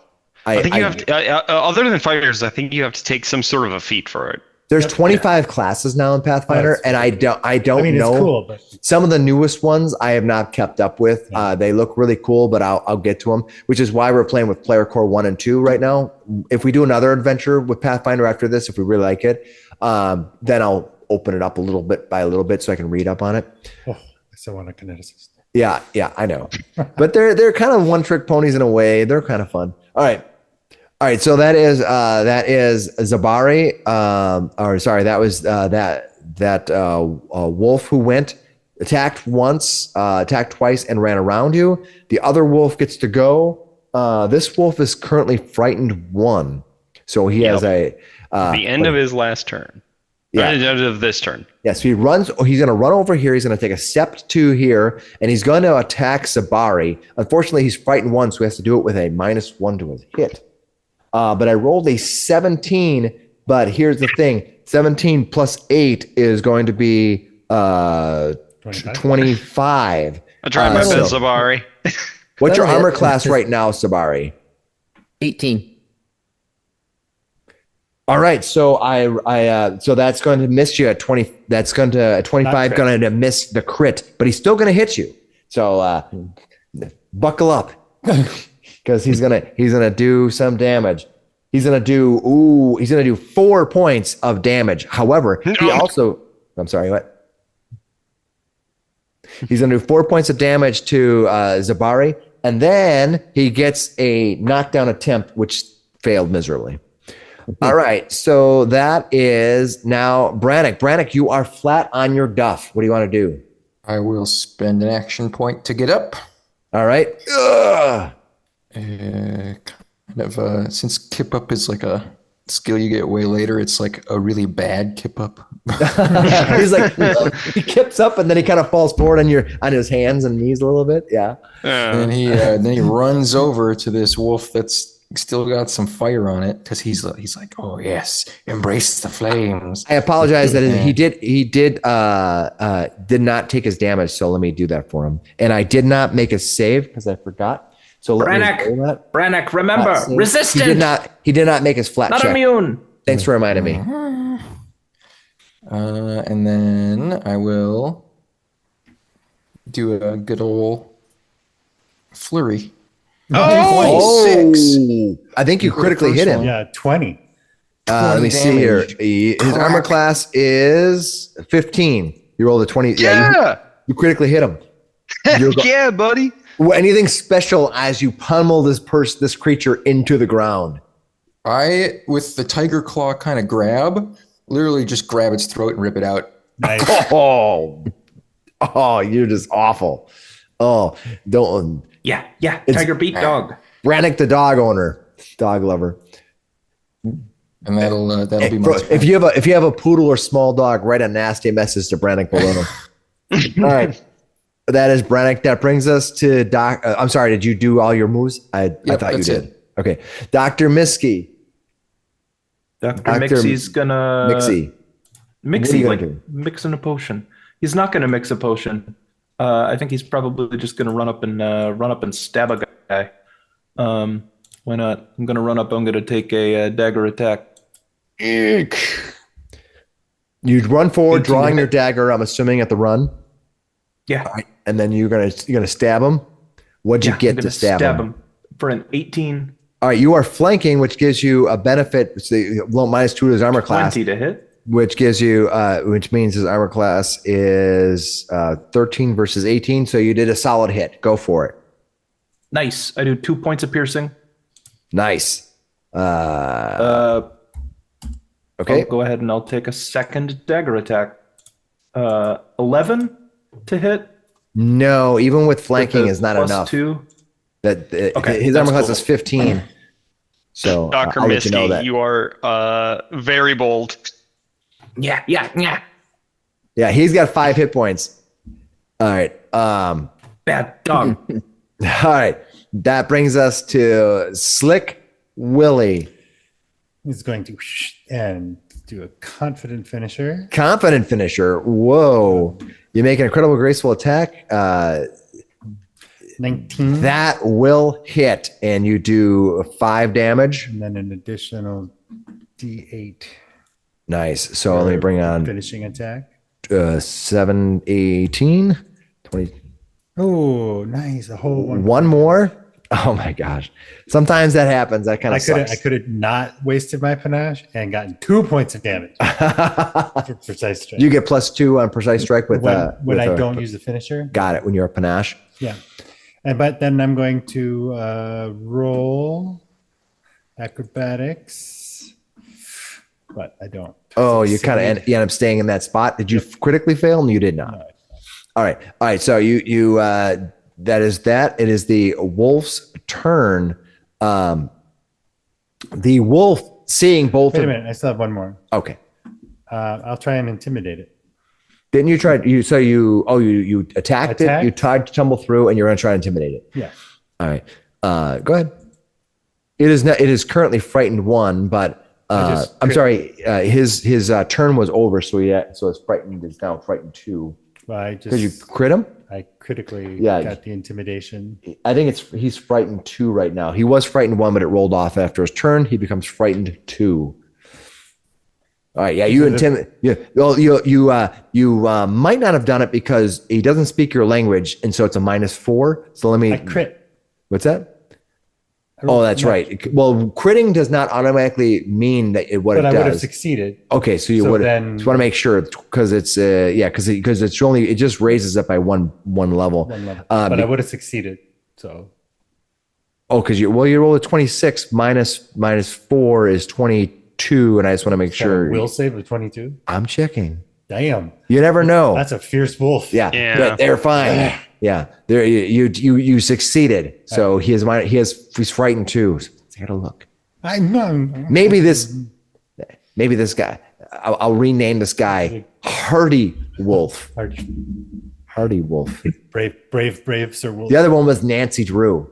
I think you have to, other than fighters, I think you have to take some sort of a feat for it. There's 25 classes now in Pathfinder, and I don't know. It's cool, but some of the newest ones I have not kept up with. They look really cool, but I'll get to them, which is why we're playing with Player Core 1 and 2 right now. If we do another adventure with Pathfinder after this, if we really like it, then I'll open it up a little bit by a little bit so I can read up on it. I still want a kineticist. Yeah, I know. But they're kind of one-trick ponies in a way. They're kind of fun. All right, so that is Zabari. That was that wolf who attacked once, attacked twice, and ran around you. The other wolf gets to go. This wolf is currently frightened 1, so he has the end of his last turn. Yeah, the end of this turn. Yes, He's going to run over here. He's going to take a step 2 here, and he's going to attack Zabari. Unfortunately, he's frightened 1, so he has to do it with a -1 to his hit. But I rolled a 17, but here's the thing. 17 plus 8 is going to be 25. I tried my best, Zabari. What's your armor class right now, Zabari? 18. All right, so so that's going to miss you at 20. That's going to 25 going to miss the crit, but he's still going to hit you. So buckle up. Because he's gonna do some damage. He's gonna do 4 points of damage. However, I'm sorry, what? He's gonna do 4 points of damage to Zabari, and then he gets a knockdown attempt, which failed miserably. All right, so that is now Brannick. Brannick, you are flat on your duff. What do you want to do? I will spend an action point to get up. All right. Since kip up is like a skill you get way later, it's like a really bad kip up. He's like he kips up and then he kind of falls forward on his hands and knees a little bit. Yeah. And then he runs over to this wolf that's still got some fire on it because he's like, oh yes, embrace the flames. I apologize that he did not take his damage, so let me do that for him. And I did not make a save because I forgot. So Brannick, remember, resistant. He did not make his flat not check. Immune. Thanks for reminding me. And then I will do a good old flurry. Oh, 26. I think you critically hit him. Yeah, 20. Let me see here. His armor class is 15. You rolled a 20. Yeah. You critically hit him. Yeah, buddy. Anything special as you pummel this creature into the ground? I, with the tiger claw kind of grab, literally just grab its throat and rip it out. Nice. Oh, you're just awful. Oh, don't. Yeah. Tiger beat dog. Brannick, the dog owner, dog lover. And that'll be my turn. If you have a poodle or small dog, write a nasty message to Brannick below. All right. That is Brannick. That brings us to Doc. I'm sorry. Did you do all your moves? I thought you did. it. Okay. Dr. Miskey. Dr. Mixie's gonna Mixie. Mixie, like do? mixing a potion. He's not gonna mix a potion. I think he's probably just gonna run up and stab a guy. Why not? I'm gonna run up. I'm gonna take a dagger attack. Eek. You run forward, drawing your dagger. I'm assuming at the run. Yeah. All right. And then you're gonna stab him. What'd you get to stab him? For an 18. All right, you are flanking, which gives you a benefit. Minus 2 to his armor class, 20 to hit. which gives you, which means his armor class is 13 versus 18. So you did a solid hit. Go for it. Nice. I do 2 points of piercing. Nice. Okay. I'll go ahead and I'll take a second dagger attack. 11 to hit. No, even with flanking With the is not plus enough. 2. Okay, his armor class is 15. So Dr. I'll let Misty, you know that. you are very bold. Yeah. Yeah, he's got 5 hit points. All right. Bad dog. All right. That brings us to Slick Willie. He's going to and do a confident finisher. Confident finisher. Whoa. You make an incredible graceful attack. 19. That will hit, and you do 5 damage. And then an additional D8 Nice. So let me bring on finishing attack. 7, 18, 20. Oh, nice. A whole one. One more. Oh my gosh. Sometimes that happens. That kind of sucks. I could have not wasted my panache and gotten 2 points of damage for precise strike. You get +2 on precise strike with when I don't use the finisher. Got it. When you're a panache. Yeah. But then I'm going to roll acrobatics, but I don't. Oh, you kind of end up staying in that spot. Did you critically fail? And you did not. No. All right. So you that is that. It is the wolf's turn. The wolf, seeing both. Wait a minute. I still have one more. Okay. I'll try and intimidate it. Didn't you try? You attacked it. You tried to tumble through, and you're going to try to intimidate it. Yeah. All right. Go ahead. It is not. It is currently frightened 1, but I'm sorry. His turn was over, so it's frightened. It's now frightened 2. Because you crit him. I critically got the intimidation. I think he's frightened 2 right now. He was frightened 1, but it rolled off after his turn. He becomes frightened 2. All right, yeah, you intimidate. Yeah, well, you might not have done it because he doesn't speak your language, and so it's a -4. So let me. I crit. What's that? Oh, that's right. Well, critting does not automatically mean that what it does. But I would have succeeded. Okay, so you would. Just want to make sure because it's because it's only it just raises up by one level. But I would have succeeded. So. Oh, because you roll a 26 -4 is 22, and I just want to make sure. Will save of 22. I'm checking. Damn. You never know. That's a fierce wolf. Yeah. They're fine. Yeah, there you succeeded. So he's frightened too. I gotta look. I know. Maybe this guy. I'll rename this guy Hardy Wolf. Hardy Wolf. Brave Sir Wolf. The other one was Nancy Drew.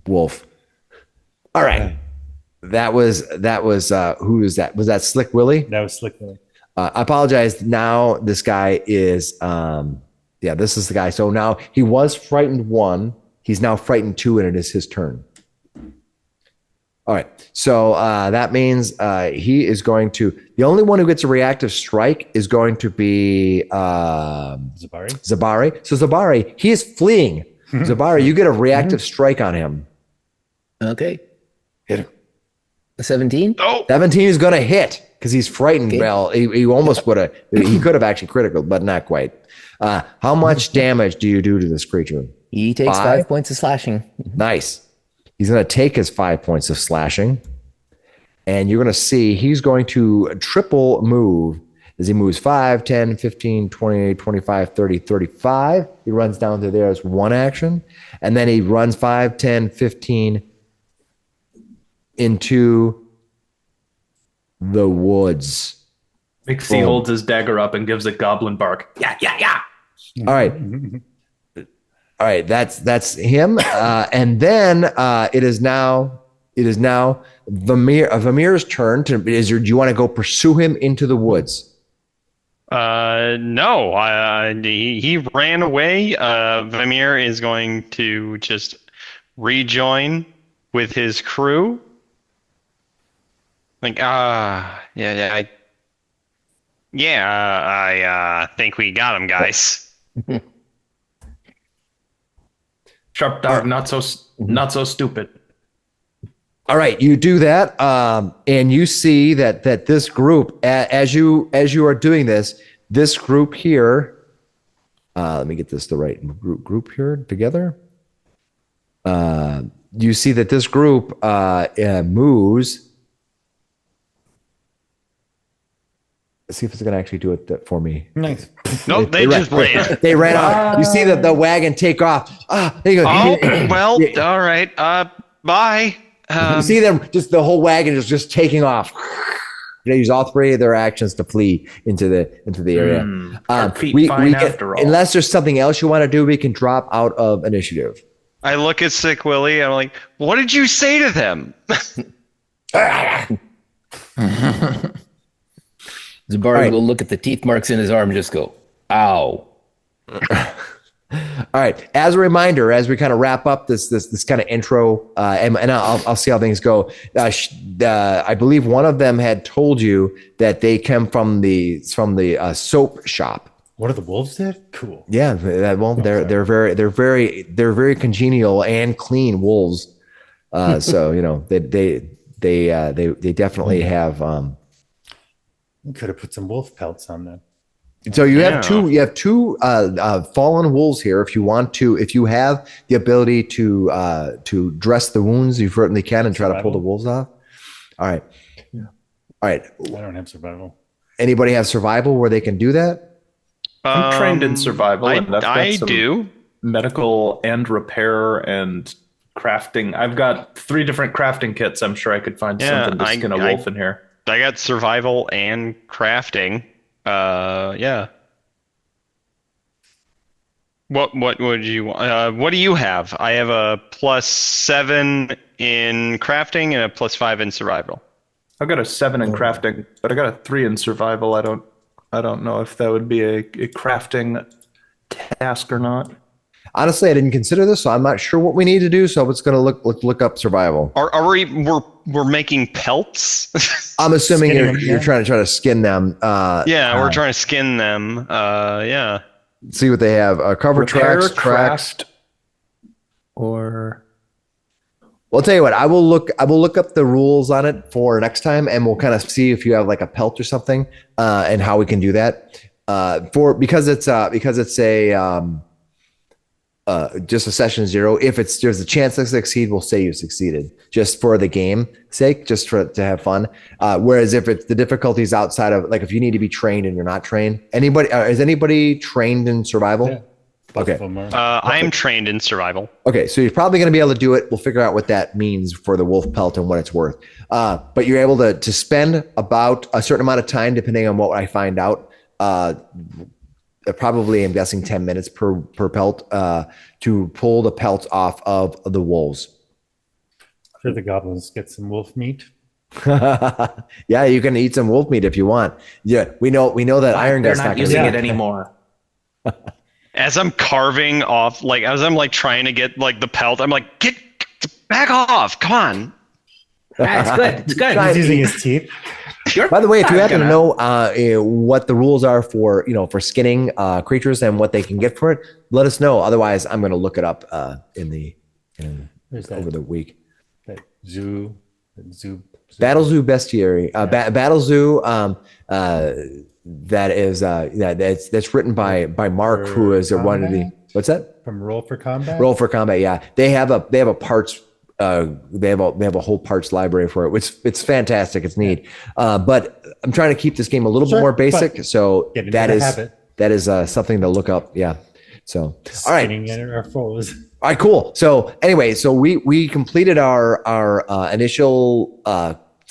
Wolf. All right. That was who is that? Was that Slick Willie? That was Slick Willie. I apologize. Now this guy is this is the guy. So now he was frightened 1. He's now frightened 2, and it is his turn. All right. So that means he is going to. The only one who gets a reactive strike is going to be Zabari. So Zabari, he is fleeing. Zabari, you get a reactive strike on him. Okay. Hit him. 17? Oh, 17 is going to hit. because he's frightened. Okay. Well, he almost would have. He could have actually critical, but not quite. How much damage do you do to this creature? He takes 5 points of slashing. Nice. He's going to take his 5 points of slashing. And you're going to see he's going to triple move as he moves 5, 10, 15, 20, 25, 30, 35. He runs down to there as one action. And then he runs 5, 10, 15 into the woods. Mixie holds his dagger up and gives a goblin bark. Yeah, yeah, yeah. All right. All right, that's him. And then it is now Vamir's turn. Do you want to go pursue him into the woods? No. He ran away. Vamir is going to just rejoin with his crew. Like, I think we got him, guys. Sharp dog, not so stupid. All right, you do that, and you see that this group, as you are doing this group here. Let me get this the right group here together. You see that this group moves. Let's see if it's going to actually do it for me. Nice. Nope, they just ran. They ran off. You see the wagon take off. There you go. Oh, well, all right. Bye. You see them, just the whole wagon is just taking off. They use all three of their actions to flee into the area. After all. Unless there's something else you want to do, we can drop out of initiative. I look at Sick Willie. I'm like, what did you say to them? Zabari will look at the teeth marks in his arm and just go, ow. All right. As a reminder, as we kind of wrap up this kind of intro, and I'll see how things go. I believe one of them had told you that they came from the soap shop. What are the wolves did? Cool. Yeah. They're very congenial and clean wolves. So they definitely have. You could have put some wolf pelts on them. So you have two fallen wolves here. If you have the ability to dress the wounds, you certainly can and try to pull the wolves off. All right. Yeah. All right. I don't have survival. Anybody have survival where they can do that? I'm trained in survival. I do. Medical and repair and crafting. I've got 3 different crafting kits. I'm sure I could find something to skin a wolf in here. I got survival and crafting. Yeah. What would you want? What do you have? I have a +7 in crafting and a +5 in survival. I've got a 7 in crafting, but I got a 3 in survival. I don't know if that would be a crafting task or not. Honestly, I didn't consider this, so I'm not sure what we need to do. So it's going to look up survival. We're making pelts? I'm assuming you're trying to skin them. We're trying to skin them. Yeah. See what they have. Cover tracks, or. Well, I'll tell you what. I will look up the rules on it for next time, and we'll kind of see if you have like a pelt or something, and how we can do that. Because it's a. Just a session 0. If there's a chance to succeed, we'll say you succeeded just for the game sake, just to have fun. Whereas if it's the difficulties outside of, like, if you need to be trained and you're not trained, is anybody trained in survival? Yeah. Okay. I am trained in survival. Okay. So you're probably going to be able to do it. We'll figure out what that means for the wolf pelt and what it's worth. But you're able to spend about a certain amount of time, depending on what I find out, probably, I'm guessing 10 minutes per pelt, to pull the pelts off of the wolves. Sure, the goblins get some wolf meat. Yeah, you can eat some wolf meat if you want. Yeah, we know that Iron They're Gut's not not using gonna it anymore. As I'm carving off, like, as I'm like trying to get like the pelt, I'm like, get back off! Come on. It's good. It's good. He's using his teeth. By the way, if you happen to know what the rules are for skinning creatures and what they can get for it, let us know. Otherwise, I'm going to look it up over the week. That zoo Battle Zoo Bestiary. Battle Zoo. That's written by Mark, who is one of the. What's that? From Roll for Combat. Roll for Combat. Yeah, they have a parts. They have a whole parts library for it, which it's fantastic. It's neat. But I'm trying to keep this game a little bit more basic. So that is something to look up. Yeah. So all right. Our foes. All right, cool. So anyway, so we completed our initial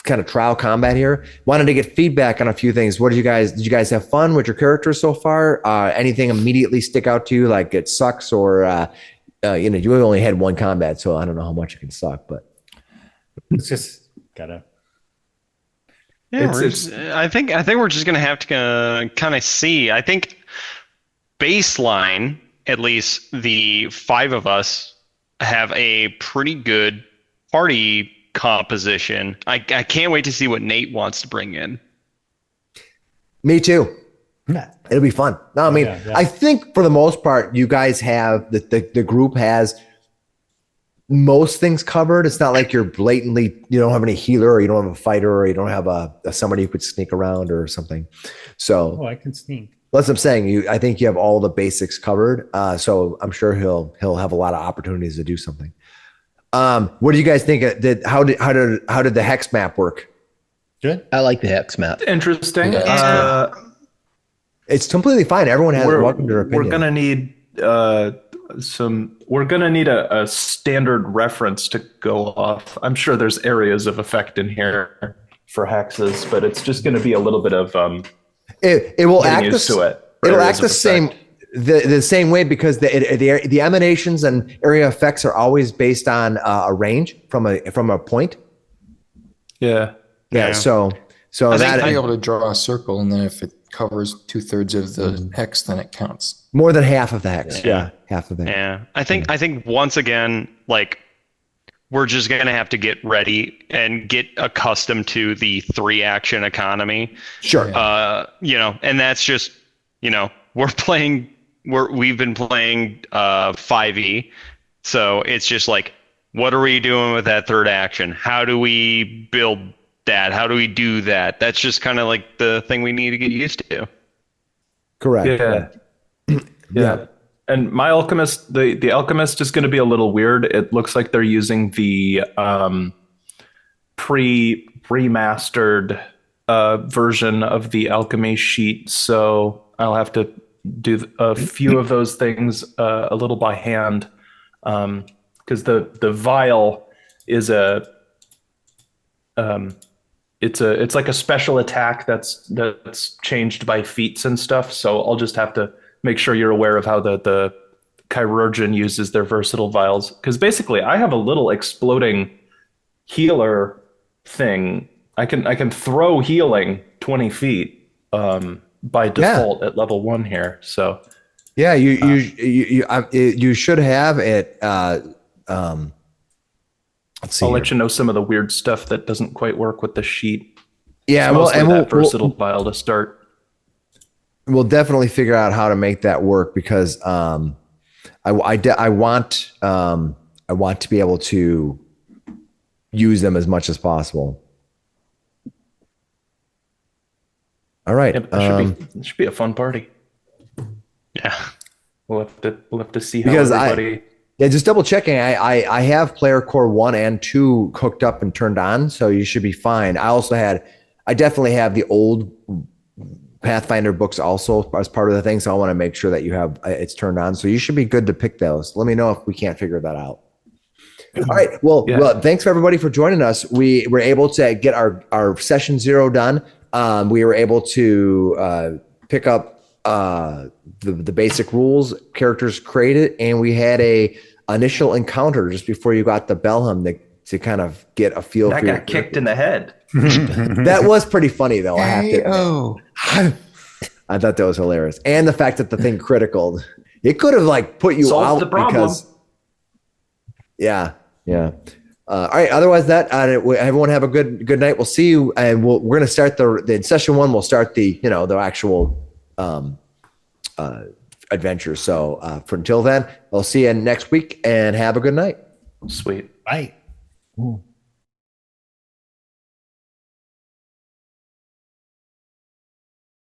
kind of trial combat here. Wanted to get feedback on a few things. Did you guys have fun with your characters so far? Anything immediately stick out to you, like it sucks, or you only had one combat, so I don't know how much it can suck, but it's just gotta. Yeah, I think we're just gonna have to kind of see. I think baseline, at least the 5 of us have a pretty good party composition. I can't wait to see what Nate wants to bring in. Me too. It'll be fun. No, I mean, I think for the most part, you guys have the group has most things covered. It's not like you're blatantly, you don't have any healer, or you don't have a fighter, or you don't have a somebody who could sneak around or something. So I can sneak. That's what I'm saying. I think you have all the basics covered. So I'm sure he'll have a lot of opportunities to do something. What do you guys think? How did the hex map work? Good. I like the hex map. Interesting. It's completely fine. Everyone has welcome their opinion. We're gonna need We're gonna need a standard reference to go off. I'm sure there's areas of effect in here for hexes, but it's just going to be a little bit of it will act it'll act the same way, because the emanations and area effects are always based on a range from a point. Yeah. So I'd be able to draw a circle, and then if it covers 2/3 of the hex, then it counts. More than half of the hex. Yeah, half of it. Yeah, I think once again, like, we're just gonna have to get ready and get accustomed to the 3-action economy. Sure. And that's just, we've been playing 5e, so it's just like, what are we doing with that 3rd action? How do we build that? How do we do that? That's just kind of like the thing we need to get used to. Correct. Yeah. And my alchemist, the alchemist is going to be a little weird. It looks like they're using the remastered version of the alchemy sheet. So I'll have to do a few of those things a little by hand, because the vial is it's like a special attack that's changed by feats and stuff. So I'll just have to make sure you're aware of how the chirurgeon uses their versatile vials. Because basically, I have a little exploding healer thing. I can throw healing 20 feet by default at level 1 here. So you should have it. Let's see. I'll let you know some of the weird stuff that doesn't quite work with the sheet. Yeah, that versatile vial to start. We'll definitely figure out how to make that work, because I want to be able to use them as much as possible. All right, it should be a fun party. Yeah, we'll have to see how everybody. Just double checking. I have player core 1 and 2 hooked up and turned on, so you should be fine. I definitely have the old Pathfinder books also as part of the thing, so I want to make sure that you have it's turned on. So you should be good to pick those. Let me know if we can't figure that out. All right. Well, thanks for everybody for joining us. We were able to get our session 0 done. We were able to pick up the basic rules, characters created, and we had a initial encounter just before you got the Belham to kind of get a feel. I got kicked in the head. That was pretty funny, though. I have to. I thought that was hilarious, and the fact that the thing critical, it could have put you solved out the problem. Because. Yeah. All right. Otherwise, everyone have a good night. We'll see you, and we're going to start the session 1. We'll start the actual adventure. So until then, I'll see you next week, and have a good night. Sweet. Bye. Ooh.